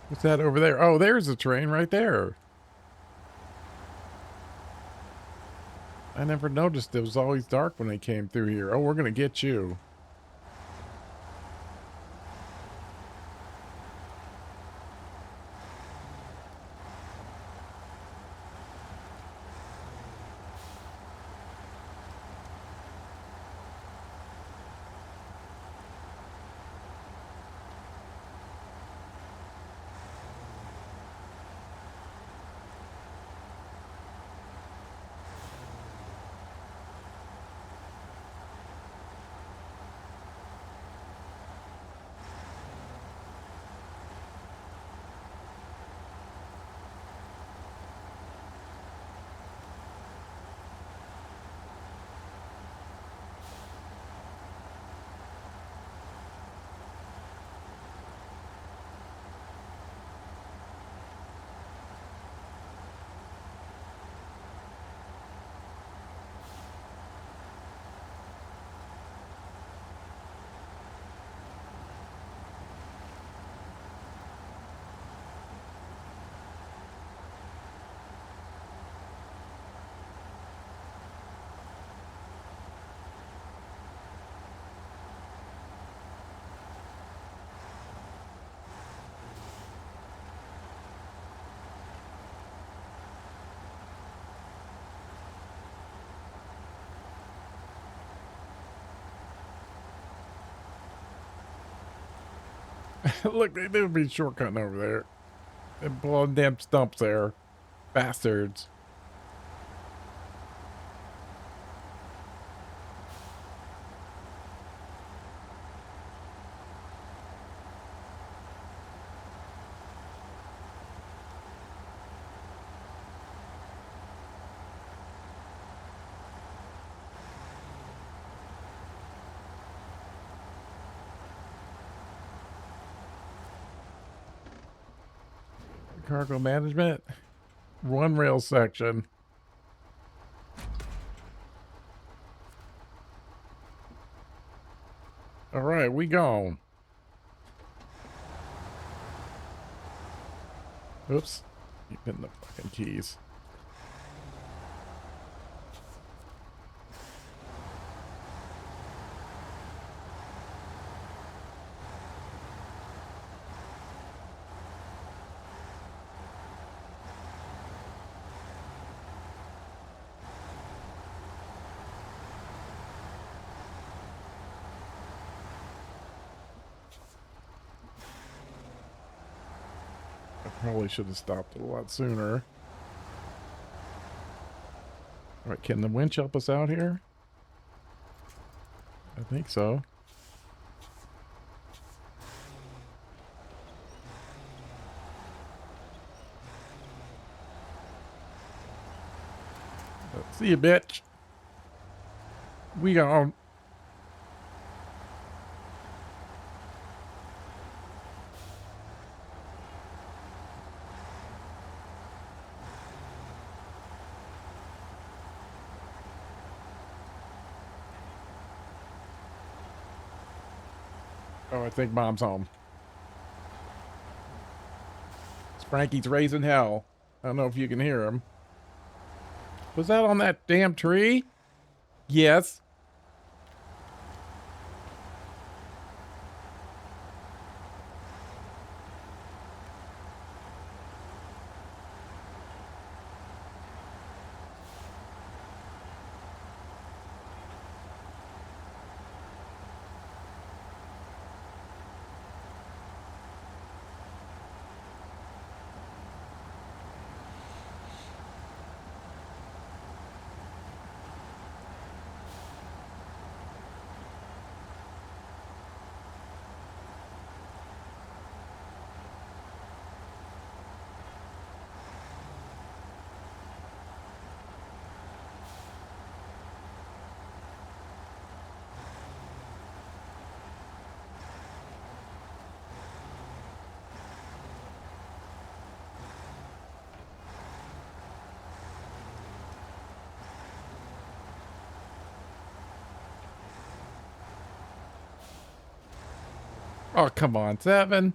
What's that over there? Oh, there's a train right there. I never noticed it was always dark when they came through here. Oh, we're gonna get you. Look, they do be shortcutting over there. They're blowing damn stumps there. Bastards. Cargo management. One rail section. All right, we gone. Oops. Keep hitting the fucking keys. I probably should have stopped it a lot sooner. All right, can the winch help us out here? I think so. See you, bitch. We got. Oh, I think Mom's home. Frankie's raising hell. I don't know if you can hear him. Was that on that damn tree? Yes. Oh, come on, 7.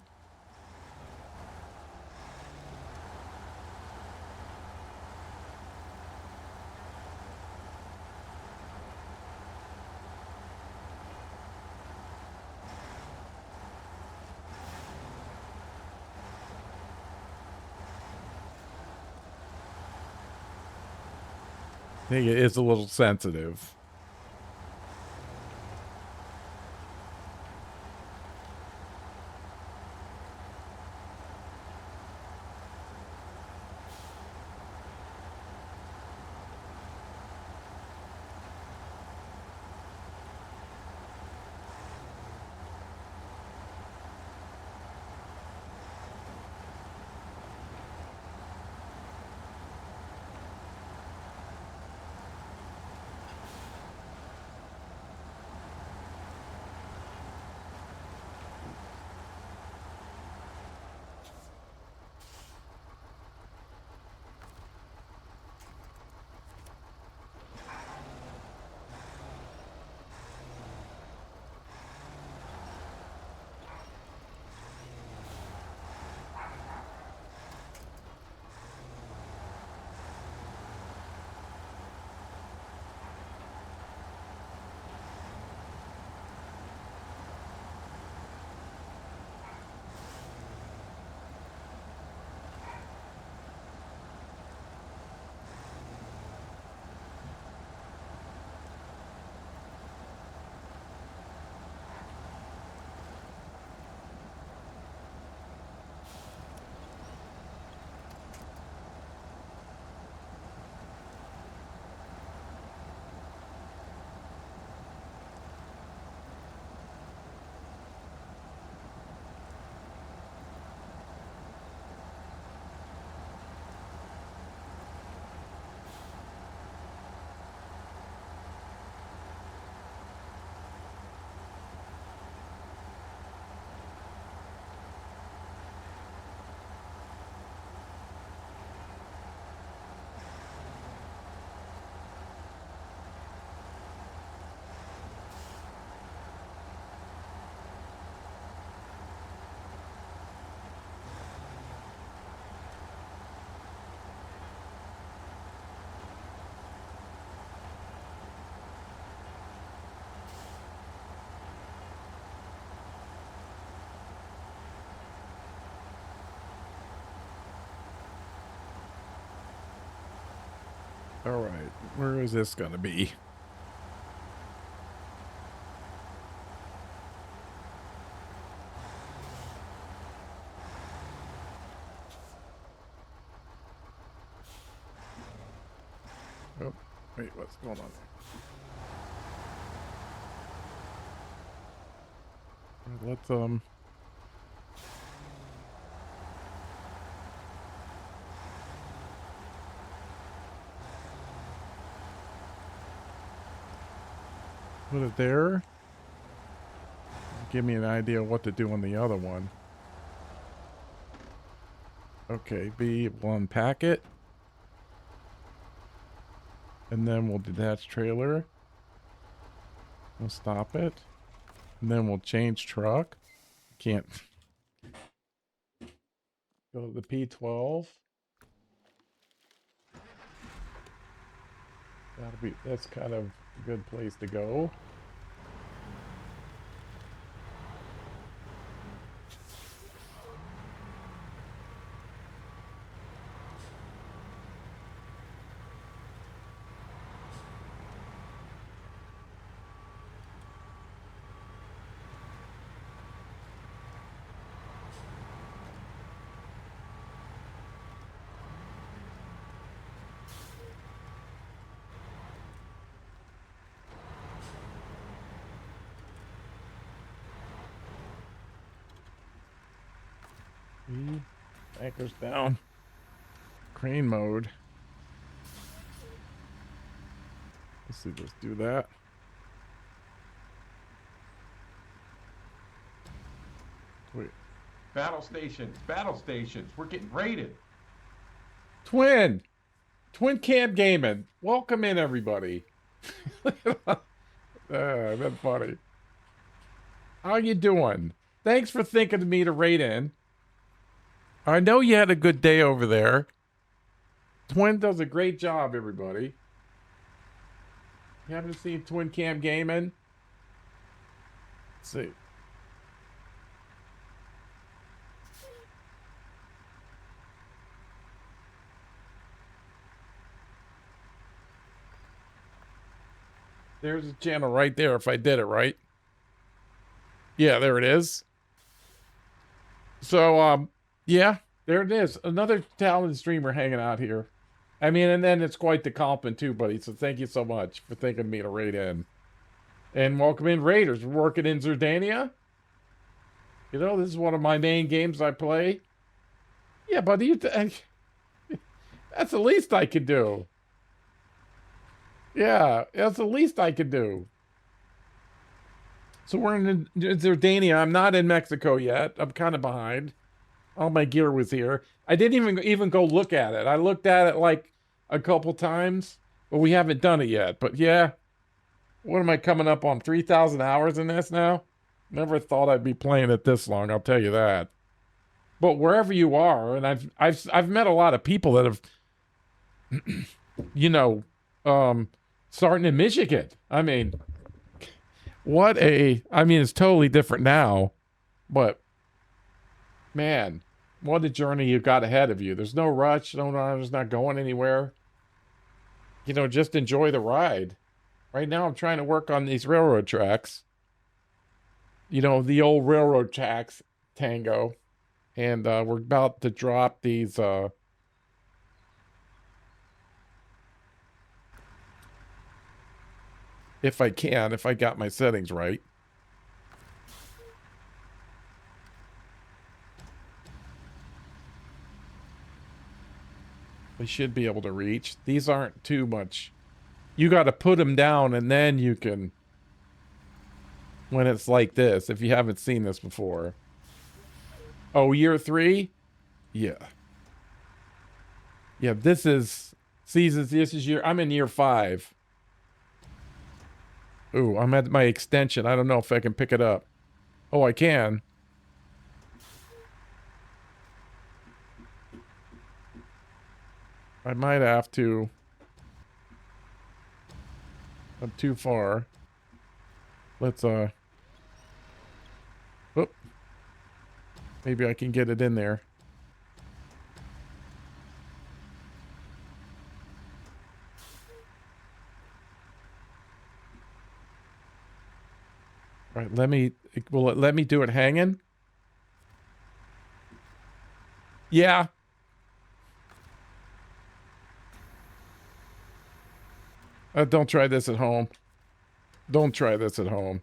I think it is a little sensitive. All right, where is this gonna be? Oh, Wait, what's going on there? Let's put it there. Give me an idea of what to do on the other one. Okay, we'll unpack it. And then we'll detach trailer. We'll stop it. And then we'll change truck. Can't go to the P12. That's kind of a good place to go. Anchors down. Crane mode. Let's see, let's do that. Wait. Battle stations, battle stations. We're getting raided. Twin Cam Gaming. Welcome in, everybody. That's funny. How you doing? Thanks for thinking of me to raid in. I know you had a good day over there. Twin does a great job, everybody. You haven't seen Twin Cam Gaming? Let's see. There's a channel right there if I did it right. Yeah, there it is. So, yeah, there it is. Another talented streamer hanging out here. I mean, and then it's quite the compliment too, buddy. So thank you so much for thinking of me to raid in. And welcome in, Raiders. We're working in Zerdania. You know, this is one of my main games I play. Yeah, buddy, that's the least I could do. Yeah, that's the least I could do. So we're in Zerdania. I'm not in Mexico yet. I'm kind of behind. All my gear was here. I didn't even go look at it. I looked at it like a couple times, but we haven't done it yet. But yeah, what am I coming up on? 3,000 hours in this now? Never thought I'd be playing it this long. I'll tell you that. But wherever you are, and I've met a lot of people that have, you know, starting in Michigan. I mean, I mean, it's totally different now, but man, what a journey you got ahead of you. There's no rush. There's not going anywhere. You know, just enjoy the ride. Right now, I'm trying to work on these railroad tracks. You know, the old railroad tracks, Tango. And we're about to drop these, if I got my settings right. We should be able to reach. These aren't too much. You got to put them down and then you can, when it's like this, if you haven't seen this before. Oh, year 3? Yeah. Yeah, this is I'm in year 5. Ooh, I'm at my extension. I don't know if I can pick it up. Oh, I can. I might have to. I'm too far. Let's, oh. Maybe I can get it in there. All right, will it let me do it hanging? Yeah. Don't try this at home. Don't try this at home.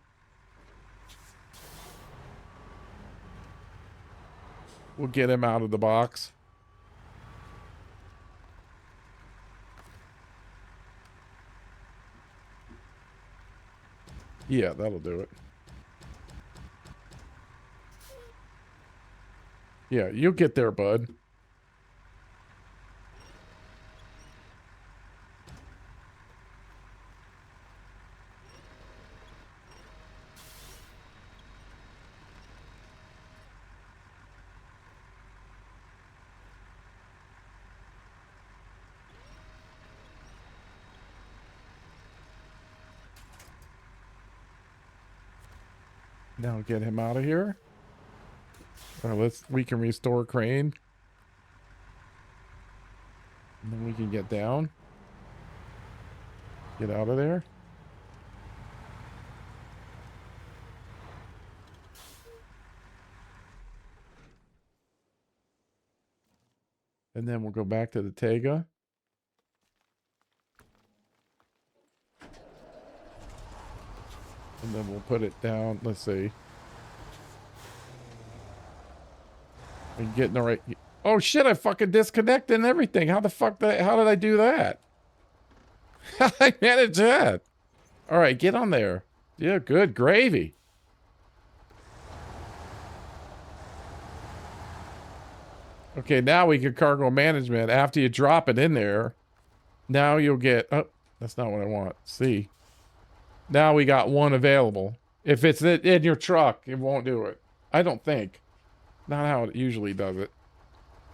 We'll get him out of the box. Yeah, that'll do it. Yeah, you'll get there, bud. Now get him out of here. All right, we can restore crane. And then we can get down. Get out of there. And then we'll go back to the Tega. And then we'll put it down. Let's see. And get in the right. Oh shit, I fucking disconnected and everything. How the fuck how did I do that? How did I manage that? All right, get on there. Yeah, good gravy. Okay, now we can cargo management. After you drop it in there, now you'll get, oh, that's not what I want. See, now we got one available. If it's in your truck, it won't do it. I don't think. Not how it usually does it.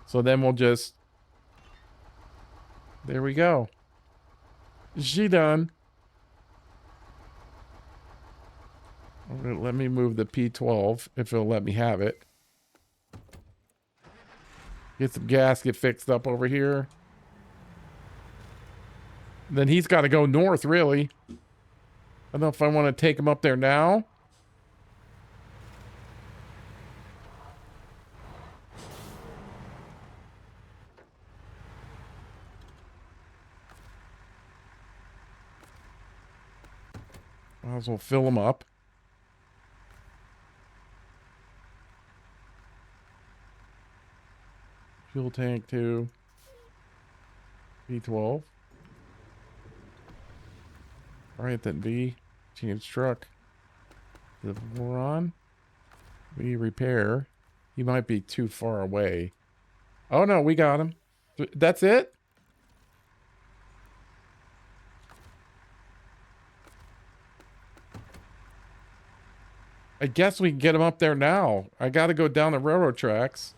So then we'll just, there we go. She done. Let me move the P12 if it'll let me have it. Get some gasket fixed up over here. Then he's got to go north, really. I don't know if I want to take him up there now. Might as well fill him up. Fuel tank 2. V12. Alright then, V. Change truck. The on. V repair. He might be too far away. Oh no, we got him. That's it? I guess we can get him up there now. I gotta go down the railroad tracks.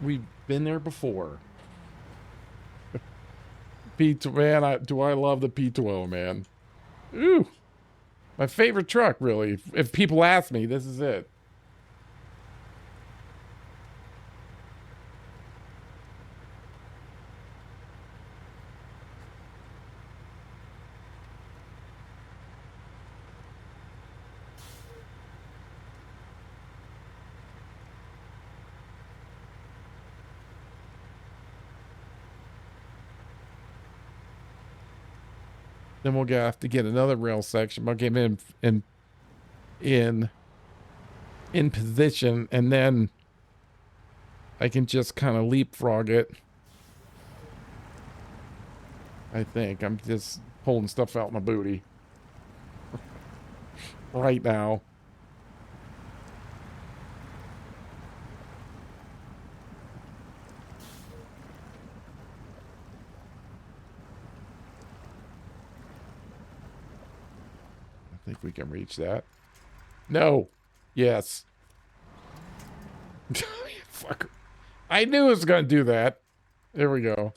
We've been there before. Man, do I love the P12, man. Ooh. My favorite truck, really. If people ask me, this is it. Then we'll have to get another rail section. I'll get him in position, and then I can just kind of leapfrog it. I think I'm just pulling stuff out my booty right now. I think we can reach that. No. Yes. Fucker. I knew it was going to do that. There we go.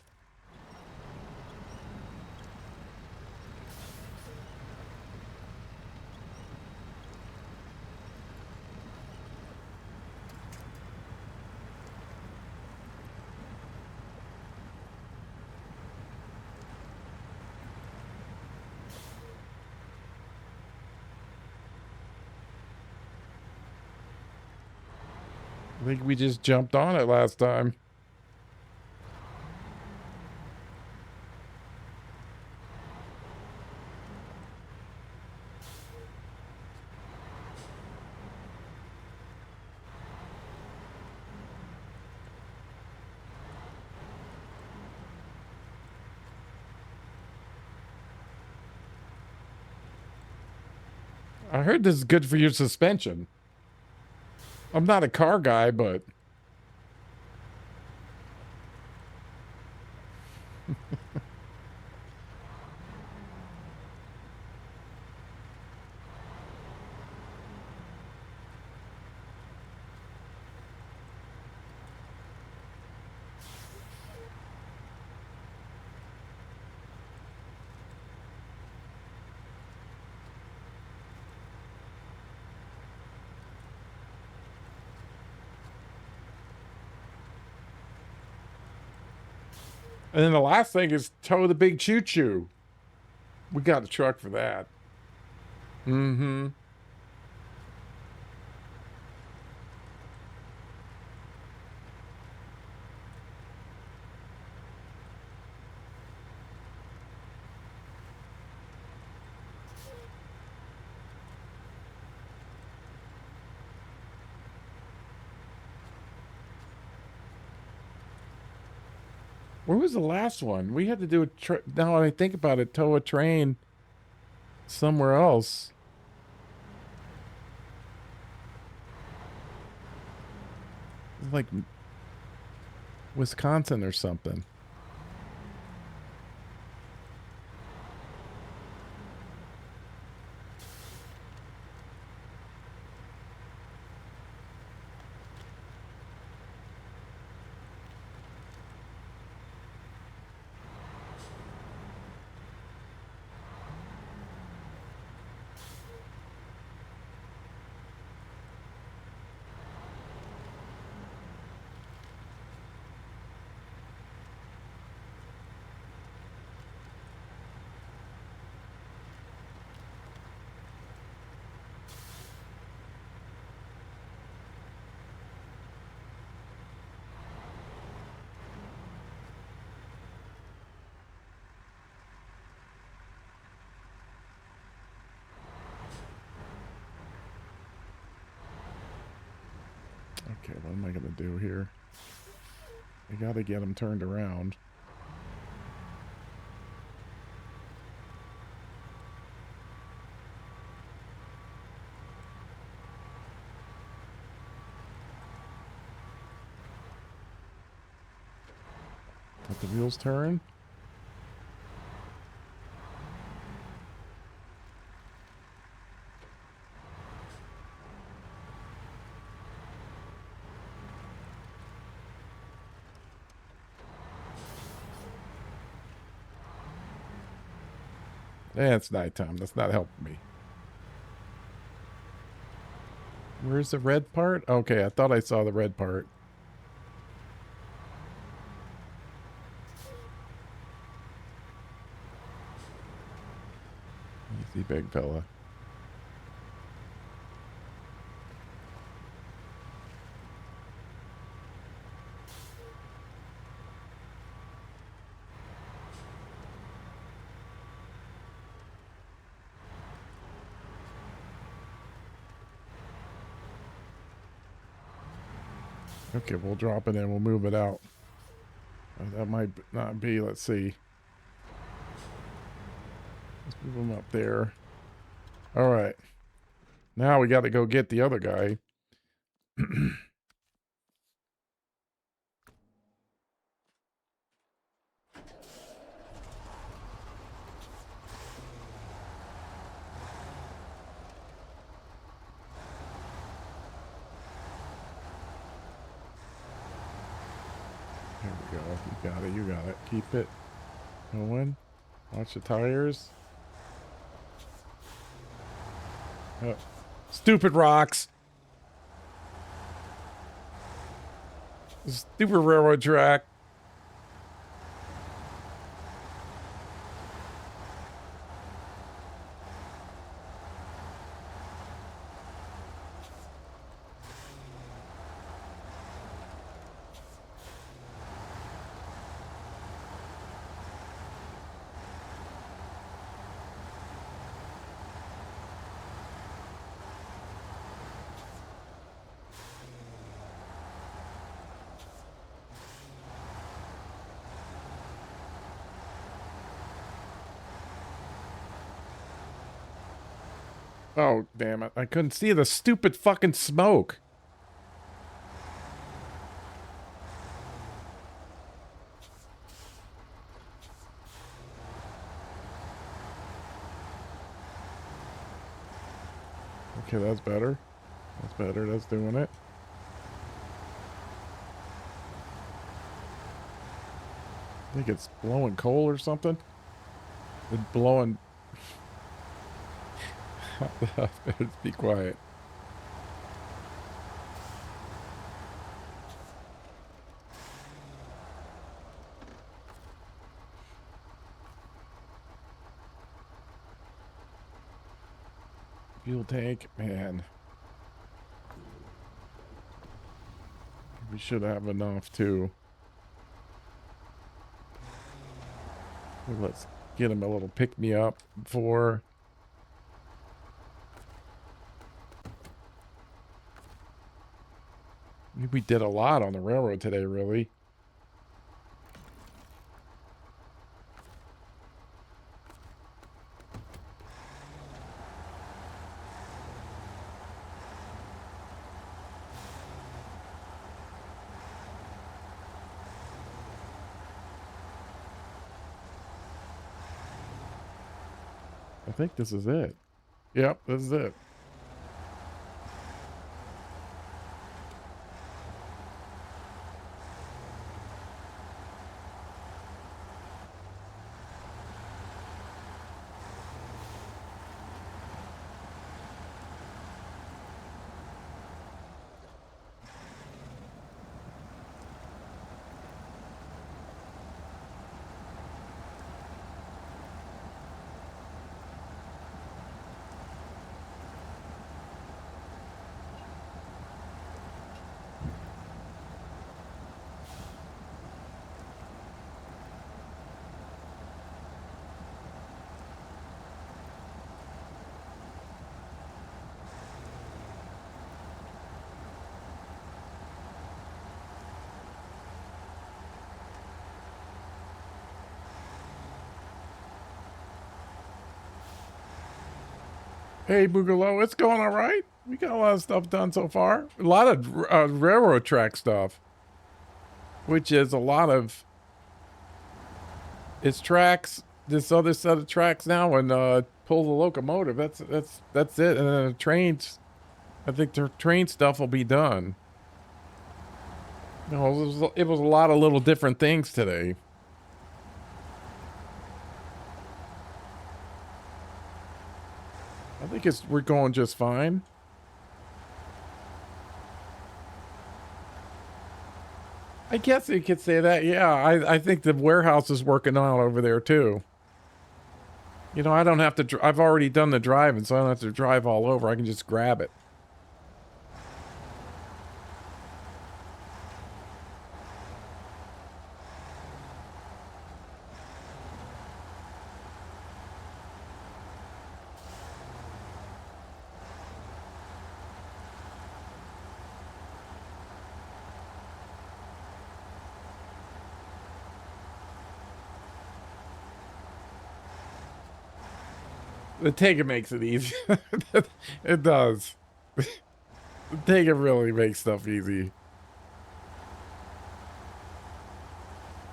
I think we just jumped on it last time. I heard this is good for your suspension. I'm not a car guy, but and then the last thing is tow the big choo-choo. We got a truck for that. Mm-hmm. Where was the last one? We had to do a now I think about it, tow a train somewhere else. Like Wisconsin or something. Okay, what am I gonna do here? I gotta get them turned around. Let the wheels turn. Yeah, it's nighttime. That's not helping me. Where's the red part? Okay, I thought I saw the red part. Easy, big fella. Okay, we'll drop it in. We'll move it out. That might not be. Let's see. Let's move them up there. All right. Now we got to go get the other guy. There we go. You got it. You got it. Keep it going. Watch the tires. Oh. Stupid rocks. Stupid railroad track. Oh, damn it. I couldn't see the stupid fucking smoke. Okay, that's better. That's better. That's doing it. I think it's blowing coal or something. It's blowing. Better be quiet. Fuel tank, man. We should have enough too. Let's get him a little pick me up before. We did a lot on the railroad today, really. I think this is it. Yep, this is it. Hey, Boogaloo, it's going all right. We got a lot of stuff done so far. A lot of railroad track stuff, which is a lot of. It's tracks. This other set of tracks now, and pull the locomotive. That's it. And then the trains. I think the train stuff will be done. No, it was a lot of little different things today. I think we're going just fine. I guess you could say that. Yeah, I think the warehouse is working out over there too. You know, I don't have to. I've already done the driving, so I don't have to drive all over. I can just grab it. The Tega makes it easy. It does. The Tega really makes stuff easy.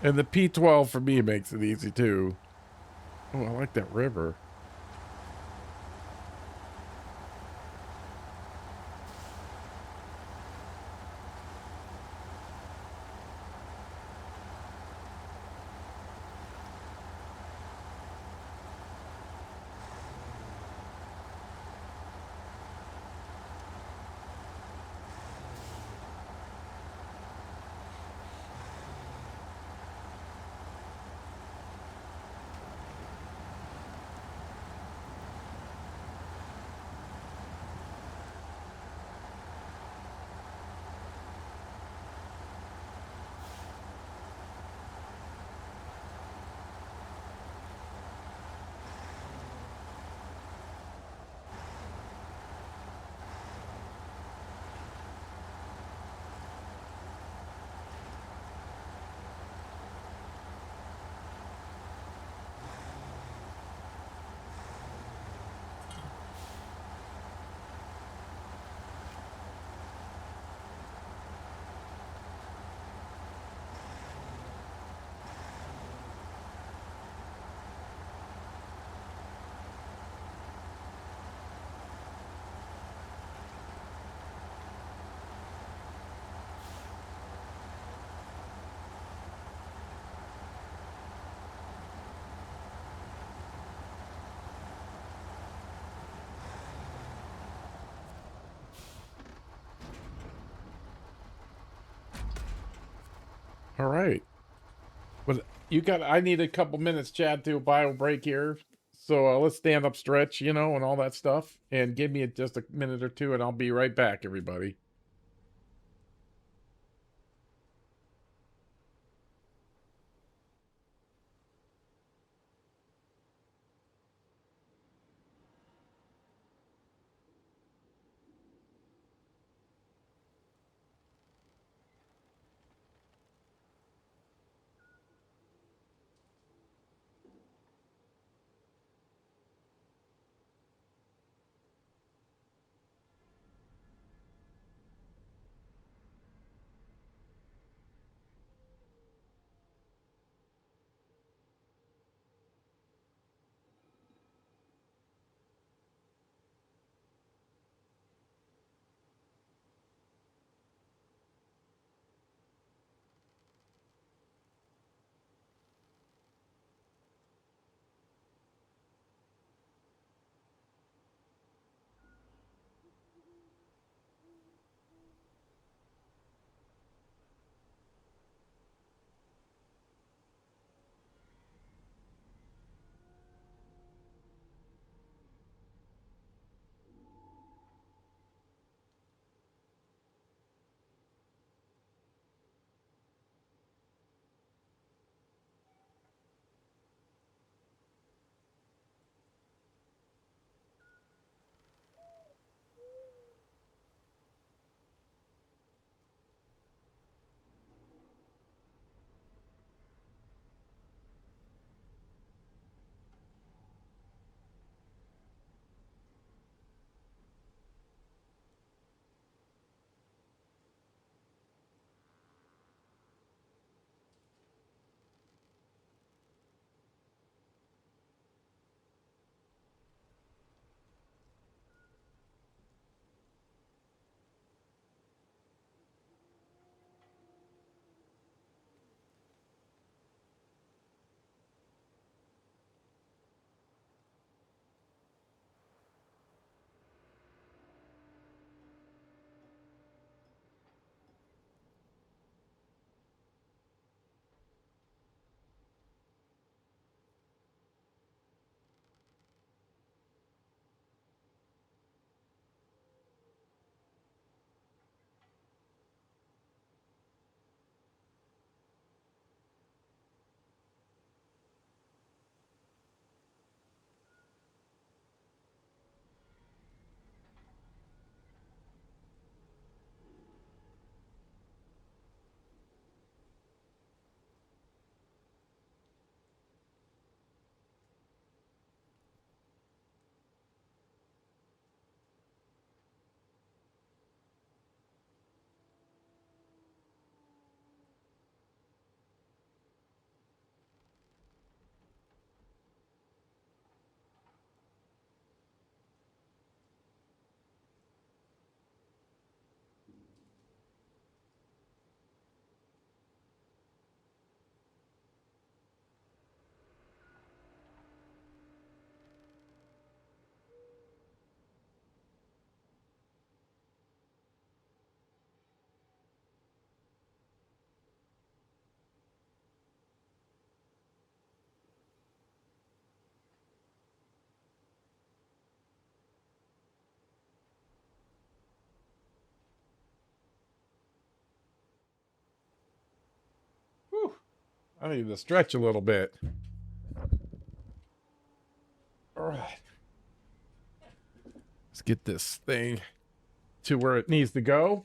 And the P12 for me makes it easy too. Oh, I like that river. All right. But I need a couple minutes, Chad, to a bio break here. So let's stand up, stretch, and all that stuff. And give me just a minute or two, and I'll be right back, everybody. Whew. I need to stretch a little bit. All right. Let's get this thing to where it needs to go.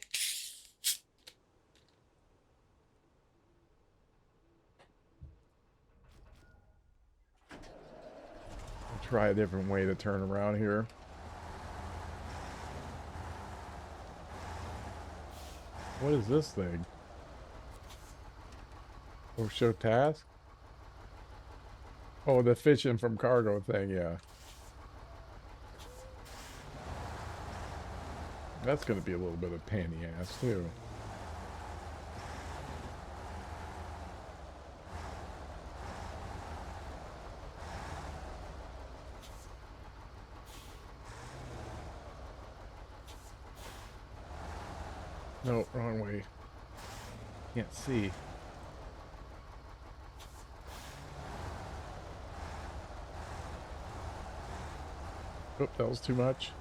I'll try a different way to turn around here. What is this thing? Oh, show task? Oh, the fishing from cargo thing, yeah. That's going to be a little bit of pain in the ass, too. No, wrong way. Can't see. Oop, that was too much.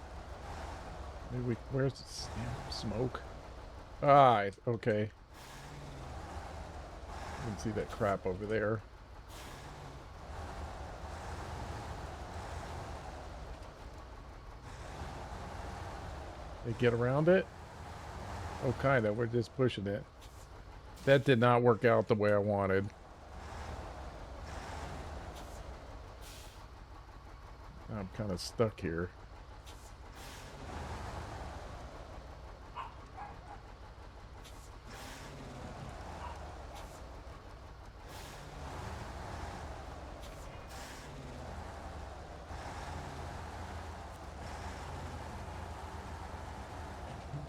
Maybe we, where's the smoke? Ah, okay. You can see that crap over there. They get around it? Oh, kinda. We're just pushing it. That did not work out the way I wanted. I'm kind of stuck here.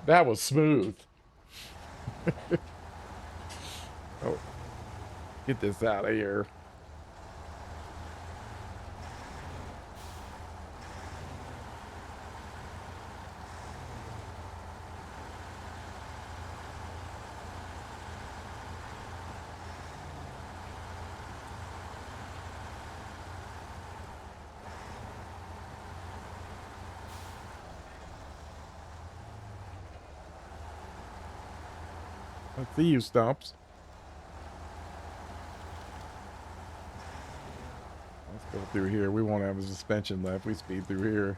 That was smooth. Oh, get this out of here. I see you, Stumps. Let's go through here. We won't have a suspension left. We speed through here.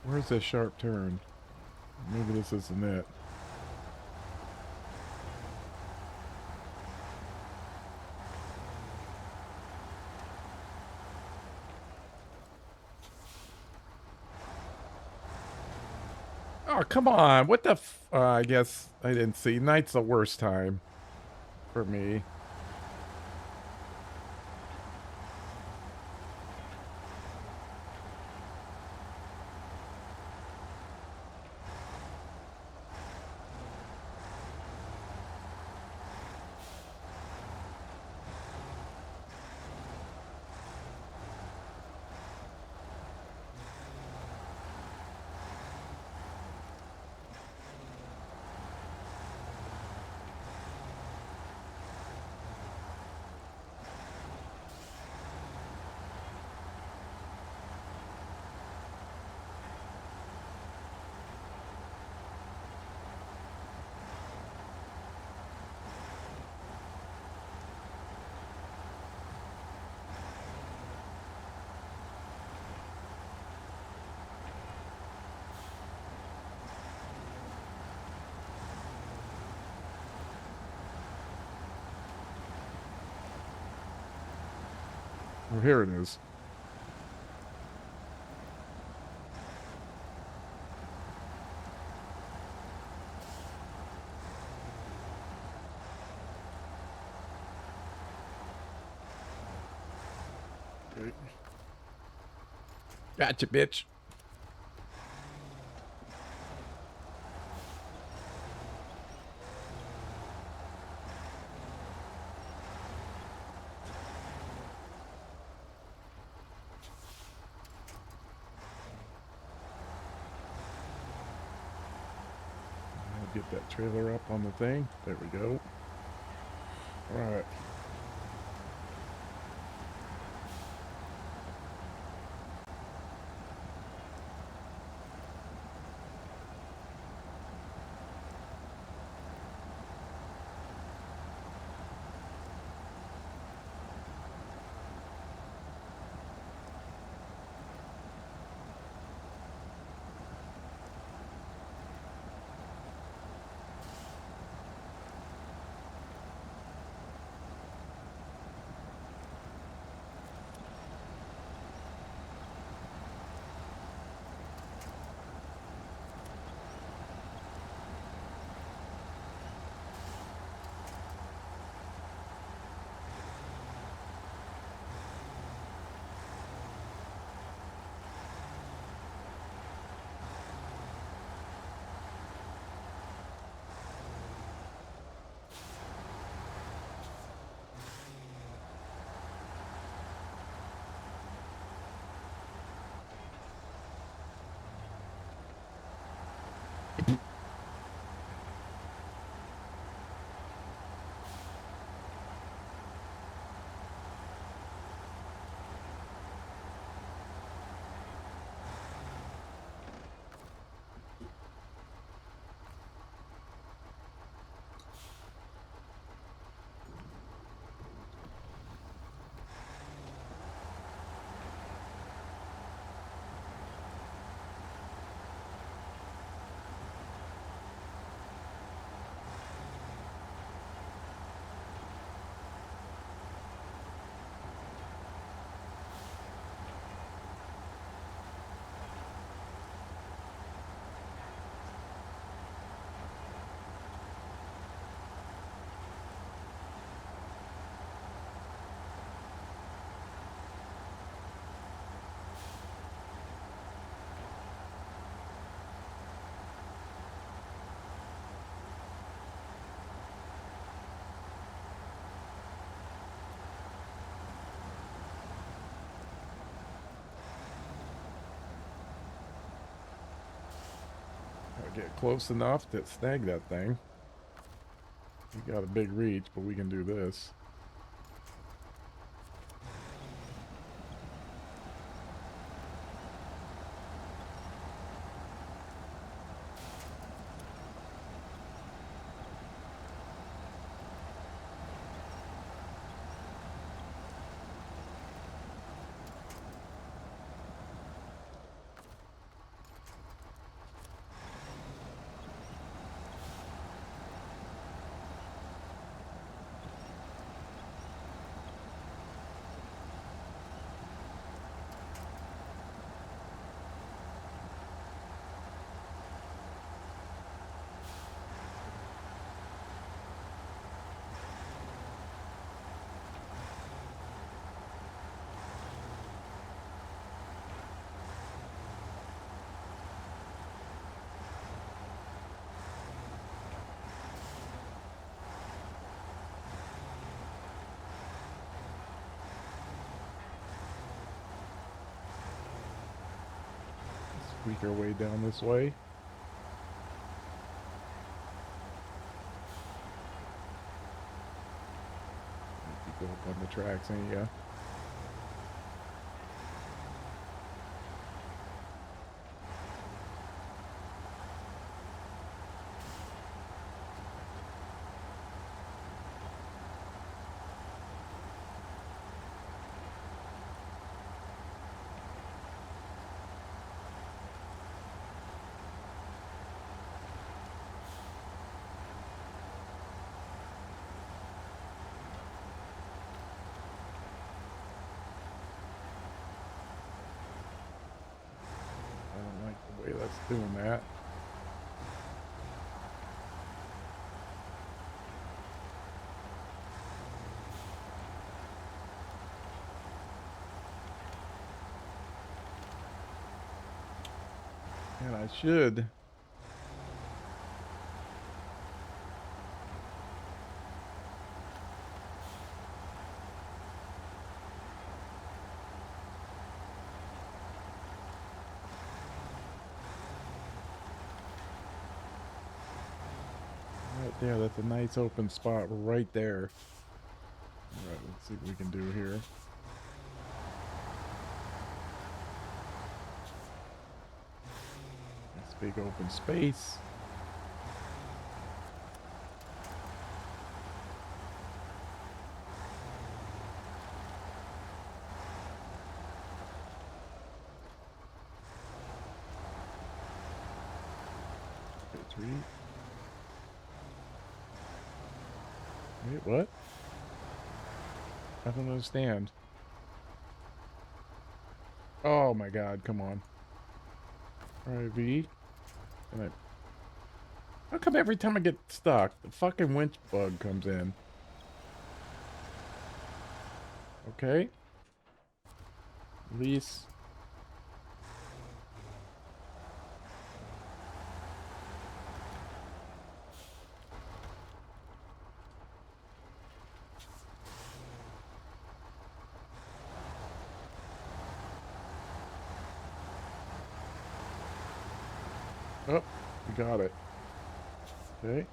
Where's that sharp turn? Maybe this isn't it. Oh, come on. What the I guess I didn't see. Night's the worst time for me. Oh, here it is. Okay. Gotcha, bitch. I'll get that trailer up on the thing. There we go. All right. Get close enough to snag that thing. We got a big reach, but we can do this. Squeak our way down this way. Go up on the tracks, ain't ya? Way that's doing that. And I should. Right there, that's a nice open spot right there. Alright, let's see what we can do here. Nice big open space. Retreat. Wait, what? I don't understand. Oh my god, come on. Alright, V. And I... How come every time I get stuck, the fucking winch bug comes in? Okay. Release. Oh, We got it. Okay.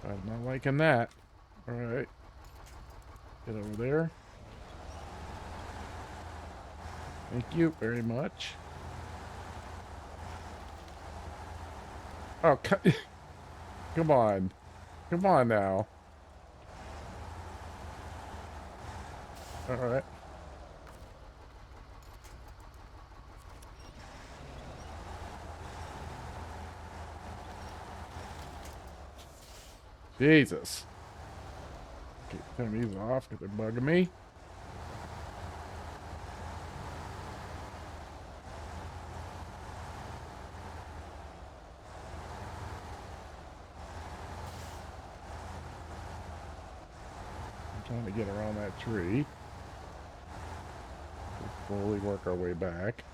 I'm not liking that. All right. Get over there. Thank you very much. Oh, come on. Come on now. All right. Jesus. Okay, turn these off because they're bugging me. I'm trying to get around that tree. We'll slowly work our way back.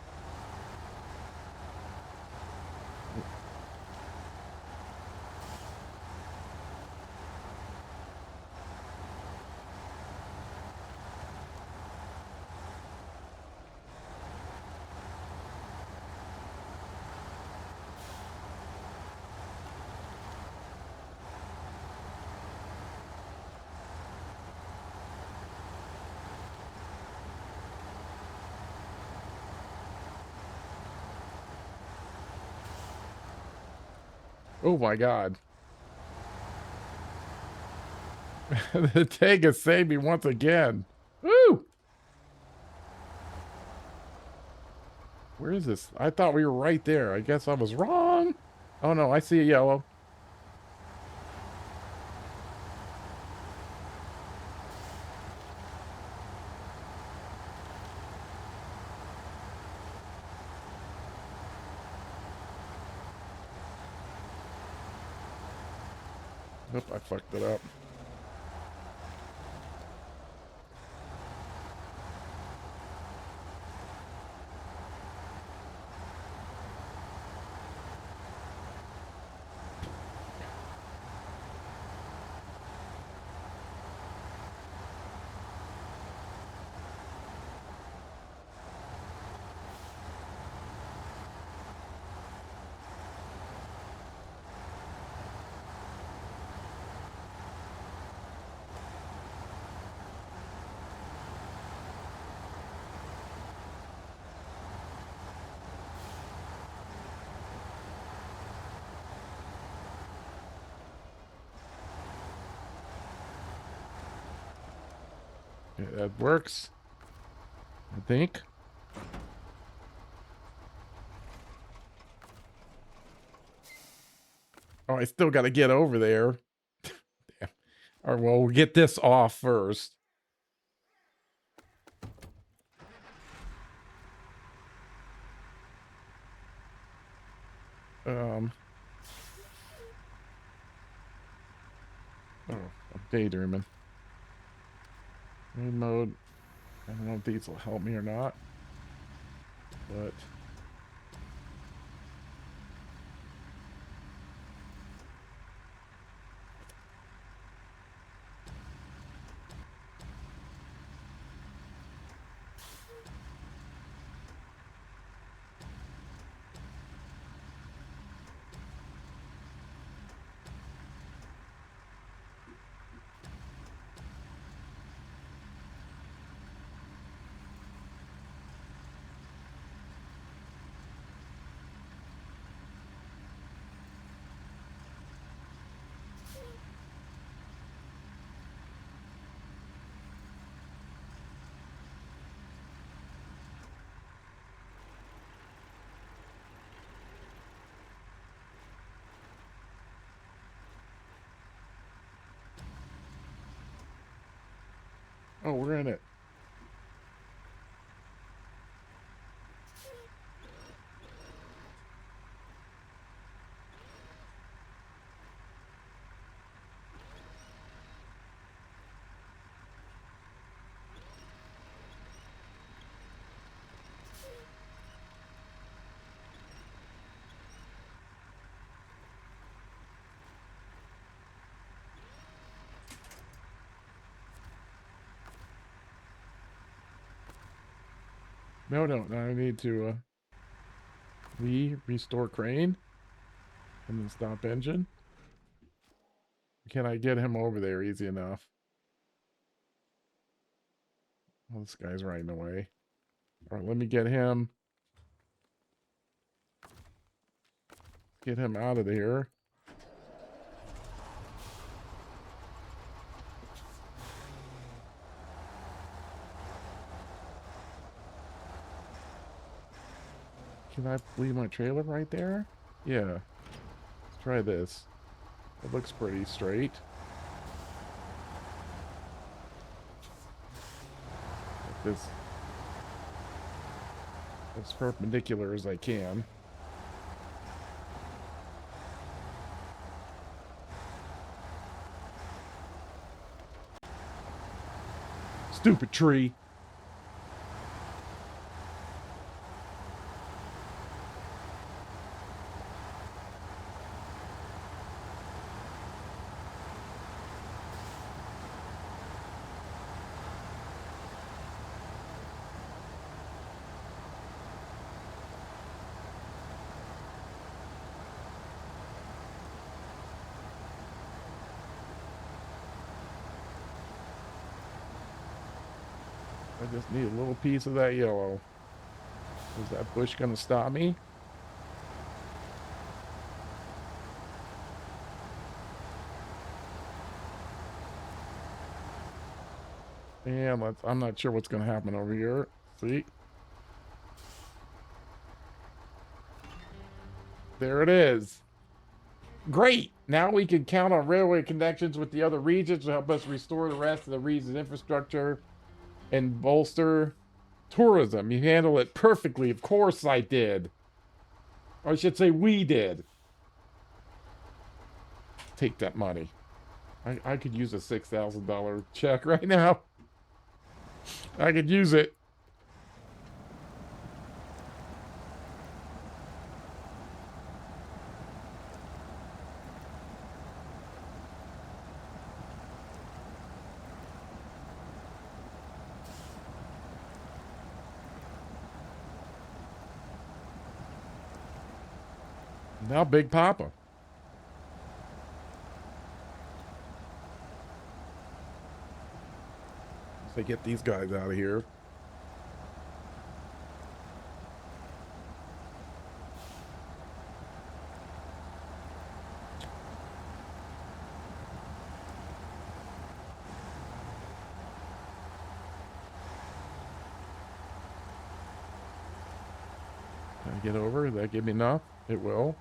Oh my god. The tank has saved me once again. Woo! Where is this? I thought we were right there. I guess I was wrong. Oh no, I see a yellow. Oop, I fucked it up. Yeah, that works. I think. Oh, I still got to get over there. Damn. All right, well, we'll get this off first. Um. Oh, I'm daydreaming. Main mode. I don't know if these will help me or not, but oh, we're in it. No, I need to restore crane and then stop engine. Can I get him over there easy enough? Oh, this guy's right in the way. All right, let me get him. Get him out of there. Can I leave my trailer right there? Yeah. Let's try this. It looks pretty straight. Like this. As perpendicular as I can. Stupid tree. I just need a little piece of that yellow. Is that bush gonna stop me? And I'm not sure what's gonna happen over here. See? There it is. Great! Now we can count on railway connections with the other regions to help us restore the rest of the region's infrastructure and bolster tourism. You handle it perfectly. Of course I did. Or I should say we did. Take that money. I could use a $6,000 check right now. I could use it. Now Big Papa. They get these guys out of here. Can I get over? Does that give me enough? It will.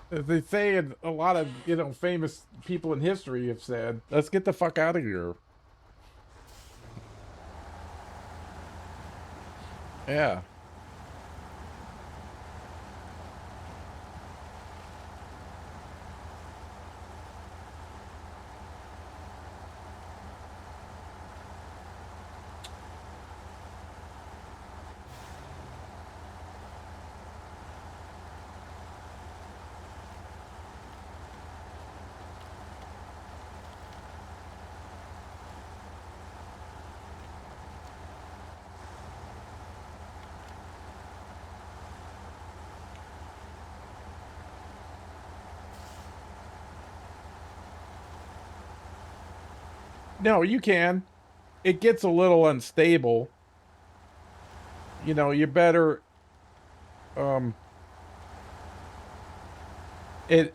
As they say, and a lot of famous people in history have said, "Let's get the fuck out of here." Yeah. No, you can. It gets a little unstable. You better um it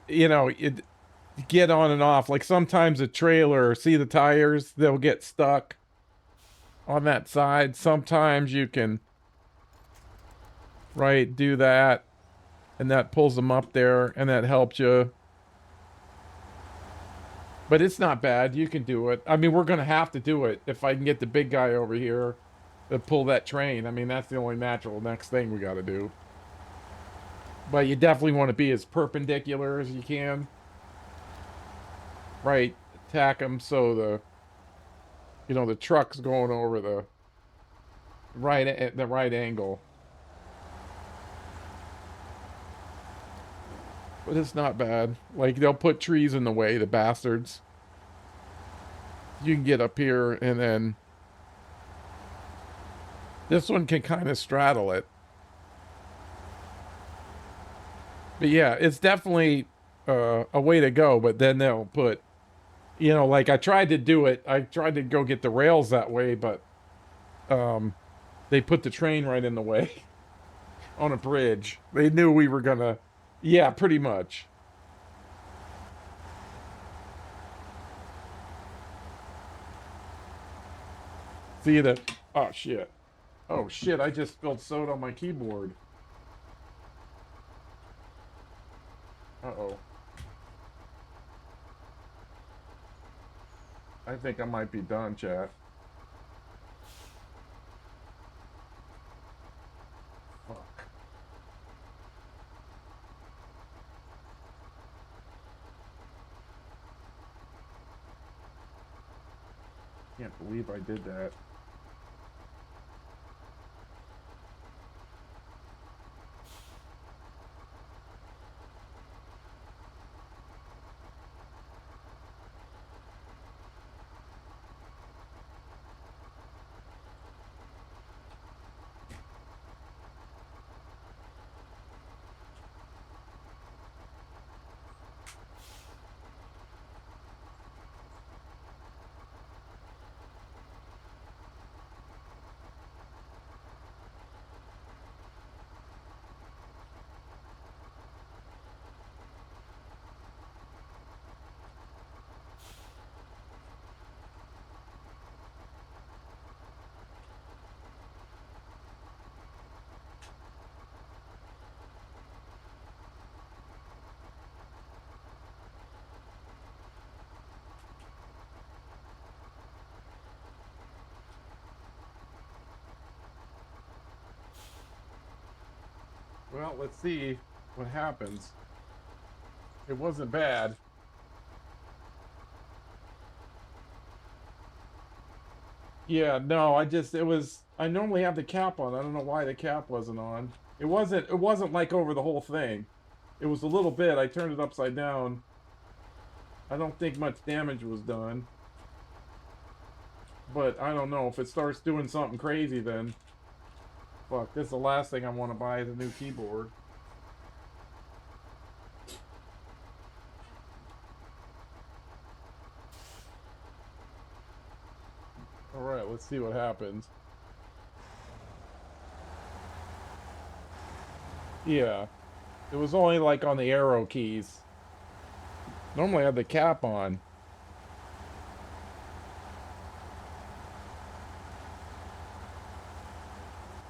get on and off. Like sometimes a trailer, see the tires, they'll get stuck on that side. Sometimes you can do that and that pulls them up there and that helps you. But it's not bad. You can do it. I mean, we're going to have to do it if I can get the big guy over here to pull that train. I mean, that's the only natural next thing we got to do. But you definitely want to be as perpendicular as you can. Right. tack them so the truck's going over the right angle. But it's not bad. Like, they'll put trees in the way, the bastards. You can get up here, and then this one can kind of straddle it. But yeah, it's definitely a way to go. But then they'll put, like I tried to do it. I tried to go get the rails that way, but they put the train right in the way on a bridge. They knew we were gonna, yeah, pretty much. See that? Oh shit! Oh shit! I just spilled soda on my keyboard. Uh-oh. I think I might be done, chat. Fuck. Can't believe I did that. Well, let's see what happens. It wasn't bad. Yeah, no, I normally have the cap on. I don't know why the cap wasn't on. It wasn't like over the whole thing. It was a little bit. I turned it upside down. I don't think much damage was done. But I don't know, if it starts doing something crazy, then fuck, this is the last thing I want to buy is a new keyboard. Alright, let's see what happens. Yeah. It was only like on the arrow keys. Normally I have the cap on.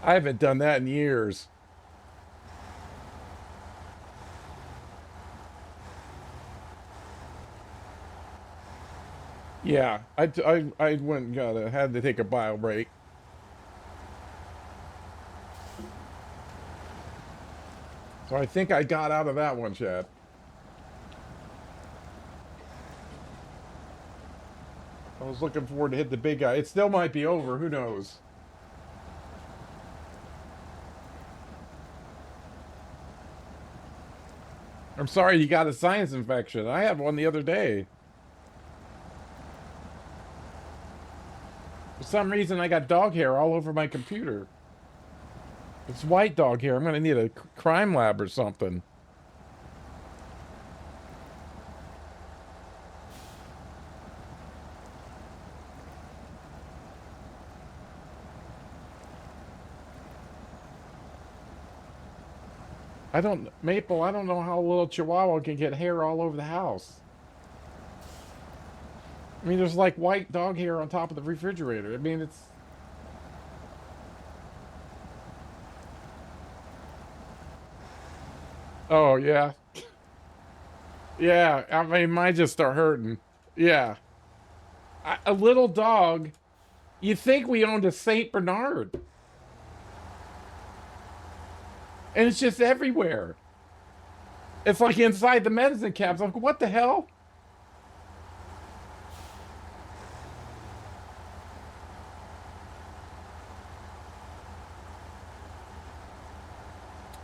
I haven't done that in years. Yeah, I went and had to take a bio break. So I think I got out of that one, Chad. I was looking forward to hit the big guy. It still might be over, who knows? I'm sorry you got a sinus infection. I had one the other day. For some reason, I got dog hair all over my computer. It's white dog hair. I'm going to need a crime lab or something. Maple, I don't know how a little chihuahua can get hair all over the house. I mean, there's like white dog hair on top of the refrigerator. I mean, it's... Oh, yeah. Yeah, I mean, mine just start hurting. Yeah. A little dog, you'd think we owned a Saint Bernard. And it's just everywhere. It's like inside the medicine cabs. I'm like, what the hell?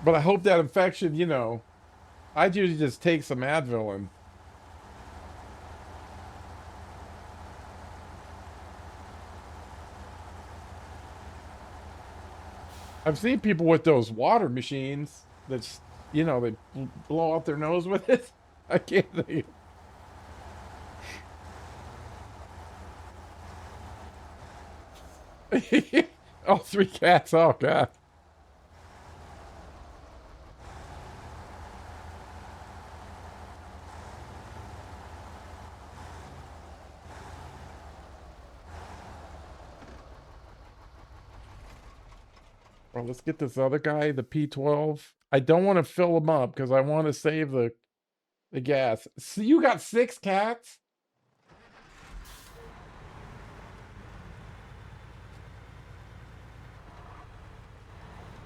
But I hope that infection, you know, I'd usually just take some Advil and I've seen people with those water machines that's, you know, they blow out their nose with it. I can't think. Oh, three cats. Oh, God. Well, let's get this other guy, the P12. I don't want to fill him up because I want to save the gas. So you got 6 cats?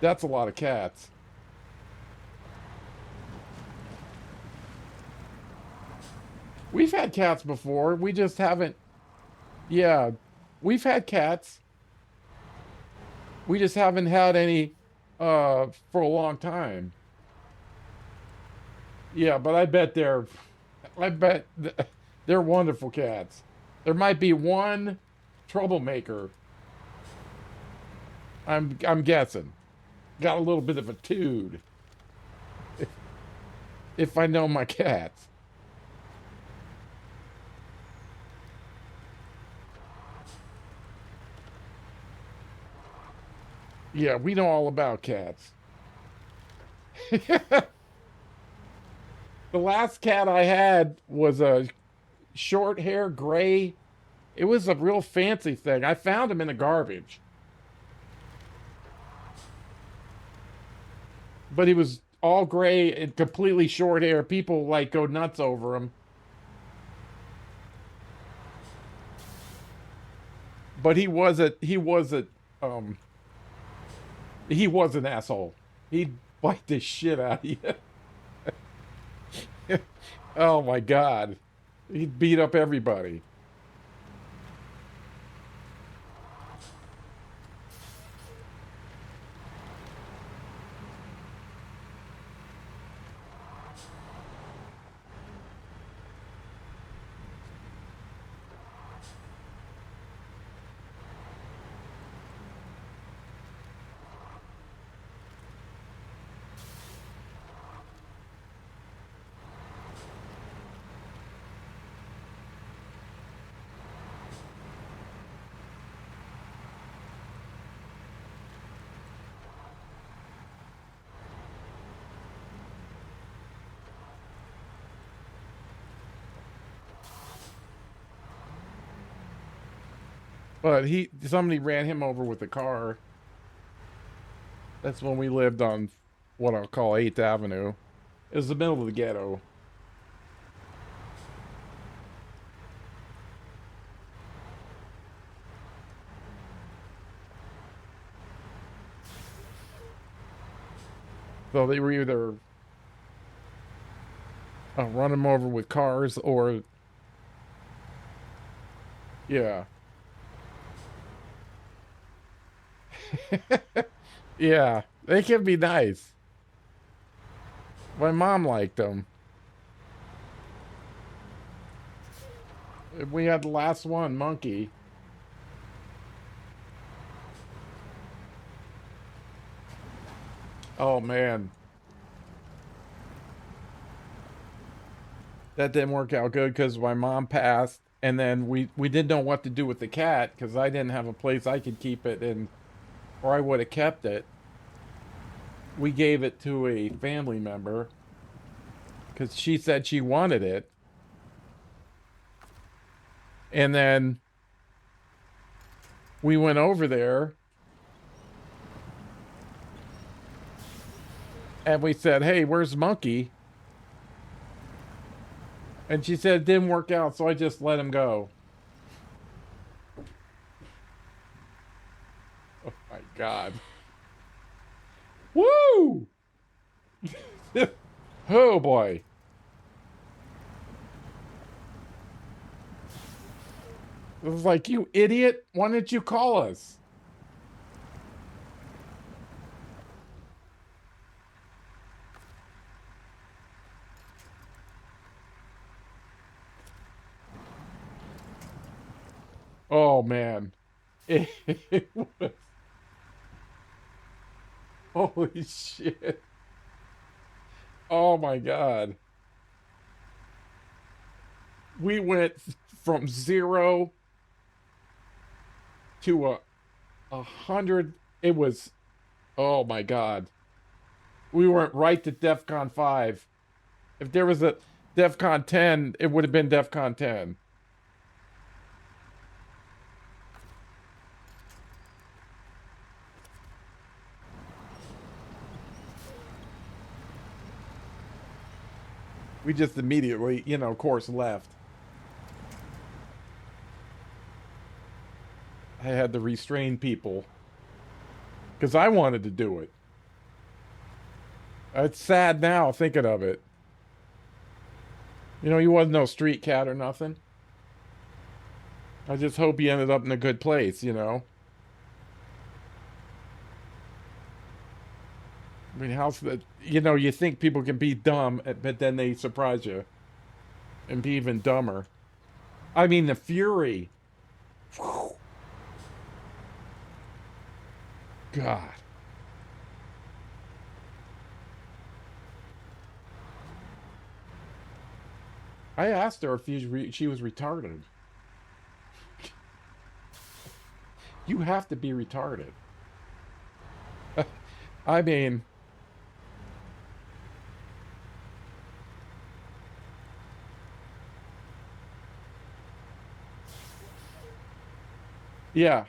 That's a lot of cats. We've had cats before. We just haven't. Yeah, we've had cats. We just haven't had any for a long time. Yeah, but I bet they're wonderful cats. There might be one troublemaker. I'm guessing. Got a little bit of a tude if I know my cats. Yeah, we know all about cats. The last cat I had was a short hair gray. It was a real fancy thing. I found him in the garbage. But he was all gray and completely short hair. People like go nuts over him. But um he was an asshole. He'd bite the shit out of you. Oh my God. He'd beat up everybody. But somebody ran him over with a car. That's when we lived on what I'll call 8th Avenue. It was the middle of the ghetto. So they were either run him over with cars or, yeah. Yeah, they can be nice. My mom liked them. We had the last one, Monkey. Oh man, that didn't work out good because my mom passed, and then we didn't know what to do with the cat because I didn't have a place I could keep it in, or I would have kept it. We gave it to a family member because she said she wanted it, and then we went over there and we said, "Hey, where's Monkey?" And she said it didn't work out, so I just let him go. Oh my God. Woo! Oh boy. It was like, you idiot. Why didn't you call us? Oh man. It was, holy shit. Oh my God. We went from 0 to 100. It was, oh my God. We went right to DEFCON 5. If there was a DEFCON 10, it would have been DEFCON 10. We just immediately, of course, left. I had to restrain people because I wanted to do it. It's sad now thinking of it. He wasn't no street cat or nothing. I just hope he ended up in a good place. I mean, how's that? You think people can be dumb, but then they surprise you and be even dumber. I mean, the fury. Whew. God. I asked her if she was retarded. You have to be retarded. I mean, yeah.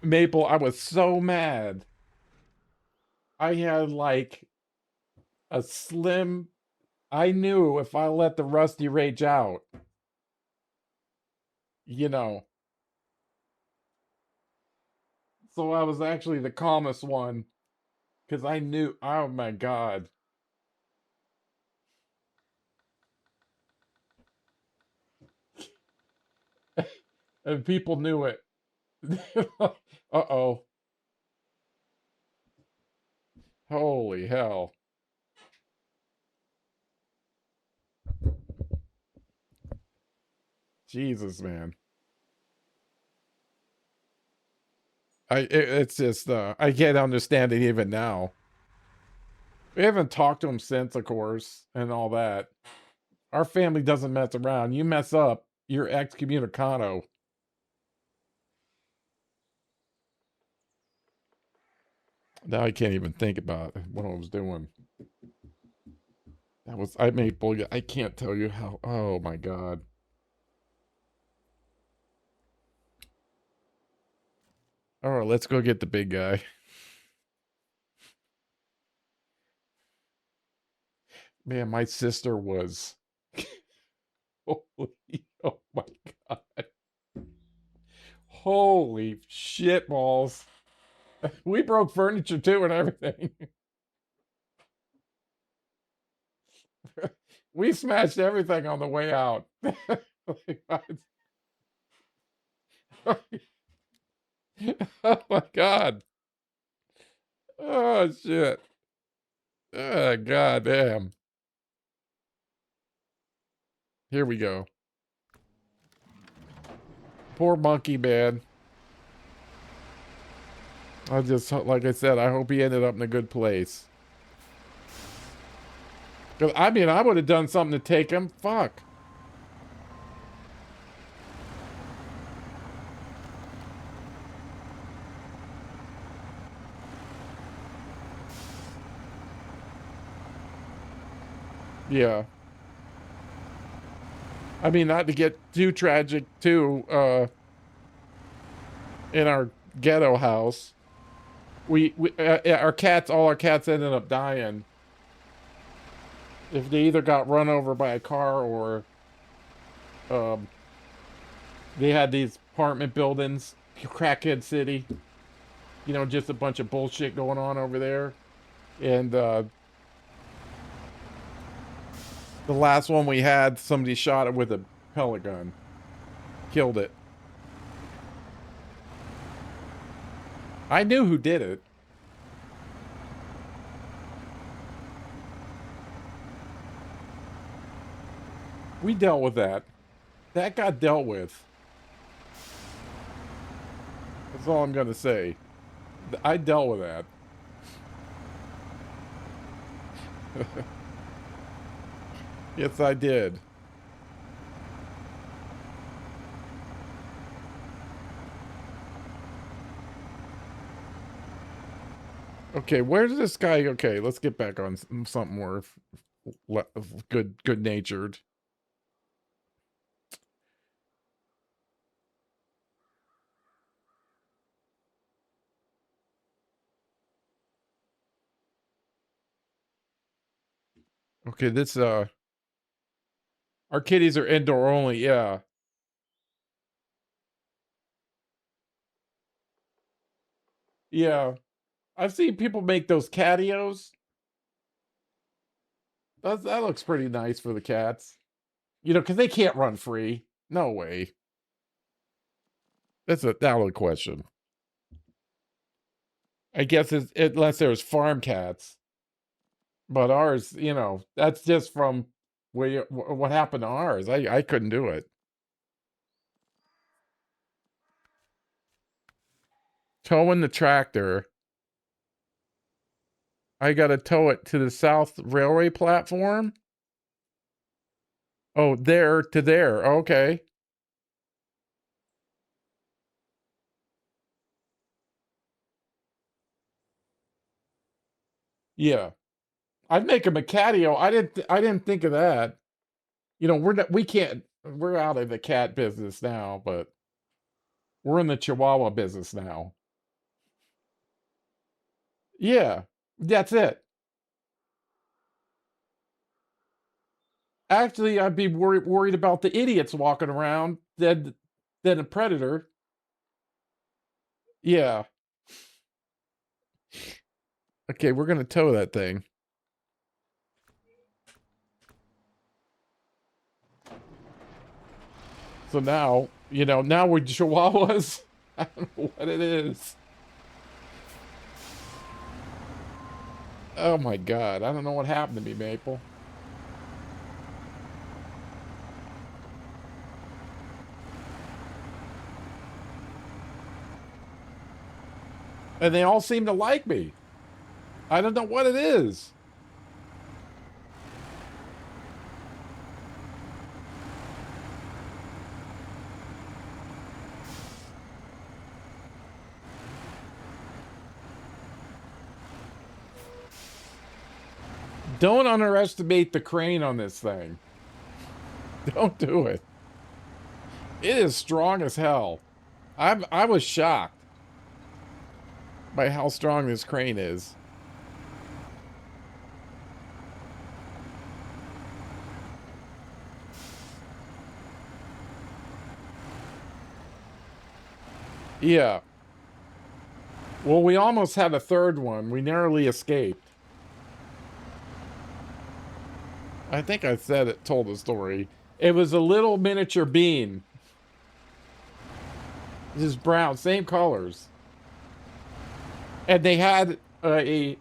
Maple, I was so mad. I had like a slim. I knew if I let the rusty rage out, you know. So I was actually the calmest one because I knew. Oh my God. And people knew it. Uh-oh. Holy hell. Jesus, man. It's just I can't understand it even now. We haven't talked to him since, of course, and all that. Our family doesn't mess around. You mess up, you're excommunicado. Now I can't even think about what I was doing. I made bull. I can't tell you how. Oh my God. All right, let's go get the big guy. Man, my sister was. Holy, oh my God. Holy shit balls. We broke furniture too and everything. We smashed everything on the way out. Oh my God. Oh shit. Oh, God damn. Here we go. Poor monkey, man. Like I said, I hope he ended up in a good place. 'Cause, I mean, I would have done something to take him. Fuck. Yeah. I mean, not to get too tragic, too, in our ghetto house. All our cats ended up dying. If they either got run over by a car or um, they had these apartment buildings, crackhead city, just a bunch of bullshit going on over there. And the last one we had, somebody shot it with a pellet gun, killed it. I knew who did it. We dealt with that. That got dealt with. That's all I'm gonna say. I dealt with that. Yes, I did. Okay, where's this guy? Okay, let's get back on something more good natured. Okay, this our kitties are indoor only, yeah. Yeah. I've seen people make those catios. That looks pretty nice for the cats. You know, because they can't run free. No way. That's a valid question. I guess it's unless there's farm cats. But ours, you know, that's just from what happened to ours. I couldn't do it. Towing the tractor. I got to tow it to the South Railway platform. Oh, there to there. Okay. Yeah. I'd make him a catio. I didn't think of that. You know, we can't we're out of the cat business now, but we're in the Chihuahua business now. Yeah. That's it. Actually, I'd be worried about the idiots walking around than a predator. Yeah. Okay, we're gonna tow that thing. So now, you know, now we're Chihuahuas. I don't know what it is. Oh my god, I don't know what happened to me, Maple. And they all seem to like me. I don't know what it is. Don't underestimate the crane on this thing. Don't do it. It is strong as hell. I was shocked by how strong this crane is. Yeah. Well, we almost had a third one. We narrowly escaped. I think I said it, told the story. It was a little miniature bean. Just brown, same colors. And they had they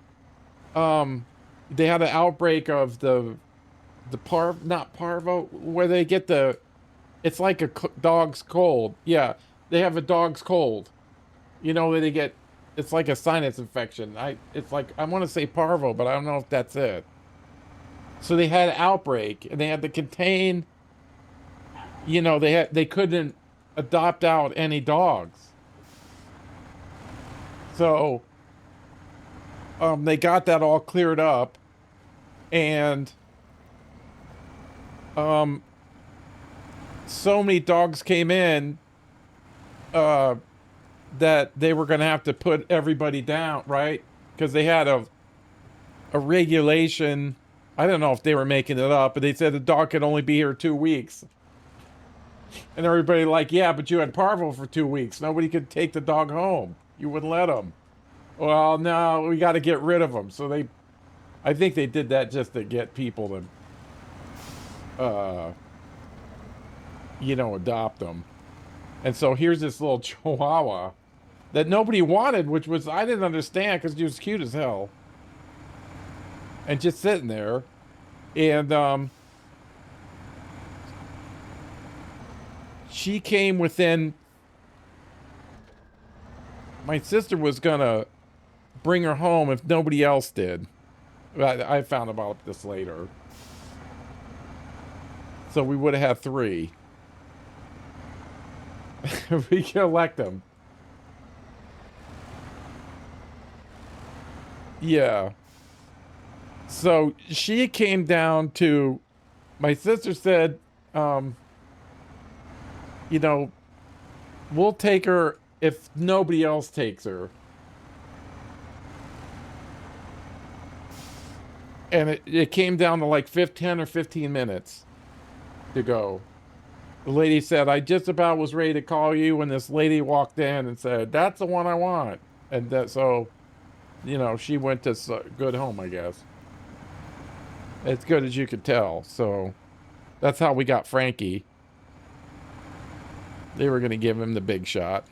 had an outbreak of the not parvo, where they get it's like a dog's cold. Yeah, they have a dog's cold. You know, where they get, it's like a sinus infection. It's like, I want to say parvo, but I don't know if that's it. So they had an outbreak, and they had to contain. You know, they couldn't adopt out any dogs. So they got that all cleared up, and so many dogs came in that they were going to have to put everybody down, right? Because they had a regulation. I don't know if they were making it up, but they said the dog could only be here 2 weeks. And everybody like, yeah, but you had parvo for 2 weeks. Nobody could take the dog home. You wouldn't let them. Well, no, we got to get rid of them. So I think they did that just to get people to, you know, adopt them. And so here's this little Chihuahua that nobody wanted, which was, I didn't understand because he was cute as hell. And just sitting there. And she came within my sister was gonna bring her home if nobody else did. I found about this later. So we would have had 3. We can elect them. Yeah. So she came down to, my sister said, you know, we'll take her if nobody else takes her. And it came down to like 10 or 15 minutes to go. The lady said, I just about was ready to call you when this lady walked in and said, that's the one I want. And so, she went to good home, I guess. As good as you could tell. So that's how we got Frankie. They were going to give him the big shot.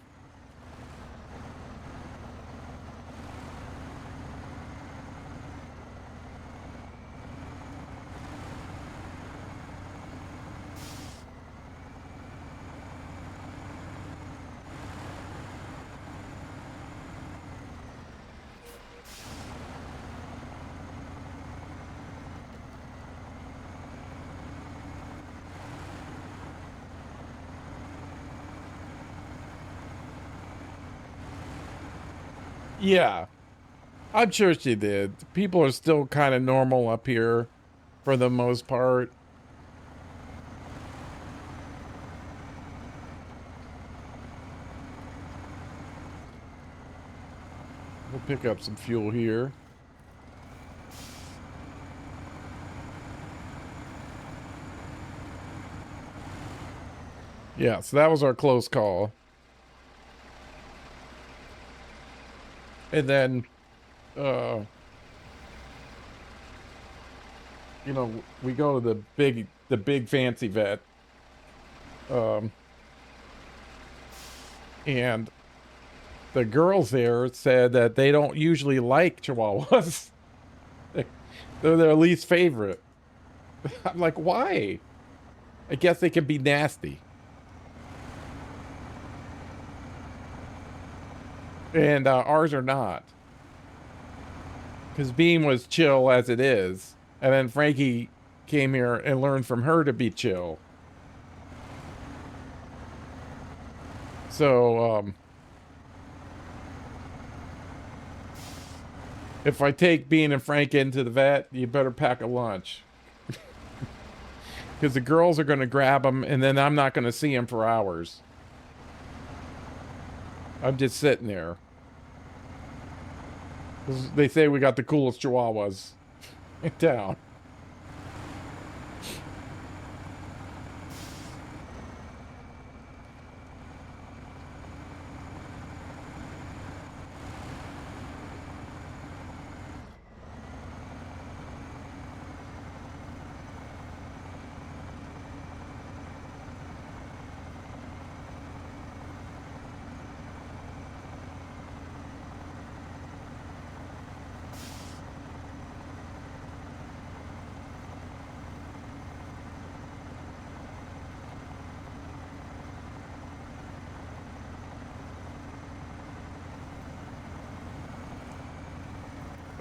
Yeah, I'm sure she did. People are still kind of normal up here for the most part. We'll pick up some fuel here. Yeah, so that was our close call. And then, we go to the big fancy vet. And the girls there said that they don't usually like Chihuahuas. They're their least favorite. I'm like, why? I guess they can be nasty. And ours are not. Because Bean was chill as it is. And then Frankie came here and learned from her to be chill. So, if I take Bean and Frank into the vet, you better pack a lunch. Because the girls are going to grab them, and then I'm not going to see them for hours. I'm just sitting there. They say we got the coolest Chihuahuas in town.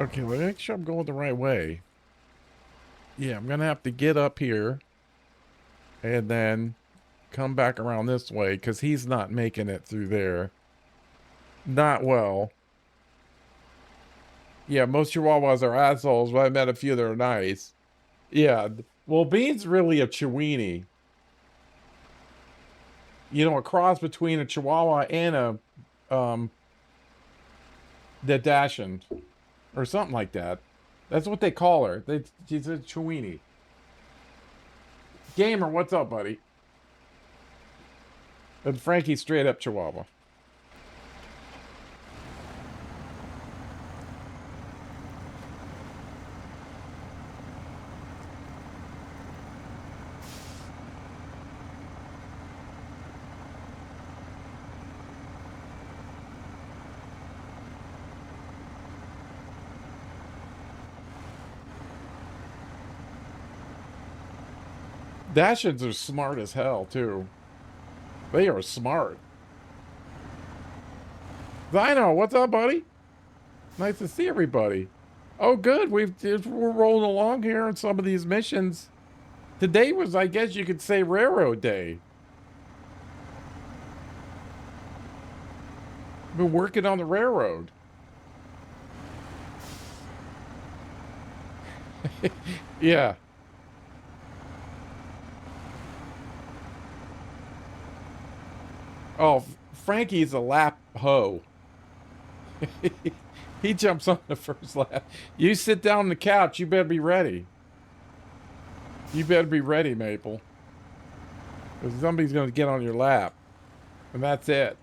Okay, well, make sure I'm going the right way. Yeah, I'm going to have to get up here and then come back around this way because he's not making it through there. Not well. Yeah, most Chihuahuas are assholes, but I met a few that are nice. Yeah, well, Bean's really a Chiweenie. A cross between a Chihuahua and the Dachshund. Or something like that. That's what they call her. She's a Chiweenie. Gamer, what's up, buddy? And Frankie's straight up Chihuahua. Dachshunds are smart as hell, too. They are smart. Dino, what's up, buddy? Nice to see everybody. Oh, good. We're rolling along here on some of these missions. Today was, I guess you could say, railroad day. Been working on the railroad. Yeah. Oh, Frankie's a lap hoe. He jumps on the first lap. You sit down on the couch. You better be ready. You better be ready, Maple. Because somebody's going to get on your lap. And that's it.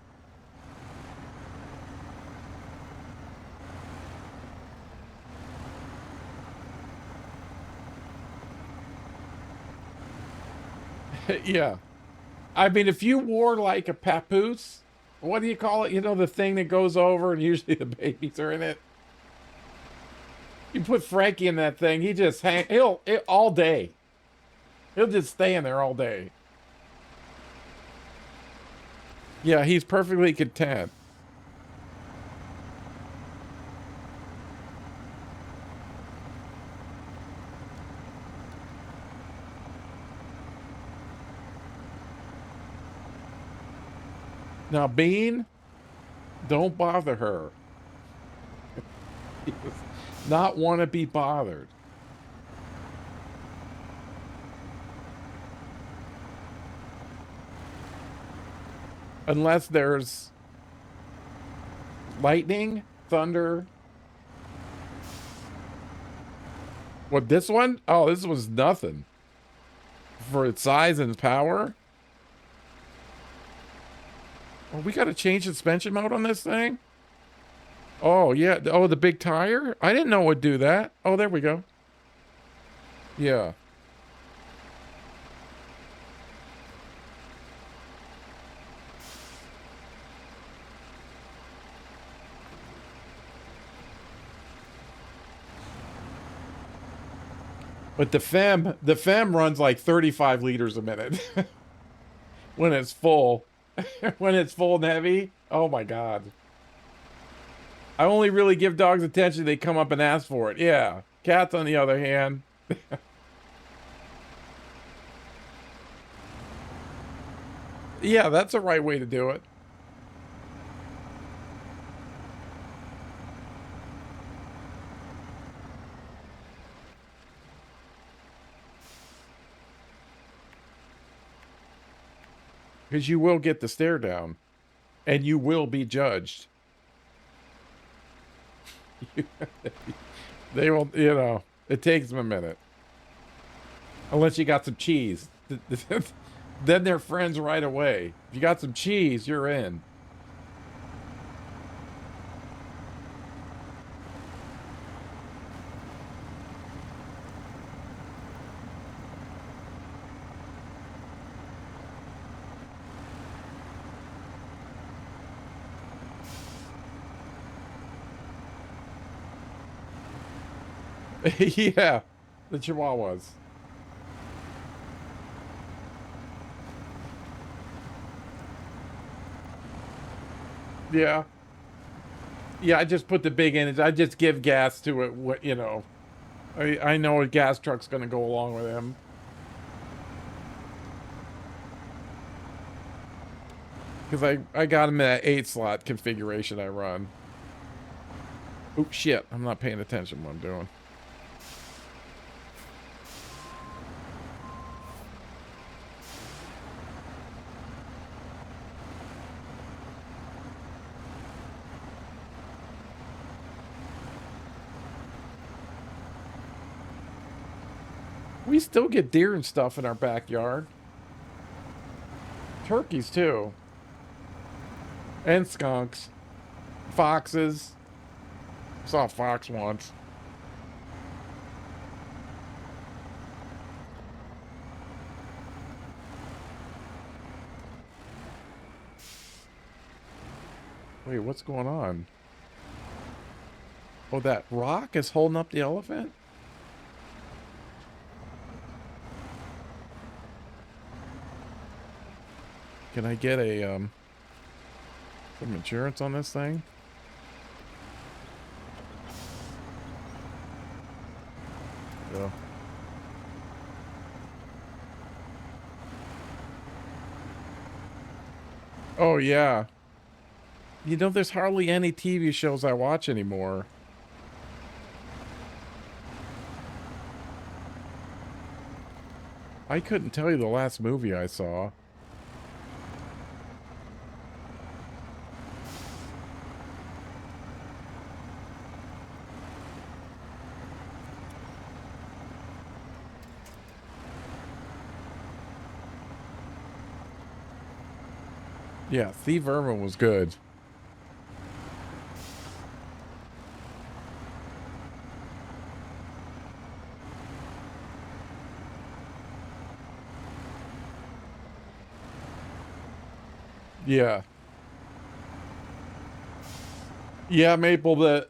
Yeah. I mean, if you wore like a papoose, what do you call it? You know, the thing that goes over and usually the babies are in it. You put Frankie in that thing, he just he'll all day. He'll just stay in there all day. Yeah, he's perfectly content. Now, Bean, don't bother her. He does not want to be bothered. Unless there's lightning, thunder. What, this one? Oh, this was nothing. For its size and power? Oh, we got to change suspension mode on this thing? Oh, yeah. Oh, the big tire? I didn't know it would do that. Oh, there we go. Yeah. But the FEM runs like 35 liters a minute when it's full. When it's full and heavy, oh my God. I only really give dogs attention they come up and ask for it. Yeah. Cats, on the other hand. Yeah, that's the right way to do it. Because you will get the stare down. And you will be judged. They will, you know, it takes them a minute. Unless you got some cheese. Then they're friends right away. If you got some cheese, you're in. Yeah, the Chihuahuas. Yeah. Yeah, I just put the big engine. I just give gas to it. What, you know, I know a gas truck's going to go along with him. Because I got him in that 8 slot configuration I run. Oh, shit. I'm not paying attention to what I'm doing. We still get deer and stuff in our backyard. Turkeys, too. And skunks. Foxes. Saw a fox once. Wait, what's going on? Oh, that rock is holding up the elephant? Can I get a, some insurance on this thing? So. Oh yeah. You know, there's hardly any TV shows I watch anymore. I couldn't tell you the last movie I saw. Yeah, Thief Irvin was good. Yeah. Yeah, Maple,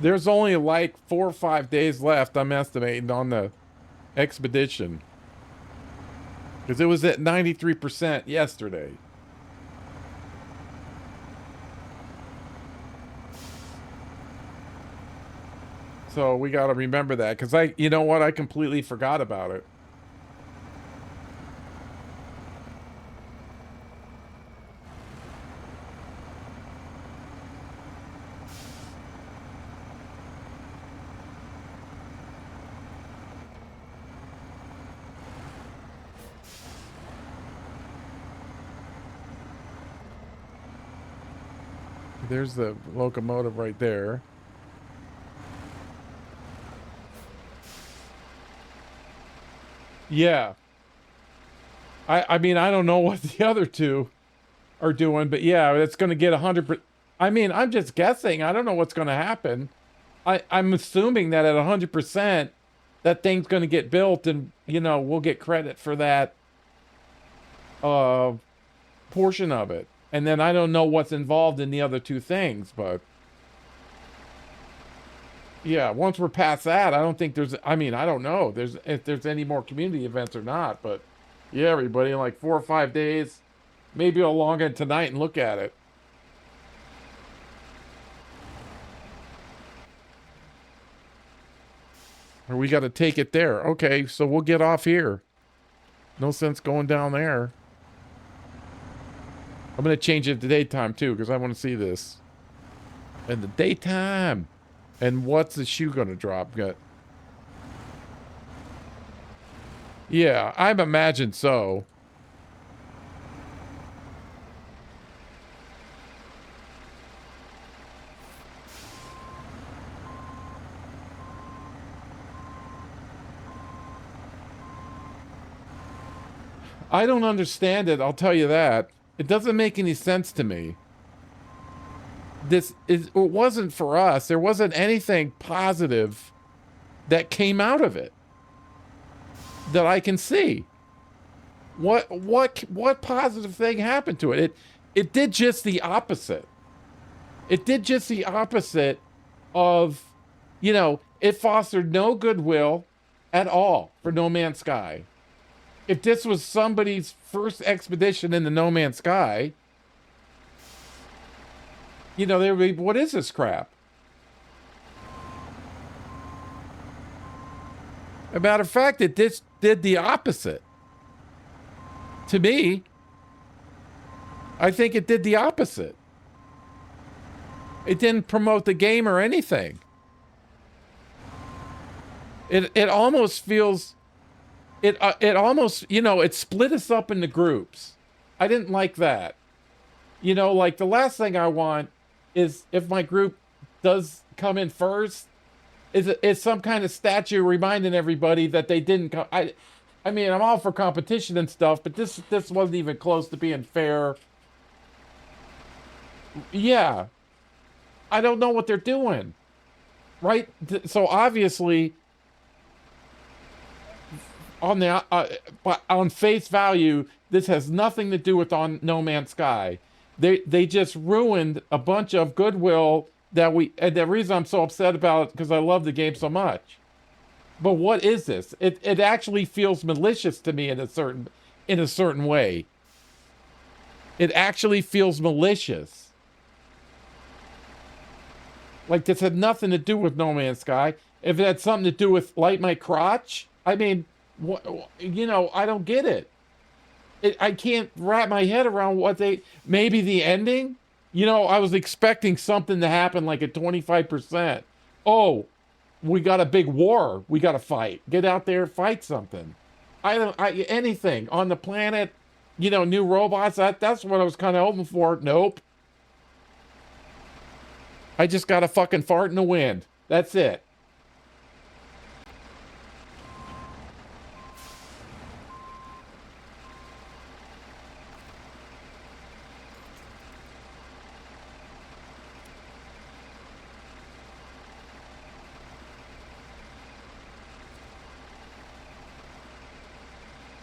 there's only like 4 or 5 days left, I'm estimating, on the expedition. Because it was at 93% yesterday. So we got to remember that. Because you know what? I completely forgot about it. There's the locomotive right there. Yeah. I mean, I don't know what the other two are doing, but yeah, it's going to get 100%. I mean, I'm just guessing. I don't know what's going to happen. I'm assuming that at 100%, that thing's going to get built, and you know we'll get credit for that portion of it. And then I don't know what's involved in the other two things, but yeah, once we're past that, I don't think there's. I mean, I don't know. If there's any more community events or not, but yeah, everybody, in like 4 or 5 days, maybe I'll log in tonight and look at it. Or we got to take it there. Okay, so we'll get off here. No sense going down there. I'm going to change it to daytime, too, because I want to see this. In the daytime. And what's the shoe going to drop? Yeah, I imagine so. I don't understand it, I'll tell you that. It doesn't make any sense to me. It wasn't for us. There wasn't anything positive that came out of it that I can see. What positive thing happened to it? It did just the opposite. It did just the opposite of, you know, it fostered no goodwill at all for No Man's Sky. If this was somebody's first expedition in the No Man's Sky, you know, they would be, what is this crap? As a matter of fact, it did the opposite. To me, I think it did the opposite. It didn't promote the game or anything. It almost feels, it almost, you know, it split us up into groups. I didn't like that. You know, like the last thing I want is if my group does come in first, is some kind of statue reminding everybody that they didn't come. I mean, I'm all for competition and stuff, but this wasn't even close to being fair. Yeah. I don't know what they're doing. Right? So obviously, on face value, this has nothing to do with on No Man's Sky. They just ruined a bunch of goodwill and the reason I'm so upset about it because I love the game so much. But what is this? It actually feels malicious to me in a certain way. It actually feels malicious. Like this had nothing to do with No Man's Sky. If it had something to do with light my crotch, I mean, I don't get it. I can't wrap my head around what maybe the ending. I was expecting something to happen like at 25%. Oh, we got a big war. We got to fight. Get out there, fight something. Anything on the planet, new robots. That's what I was kind of hoping for. Nope. I just got a fucking fart in the wind. That's it.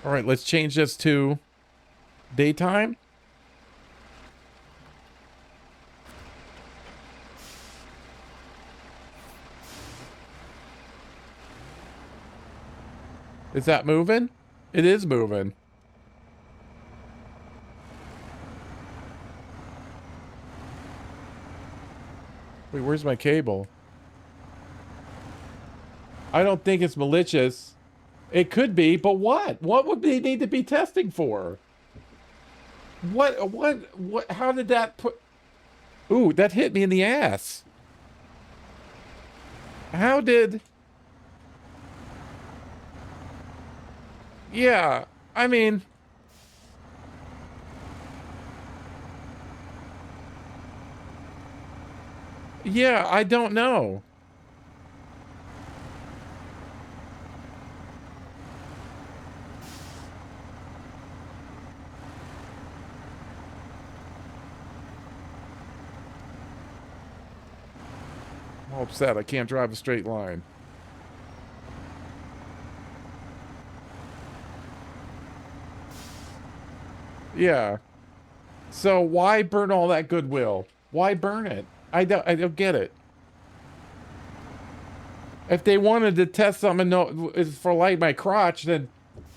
All right, let's change this to daytime. Is that moving? It is moving. Wait, where's my cable? I don't think it's malicious. It could be, but what? What would they need to be testing for? What, how did that put... Ooh, that hit me in the ass. How did... Yeah, I mean... Yeah, I don't know. I'm upset. I can't drive a straight line. Yeah. So why burn all that goodwill? Why burn it? I don't get it. If they wanted to test something for light my crotch, then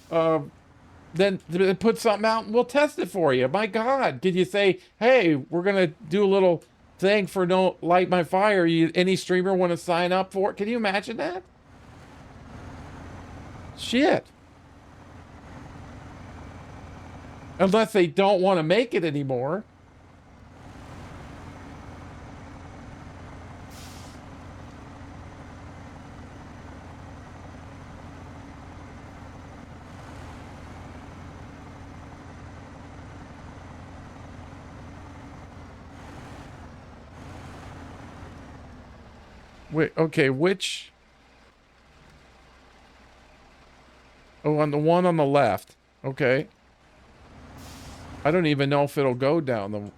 put something out and we'll test it for you. My God, did you say, hey, we're gonna do a little thing for Don't Light My Fire? Any streamer want to sign up for it? Can you imagine that? Shit. Unless they don't want to make it anymore. Wait, okay, which... Oh, on the one on the left. Okay. I don't even know if it'll go down the...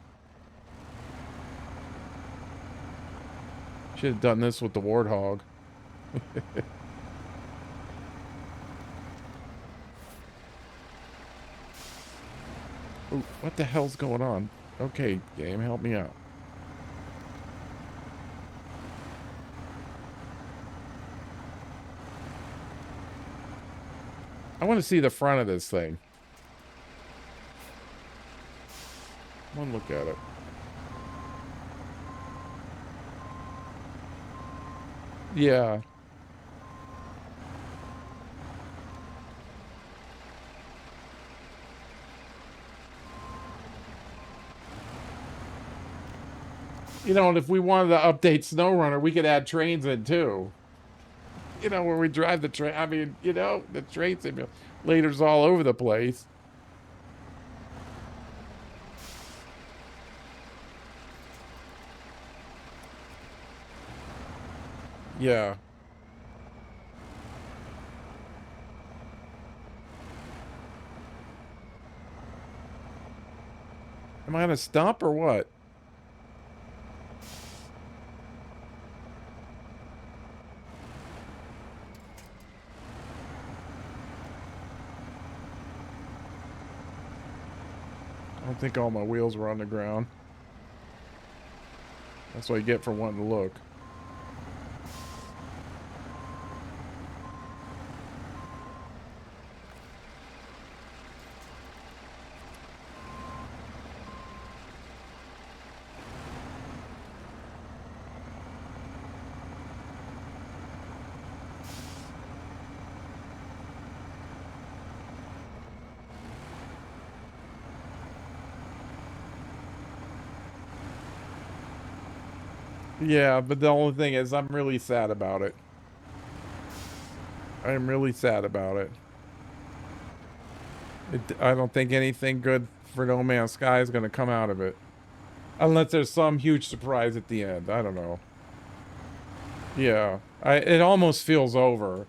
Should have done this with the Warthog. Ooh, what the hell's going on? Okay, game, help me out. I want to see the front of this thing. One look at it. Yeah. And if we wanted to update Snowrunner, we could add trains in too. Where we drive the train. I mean, the train simulators all over the place. Yeah. Am I on a stump or what? I don't think all my wheels were on the ground. That's what you get for wanting to look. Yeah, but the only thing is, I'm really sad about it. I'm really sad about it. I don't think anything good for No Man's Sky is going to come out of it. Unless there's some huge surprise at the end. I don't know. Yeah. It almost feels over.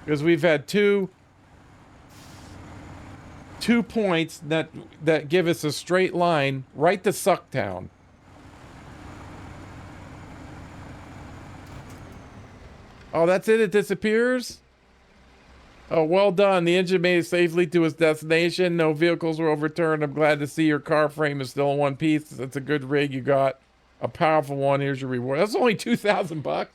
Because we've had two points that give us a straight line right to Sucktown. Oh, that's it? It disappears? Oh, well done. The engine made it safely to its destination. No vehicles were overturned. I'm glad to see your car frame is still in one piece. That's a good rig you got. A powerful one. Here's your reward. That's only $2,000.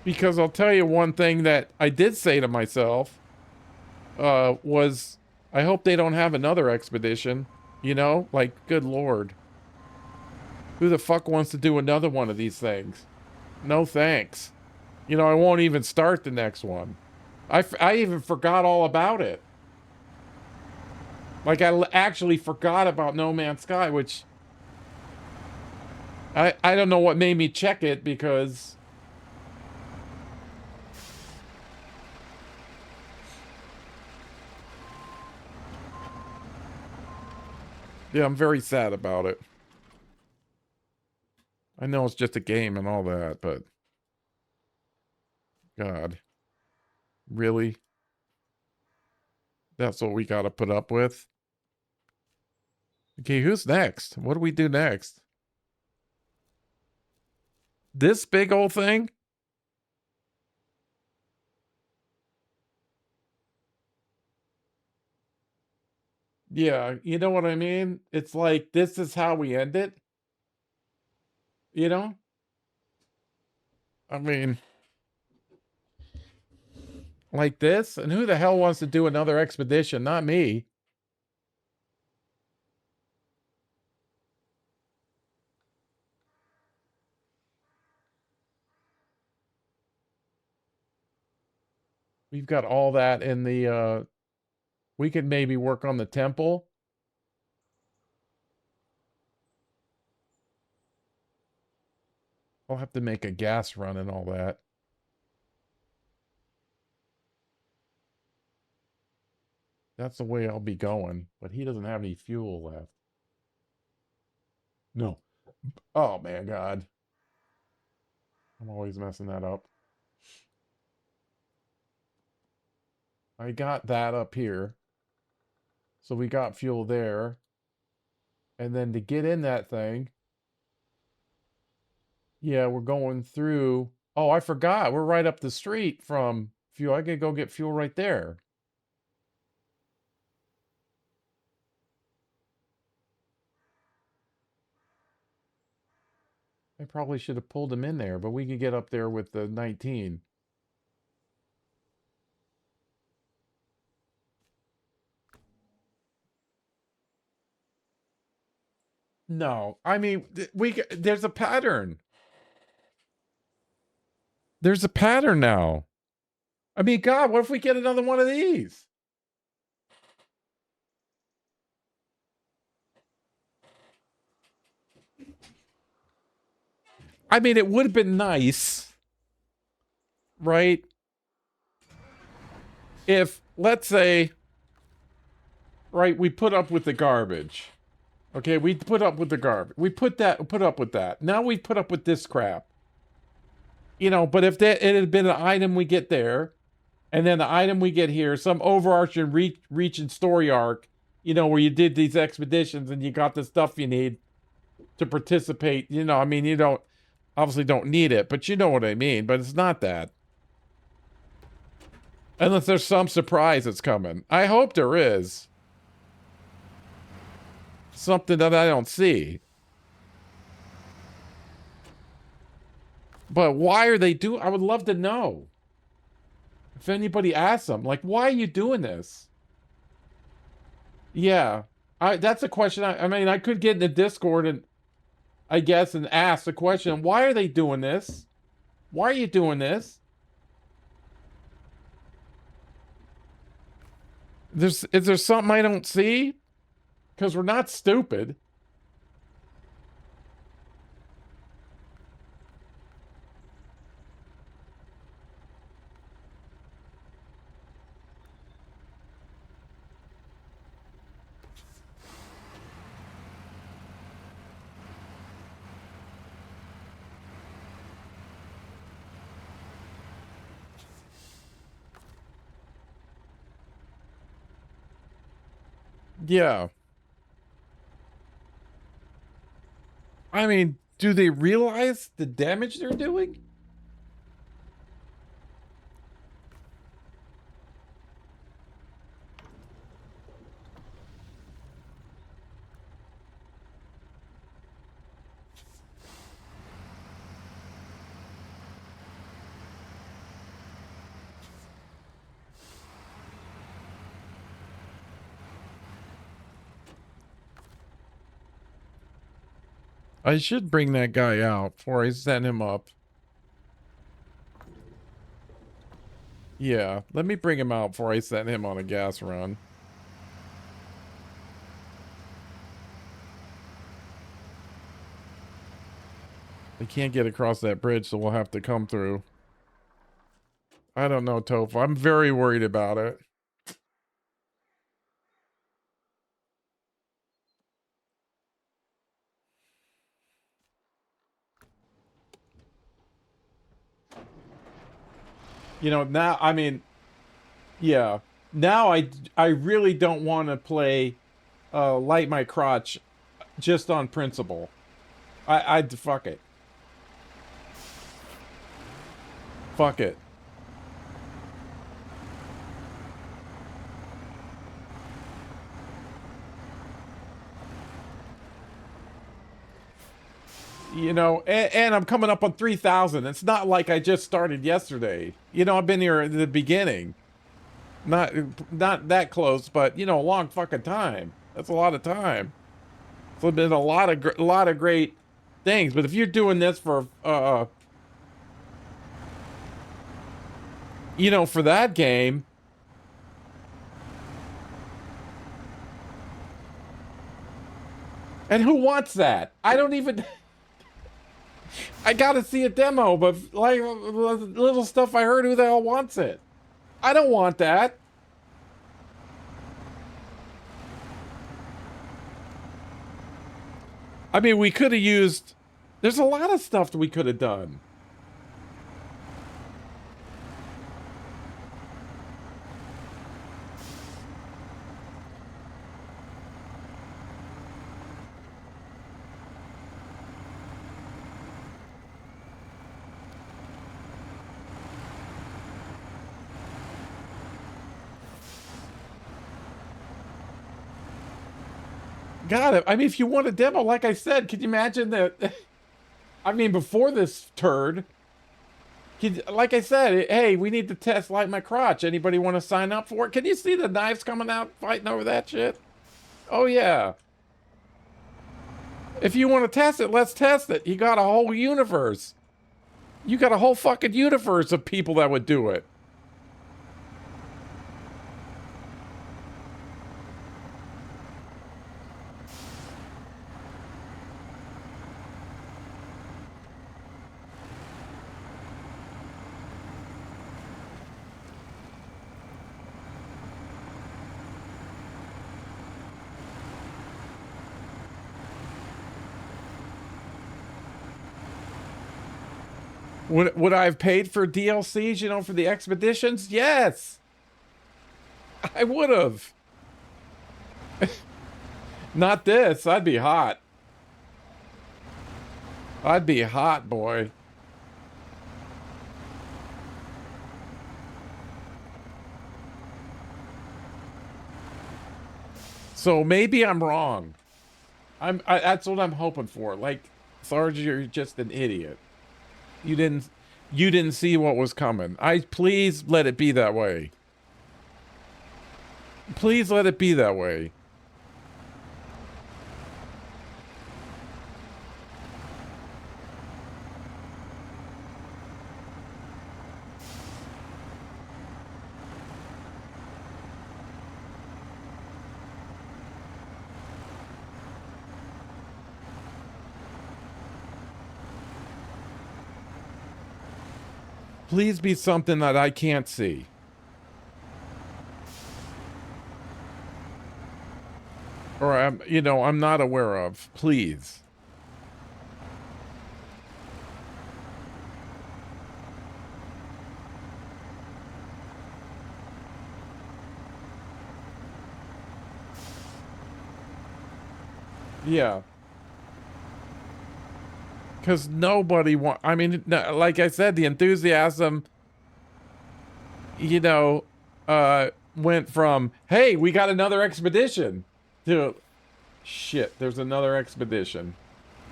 Because I'll tell you one thing that I did say to myself was, I hope they don't have another expedition. You know? Like, good lord. Who the fuck wants to do another one of these things? No thanks. You know, I won't even start the next one. I even forgot all about it. Like, I actually forgot about No Man's Sky, which... I don't know what made me check it, because... Yeah, I'm very sad about it. I know it's just a game and all that, but... God. Really? That's what we gotta put up with? Okay, who's next? What do we do next? This big old thing? Yeah, you know what I mean? It's like, this is how we end it? You know? I mean... Like this? And who the hell wants to do another expedition? Not me. We've got all that in the, we could maybe work on the temple. I'll have to make a gas run and all that. That's the way I'll be going. But he doesn't have any fuel left. No. Oh, man, God. I'm always messing that up. I got that up here. So we got fuel there. And then to get in that thing, yeah, we're going through. Oh, I forgot. We're right up the street from fuel. I could go get fuel right there. I probably should have pulled him in there, but we could get up there with the 19. No, I mean, there's a pattern. There's a pattern now. I mean, God, what if we get another one of these? I mean, it would have been nice, right? If, let's say, right, we put up with the garbage. Okay, we put up with the garbage. We put up with that. Now we put up with this crap. You know, but if it had been an item we get there, and then the item we get here, some overarching reach and story arc, you know, where you did these expeditions and you got the stuff you need to participate. You know, I mean, you don't obviously don't need it, but you know what I mean. But it's not that. Unless there's some surprise that's coming. I hope there is. Something that I don't see. But why are they I would love to know. If anybody asks them, like, why are you doing this? Yeah. That's a question. I mean, I could get in the Discord and, I guess, and ask the question, why are they doing this? Why are you doing this? Is there something I don't see? Because we're not stupid. Yeah. I mean, do they realize the damage they're doing? I should bring that guy out before I send him up. Yeah, let me bring him out before I send him on a gas run. They can't get across that bridge, so we'll have to come through. I don't know, Toph. I'm very worried about it. You know, now, I mean, yeah. Now I really don't want to play Light My Crotch just on principle. I'd fuck it. Fuck it. You know, and I'm coming up on 3,000. It's not like I just started yesterday. You know, I've been here at the beginning. Not that close, but you know, a long fucking time. That's a lot of time. So there's been a lot of great things. But if you're doing this for you know, for that game, and who wants that? I don't even. I gotta see a demo, but like little stuff I heard, who the hell wants it? I don't want that. I mean, we could have used. There's a lot of stuff that we could have done. Got it. I mean, if you want a demo, like I said, can you imagine that? I mean, before this turd, like I said, hey, we need to test Light My Crotch. Anybody want to sign up for it? Can you see the knives coming out fighting over that shit? Oh, yeah. If you want to test it, let's test it. You got a whole universe. You got a whole fucking universe of people that would do it. Would I have paid for DLCs, you know, for the expeditions? Yes. I would have. Not this. I'd be hot. I'd be hot, boy. So maybe I'm wrong. That's what I'm hoping for. Like, Sarge, you're just an idiot. You didn't see what was coming. Please let it be that way. Please let it be that way. Please be something that I can't see. Or I'm not aware of. Please. Yeah. Because nobody I mean, like I said, the enthusiasm, went from, hey, we got another expedition to, shit, there's another expedition.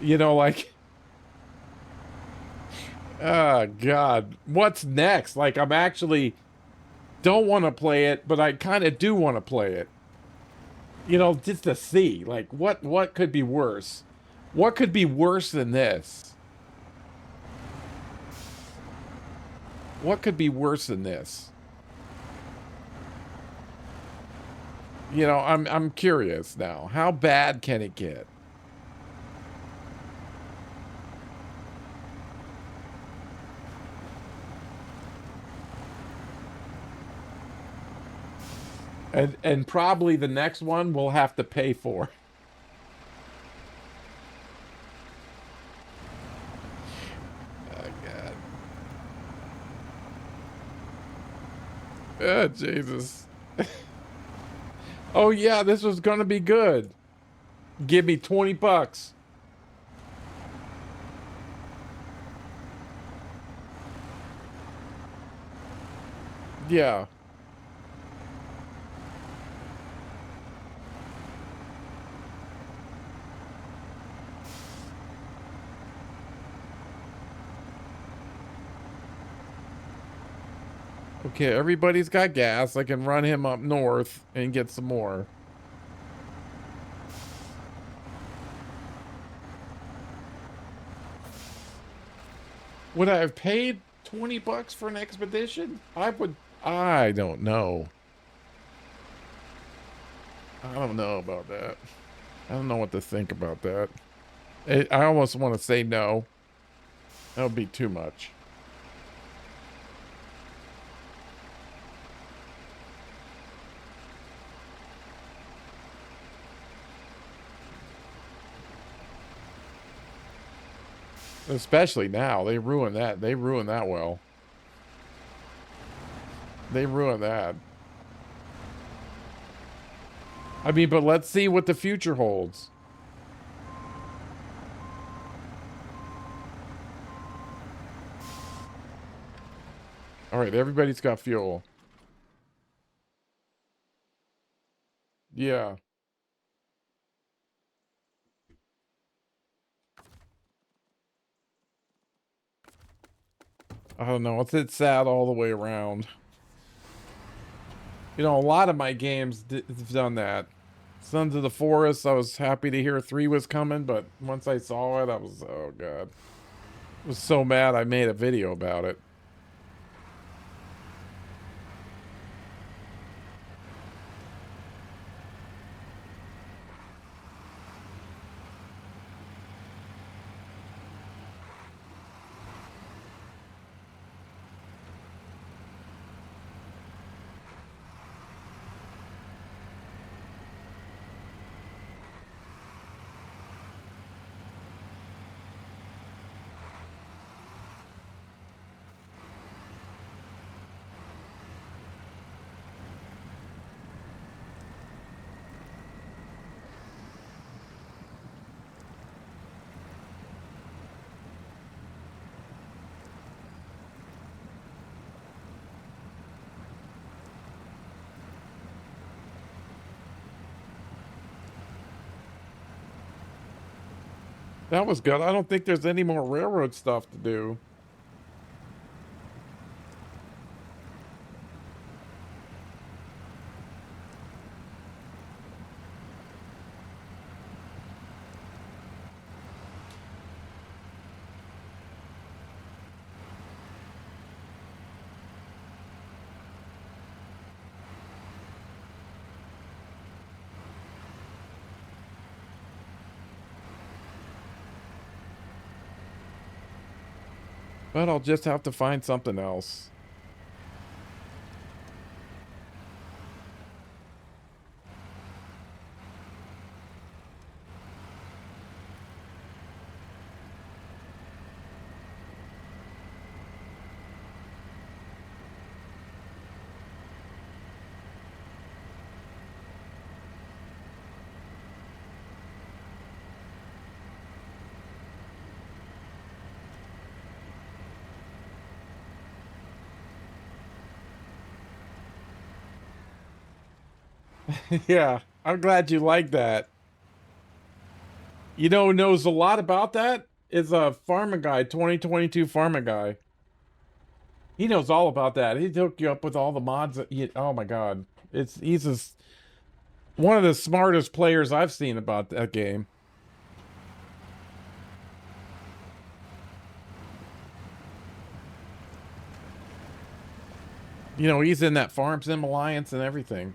Like, oh, God, what's next? Like, I'm actually don't want to play it, but I kind of do want to play it. Just to see, like, what could be worse? What could be worse than this? What could be worse than this? I'm curious now. How bad can it get? And probably the next one we'll have to pay for. Oh, God. Oh, Jesus. Oh, yeah, this was gonna be good. Give me $20. Yeah. Okay, everybody's got gas. I can run him up north and get some more. Would I have paid $20 for an expedition? I don't know. I don't know about that. I don't know what to think about that. I almost want to say no. That would be too much. Especially now. They ruined that. They ruined that well. They ruined that. I mean, but let's see what the future holds. All right, everybody's got fuel. Yeah. I don't know. It's sad all the way around. A lot of my games have done that. Sons of the Forest, I was happy to hear 3 was coming, but once I saw it, I was, oh, God. I was so mad I made a video about it. That was good. I don't think there's any more railroad stuff to do. But I'll just have to find something else. Yeah, I'm glad you like that. You know who knows a lot about that? Is a Pharma Guy, 2022 Pharma Guy. He knows all about that. He'd hook you up with all the mods. Oh my god. He's one of the smartest players I've seen about that game. You know, he's in that Farm Sim Alliance and everything.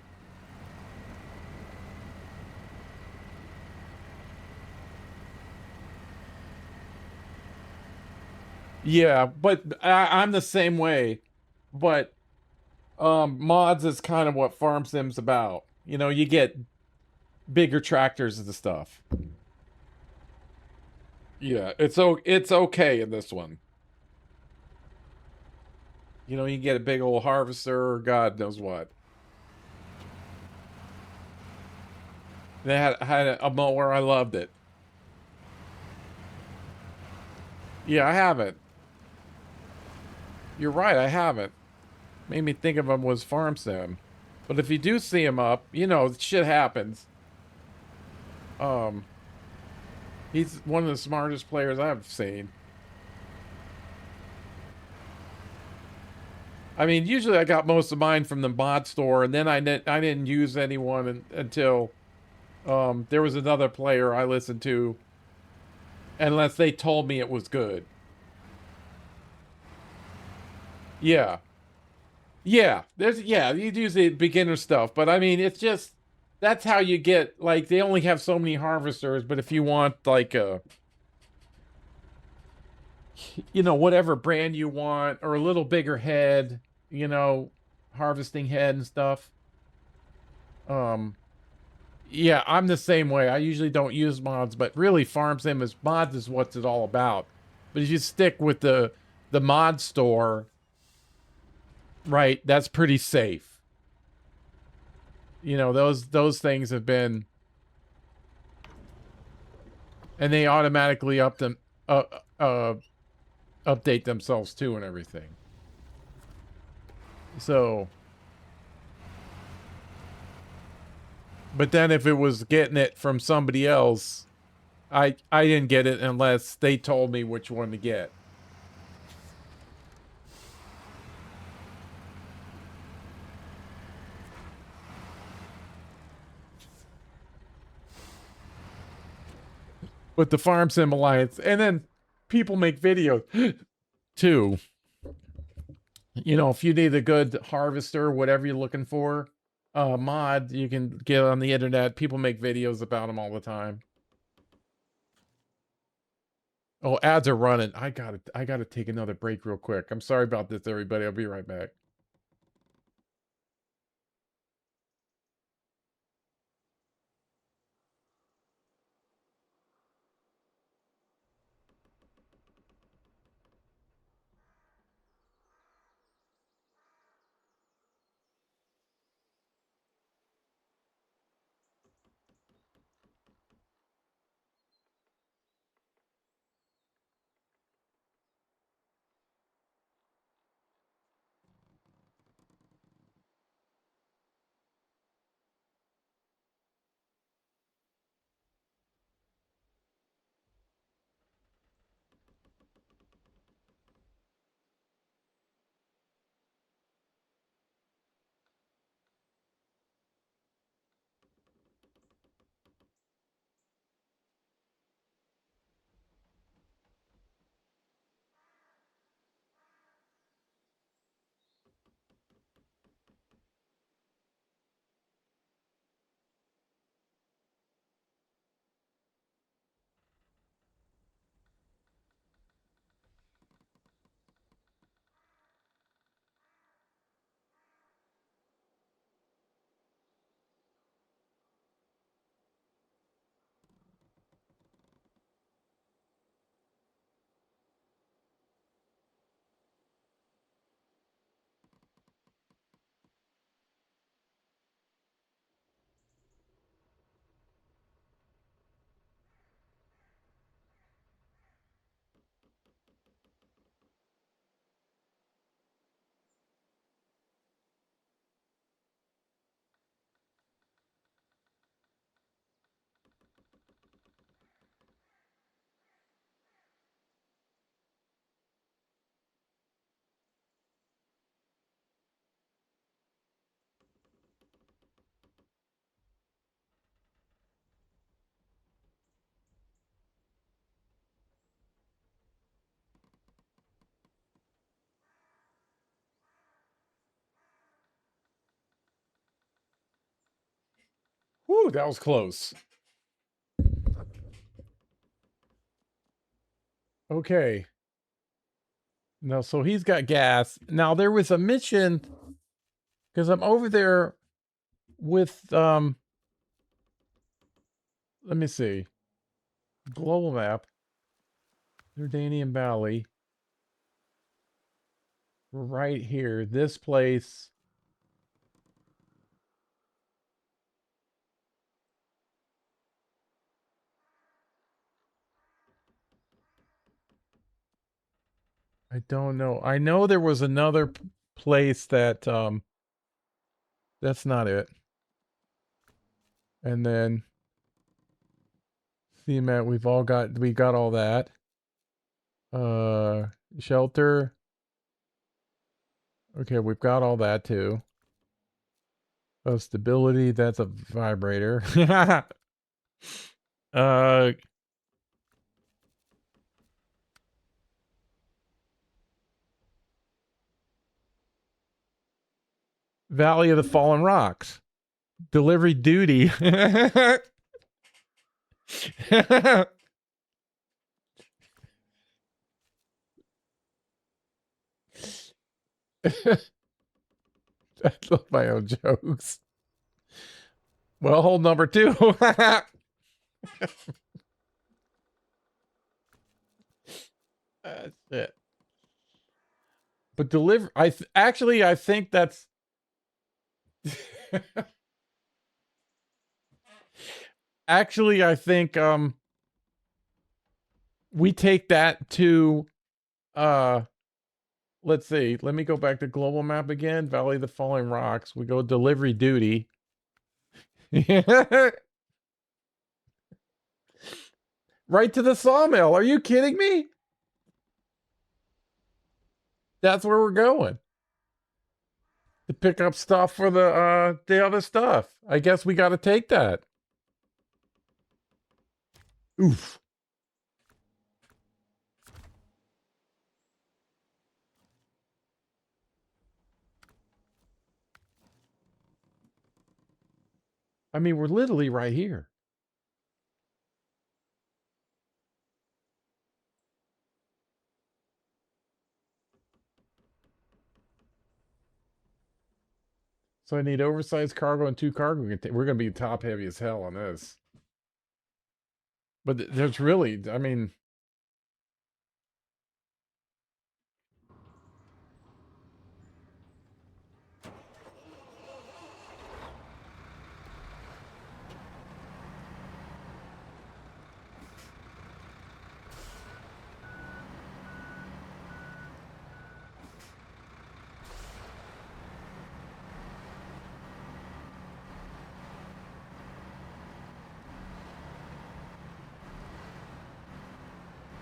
Yeah, but I'm the same way. But mods is kind of what Farm Sim's about. You know, you get bigger tractors and stuff. Yeah, it's okay in this one. You know, you get a big old harvester or God knows what. They had a mower. I loved it. Yeah, I haven't. You're right. I haven't. Made me think of him was Farm Sim. But if you do see him up, you know, shit happens. Um, he's one of the smartest players I've seen. I mean, usually I got most of mine from the mod store, and then I didn't use anyone until there was another player I listened to, unless they told me it was good. Yeah, yeah. You use the beginner stuff, but I mean, it's just that's how you get like they only have so many harvesters, but if you want like a you know whatever brand you want or a little bigger head, you know, harvesting head and stuff. Um, yeah, I'm the same way. I usually don't use mods, but really Farm Sim is mods is what it's all about. But if you stick with the mod store, right, that's pretty safe. You know, those things have been and they automatically up them uh uh update themselves too and everything. So, but then if it was getting it from somebody else, I didn't get it unless they told me which one to get. With the Farm Sim Alliance, and then people make videos too. You know, if you need a good harvester, whatever you're looking for, mod, you can get on the internet. People make videos about them all the time. Oh, ads are running. I gotta take another break real quick. I'm sorry about this, everybody. I'll be right back. Whew, that was close. Okay. No, so he's got gas. Now there was a mission because I'm over there with let me see. Global map. Jordanian Valley. We're right here. This place. I don't know. I know there was another place that that's not it. And then CMAT, we got all that. Shelter. Okay, we've got all that too. Oh, stability, that's a vibrator. uh Valley of the Fallen Rocks. Delivery duty. I love my own jokes. Well, hold number 2. That's it. But deliver. I think that's. Actually, I think we take that to let's see. Let me go back to global map again. Valley of the Falling Rocks. We go delivery duty. Right to the sawmill. Are you kidding me? That's where we're going. To pick up stuff for the other stuff. I guess we got to take that. Oof. I mean, we're literally right here. So I need oversized cargo and 2 cargo. We're going to be top heavy as hell on this. But there's really, I mean,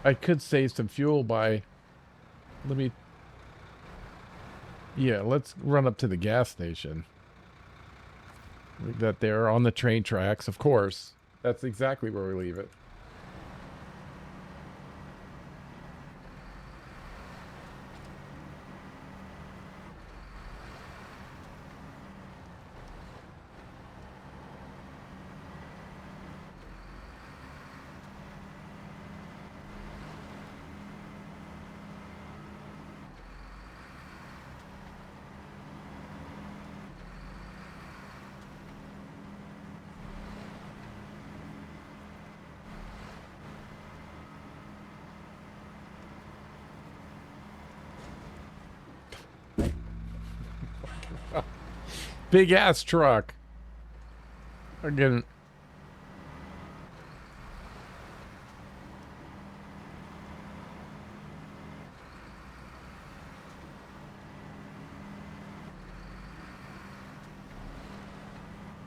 I could save some fuel by, yeah, let's run up to the gas station. Leave that there on the train tracks, of course. That's exactly where we leave it. Big ass truck. Again.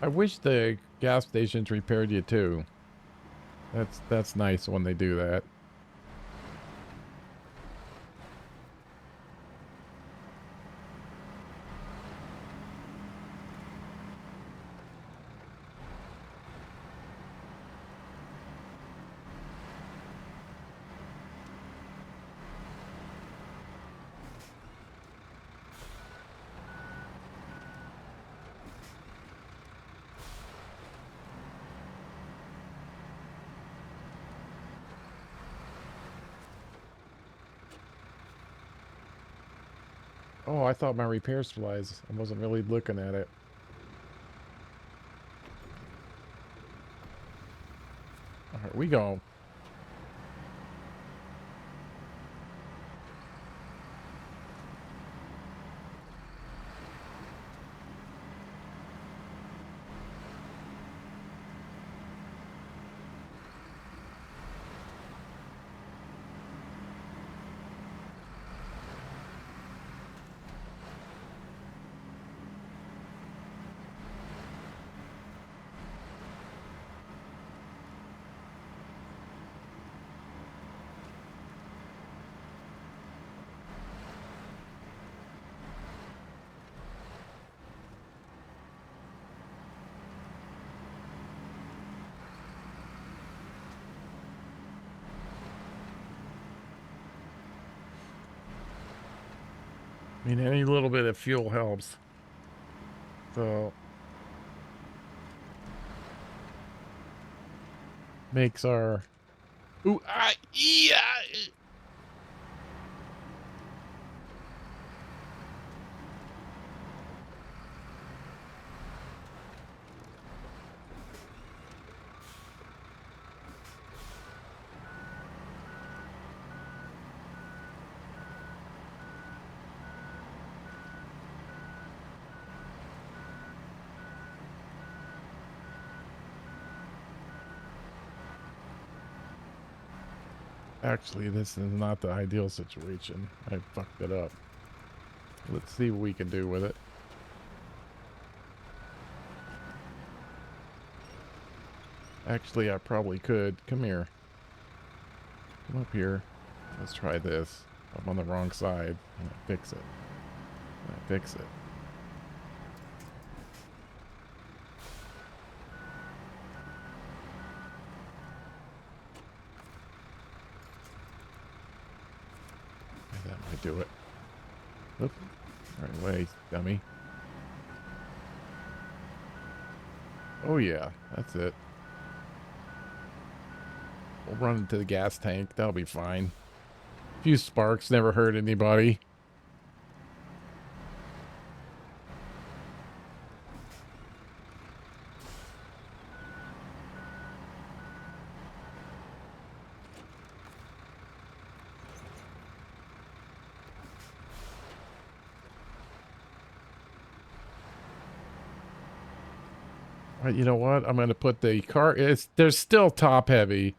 I wish the gas stations repaired you too. That's nice when they do that. Oh, I thought my repair supplies. I wasn't really looking at it. All right, we go. I mean, any little bit of fuel helps. So makes our ooh yeah. Actually, this is not the ideal situation. I fucked it up. Let's see what we can do with it. Actually, I probably could. Come here. Come up here. Let's try this. I'm on the wrong side. And I fix it. And I fix it. And that might do it. Oop. Right away, dummy. Oh yeah, that's it. We'll run into the gas tank. That'll be fine. A few sparks never hurt anybody. All right, you know what? I'm going to put the car. There's still top heavy.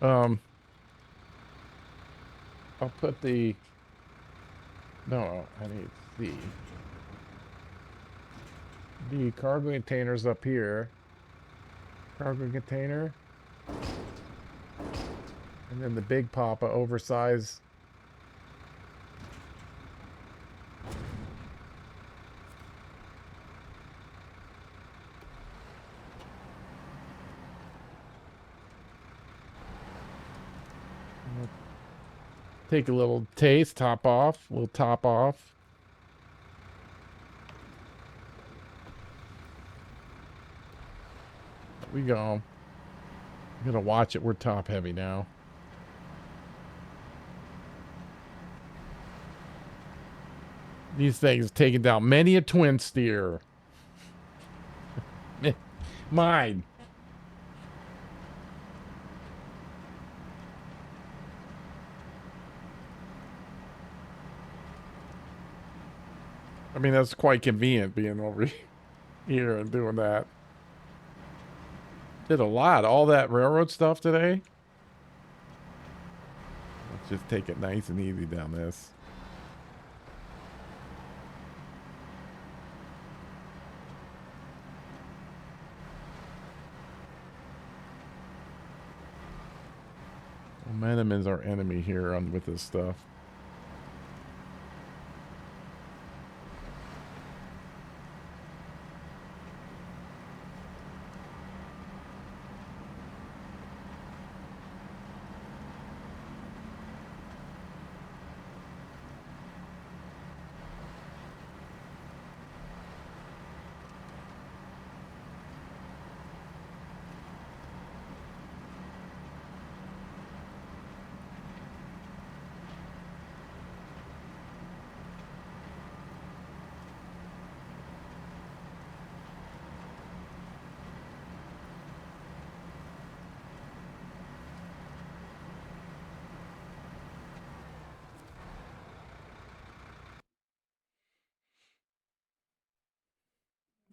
I'll put the. No, I need C. The cargo containers up here. Cargo container. And then the big papa oversized. Take a little taste, top off. We'll top off. We go. I'm gonna watch it. We're top heavy now. These things taking down many a twin steer. Mine. I mean, that's quite convenient being over here and doing that. Did a lot. All that railroad stuff today. Let's just take it nice and easy down this. Momentum is our enemy here with this stuff.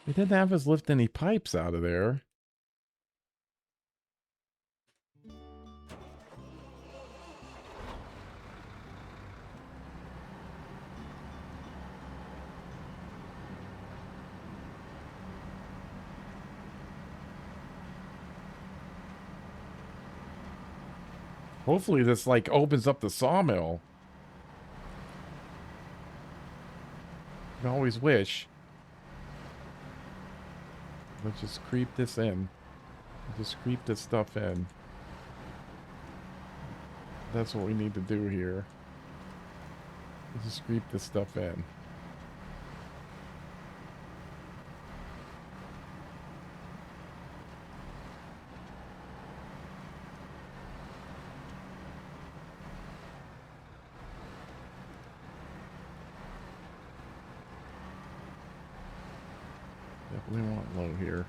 He didn't have us lift any pipes out of there. Hopefully this, like, opens up the sawmill. I always wish. Let's just creep this in. Just creep this stuff in. That's what we need to do here. Just creep this stuff in. Definitely want low here.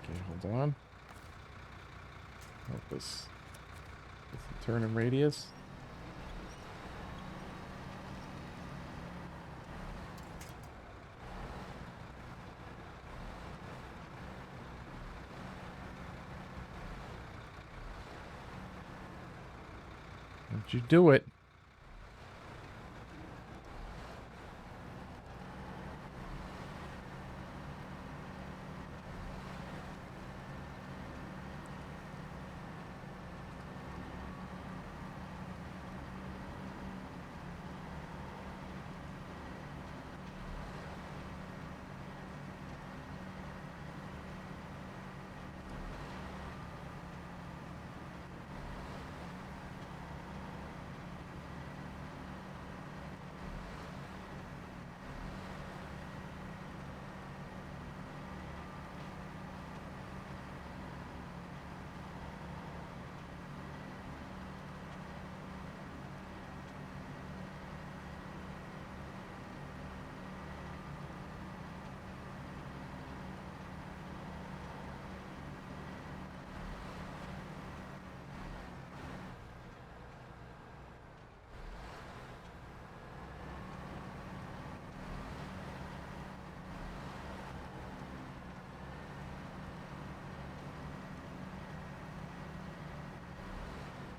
Okay, hold on. Help us with the turning radius. Don't you do it.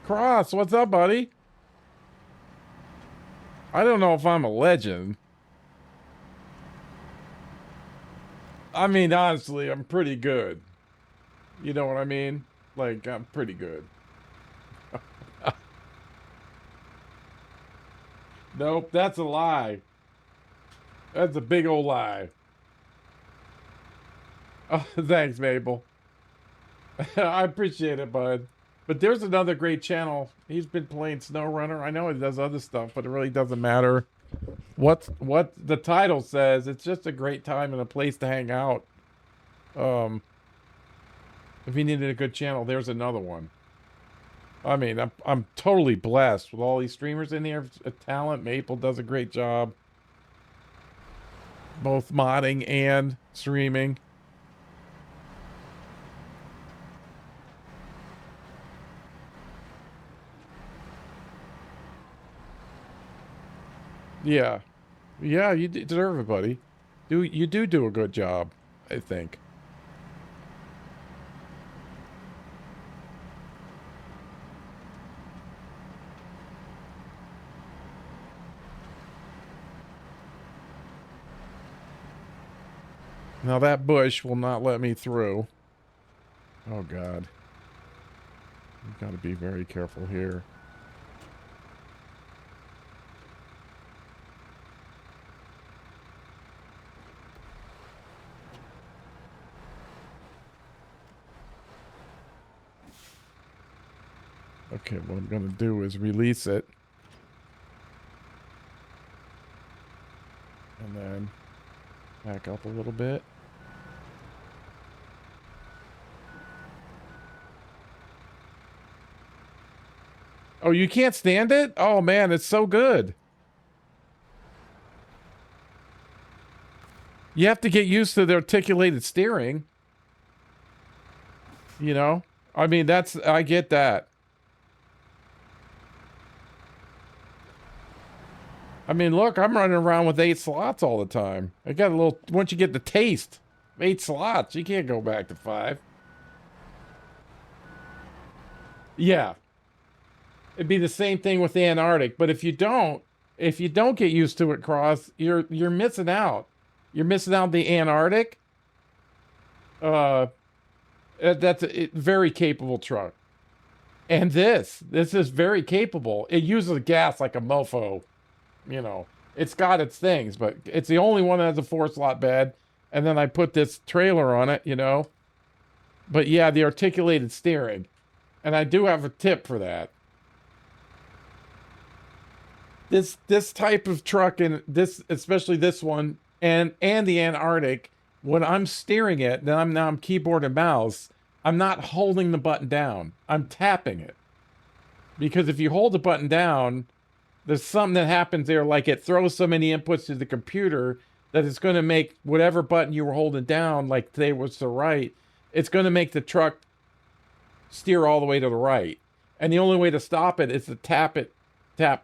Cross, what's up, buddy? I don't know if I'm a legend. I mean, honestly, I'm pretty good. You know what I mean? Like, I'm pretty good. Nope, that's a lie. That's a big old lie. Oh, thanks, Mabel. I appreciate it, bud. But there's another great channel. He's been playing Snowrunner. I know he does other stuff, but it really doesn't matter what the title says. It's just a great time and a place to hang out. If you needed a good channel, there's another one. I mean, I'm totally blessed with all these streamers in here. Talent. Maple does a great job, both modding and streaming. Yeah. Yeah, you deserve it, buddy. You do a good job, I think. Now that bush will not let me through. Oh, God. You've got to be very careful here. Okay, what I'm going to do is release it. And then back up a little bit. Oh, you can't stand it? Oh, man, it's so good. You have to get used to the articulated steering. You know? I mean, I get that. I mean, look, I'm running around with 8 slots all the time. I got a little, once you get the taste, 8 slots, you can't go back to 5. Yeah. It'd be the same thing with the Antarctic, but if you don't get used to it, Cross, you're missing out. You're missing out the Antarctic. That's a very capable truck. And this is very capable. It uses gas like a mofo. You know, it's got its things, but it's the only one that has a 4-slot bed. And then I put this trailer on it, you know. But yeah, the articulated steering. And I do have a tip for that. This type of truck, and this, especially this one, and the Antarctic, when I'm steering it, then I'm keyboard and mouse, I'm not holding the button down. I'm tapping it. Because if you hold the button down, there's something that happens there, like it throws so many inputs to the computer that it's going to make whatever button you were holding down, like today was the right, it's going to make the truck steer all the way to the right. And the only way to stop it is to tap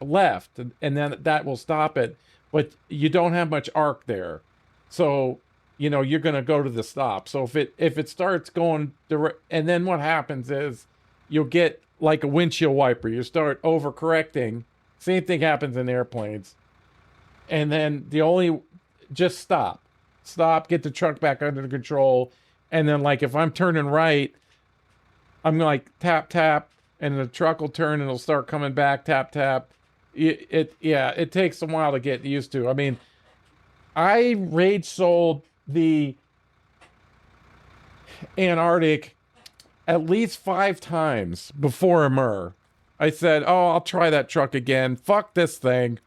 left, and then that will stop it. But you don't have much arc there. So, you know, you're going to go to the stop. So if it starts going direct, and then what happens is you'll get like a windshield wiper. You start overcorrecting. Same thing happens in airplanes. And then just stop, get the truck back under control. And then, like, if I'm turning right, I'm like tap, tap, and the truck will turn and it'll start coming back, tap, tap. It takes a while to get used to. I mean, I rage sold the Antarctic at least 5 times before Amur. I said, oh, I'll try that truck again. Fuck this thing.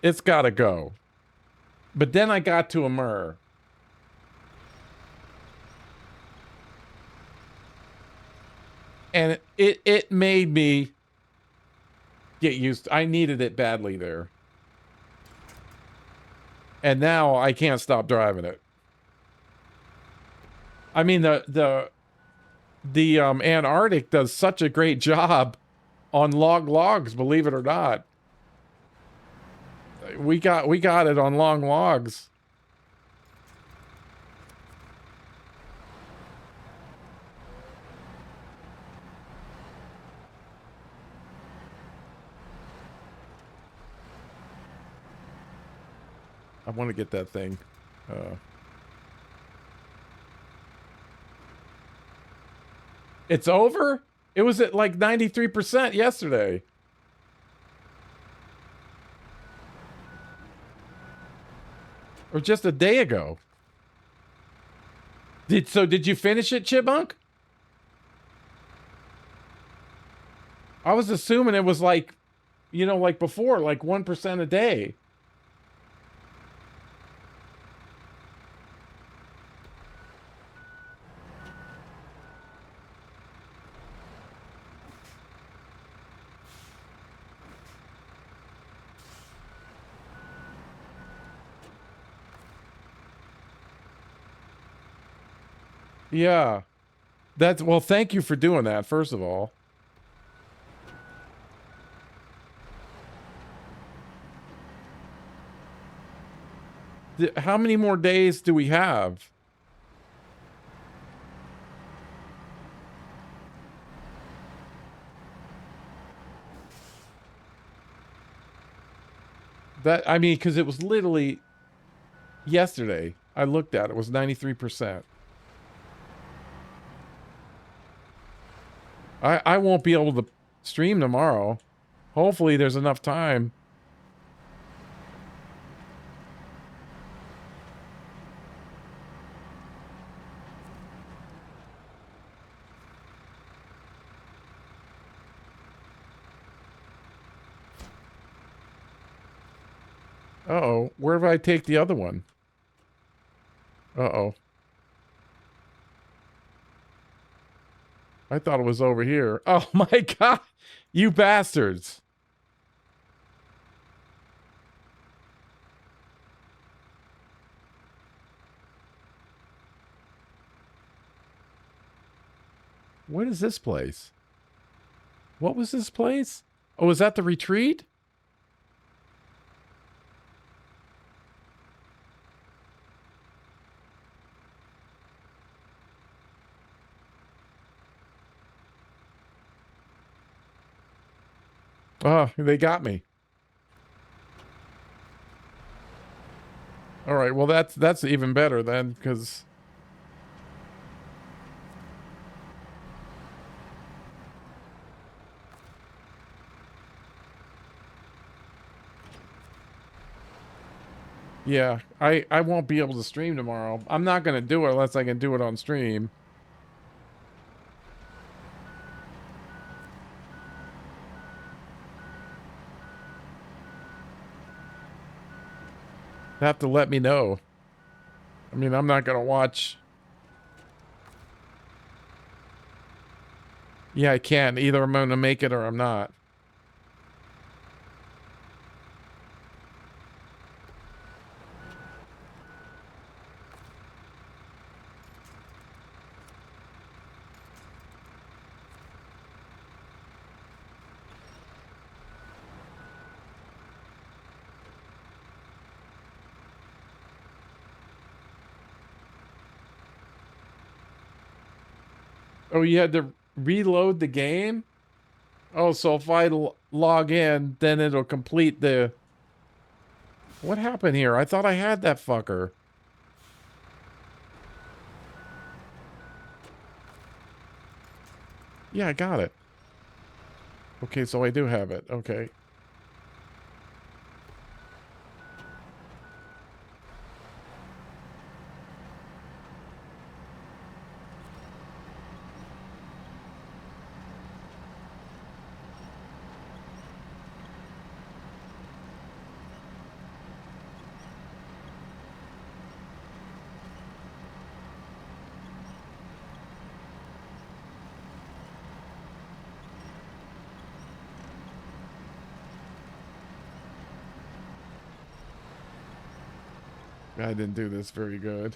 It's gotta go. But then I got to Amur. And it made me get used. I needed it badly there. And now I can't stop driving it. I mean, the Antarctic does such a great job on logs, believe it or not. We got it on long logs. I want to get that thing. It's over? It was at like 93% yesterday. Or just a day ago. Did you finish it, Chipmunk? I was assuming it was like, you know, like before, like 1% a day. Yeah. Well, thank you for doing that, first of all. How many more days do we have? I mean, because it was literally yesterday. I looked at it, was 93%. I won't be able to stream tomorrow. Hopefully there's enough time. Uh-oh. Where do I take the other one? Uh-oh. I thought it was over here. Oh my god! You bastards! What is this place? What was this place? Oh, is that the retreat? Oh, they got me. All right, well that's even better then, because yeah, I won't be able to stream tomorrow. I'm not gonna do it unless I can do it on stream. Have to let me know. I mean, I'm not gonna watch. Yeah, I can. Either I'm gonna make it or I'm not. Oh, you had to reload the game? Oh, so if I log in, then it'll complete the... What happened here? I thought I had that fucker. Yeah, I got it. Okay, so I do have it. Okay. I didn't do this very good.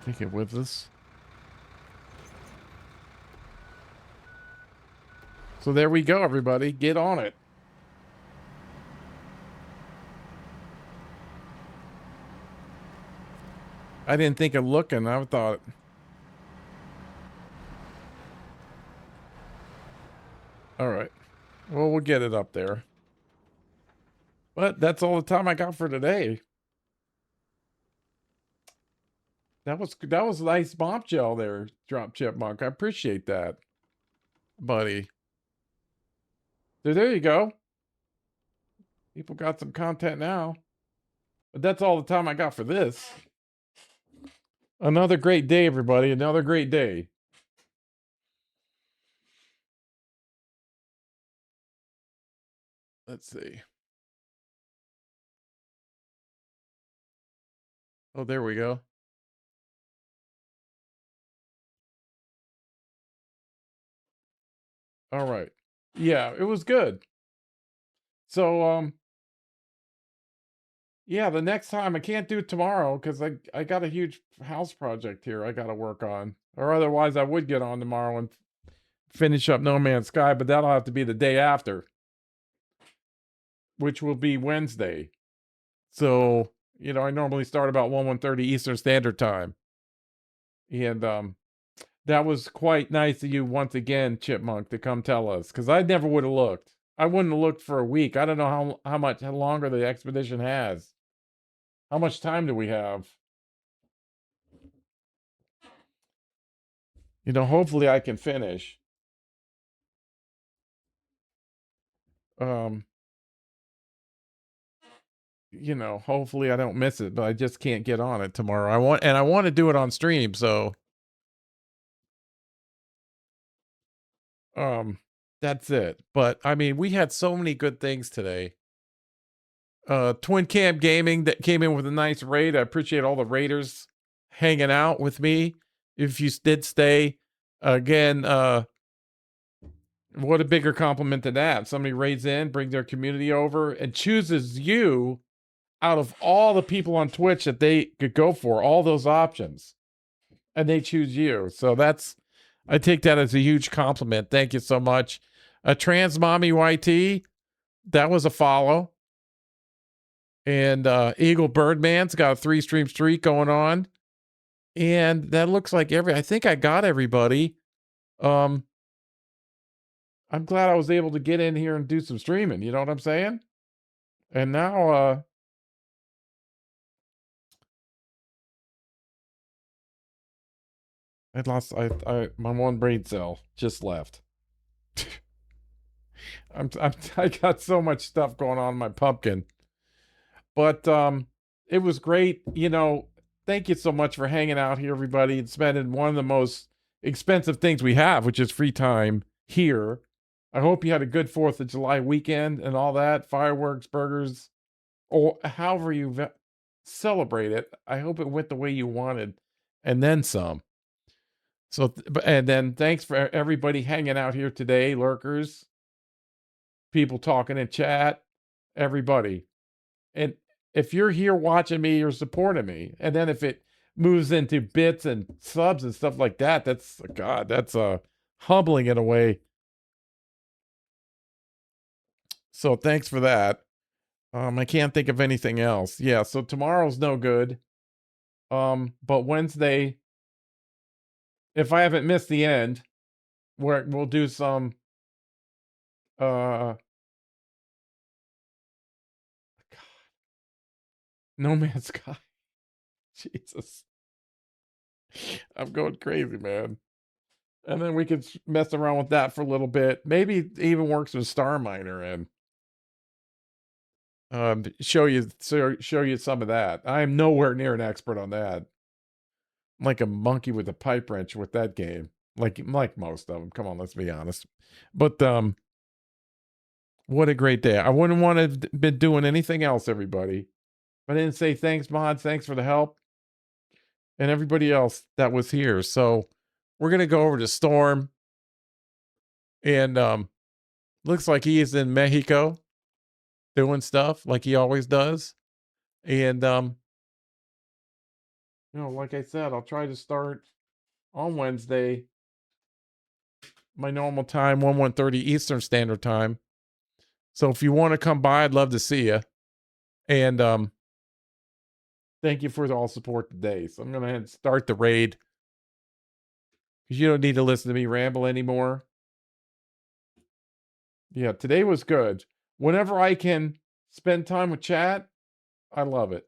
Take it with us. So there we go, everybody. Get on it. I didn't think of looking. I thought... All right. Well, we'll get it up there. But that's all the time I got for today. That was a nice bombshell there, Drop Chipmunk. I appreciate that, buddy. So there you go. People got some content now. But that's all the time I got for this. Another great day, everybody. Another great day. Let's see. Oh, there we go. All right. Yeah, it was good. So, yeah, the next time I can't do it tomorrow because I got a huge house project here I got to work on. Or otherwise, I would get on tomorrow and finish up No Man's Sky, but that'll have to be the day after, which will be Wednesday. So, I normally start about 1:30 Eastern Standard Time. And that was quite nice of you once again, Chipmunk, to come tell us, because I never would have looked. I wouldn't have looked for a week. I don't know how much longer the expedition has. How much time do we have? Hopefully I can finish. Um, hopefully I don't miss it, but I just can't get on it tomorrow. I want to do it on stream, so um That's it. But I mean, we had so many good things today. Twin Cam Gaming that came in with a nice raid. I appreciate all the raiders hanging out with me. If you did stay, again, what a bigger compliment than that. Somebody raids in, brings their community over, and chooses you out of all the people on Twitch that they could go for, all those options, and they choose you. So I take that as a huge compliment. Thank you so much. Trans Mommy YT, that was a follow. And Eagle Birdman's got a 3-stream streak going on. And that looks like I think I got everybody. I'm glad I was able to get in here and do some streaming. You know what I'm saying? And now, my one brain cell just left. I got so much stuff going on in my pumpkin. But it was great. Thank you so much for hanging out here, everybody, and spending one of the most expensive things we have, which is free time here. I hope you had a good 4th of July weekend and all that, fireworks, burgers, or however you celebrate it. I hope it went the way you wanted and then some. So, and then thanks for everybody hanging out here today, lurkers, people talking in chat, everybody. And if you're here watching me, you're supporting me. And then if it moves into bits and subs and stuff like that, that's humbling in a way. So thanks for that. I can't think of anything else. Yeah, so tomorrow's no good. But Wednesday, if I haven't missed the end, we'll do some No Man's Sky. Jesus. I'm going crazy, man. And then we could mess around with that for a little bit. Maybe even work some Star Miner and show you some of that. I am nowhere near an expert on that. I'm like a monkey with a pipe wrench with that game. Like most of them. Come on, let's be honest. But what a great day. I wouldn't want to have been doing anything else, everybody. I didn't say thanks, Mod. Thanks for the help. And everybody else that was here. So we're gonna go over to Storm. And looks like he is in Mexico doing stuff like he always does. And like I said, I'll try to start on Wednesday, my normal time, 1:30 Eastern Standard Time. So if you want to come by, I'd love to see you. And thank you for all support today. So I'm gonna start the raid because you don't need to listen to me ramble anymore. Yeah, today was good. Whenever I can spend time with chat, I love it.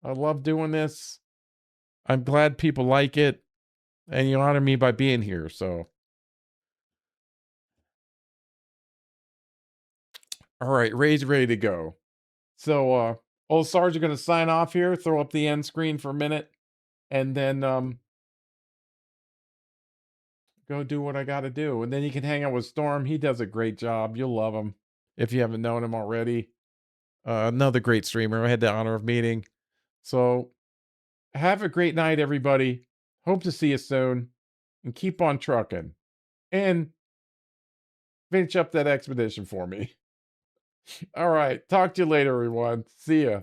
I love doing this. I'm glad people like it, and you honor me by being here. So, all right, raid's ready to go. So, old Sarge are going to sign off here, throw up the end screen for a minute, and then go do what I got to do. And then you can hang out with Storm. He does a great job. You'll love him if you haven't known him already. Another great streamer. I had the honor of meeting. So, have a great night, everybody. Hope to see you soon, and keep on trucking. And finish up that expedition for me. All right. Talk to you later, everyone. See ya.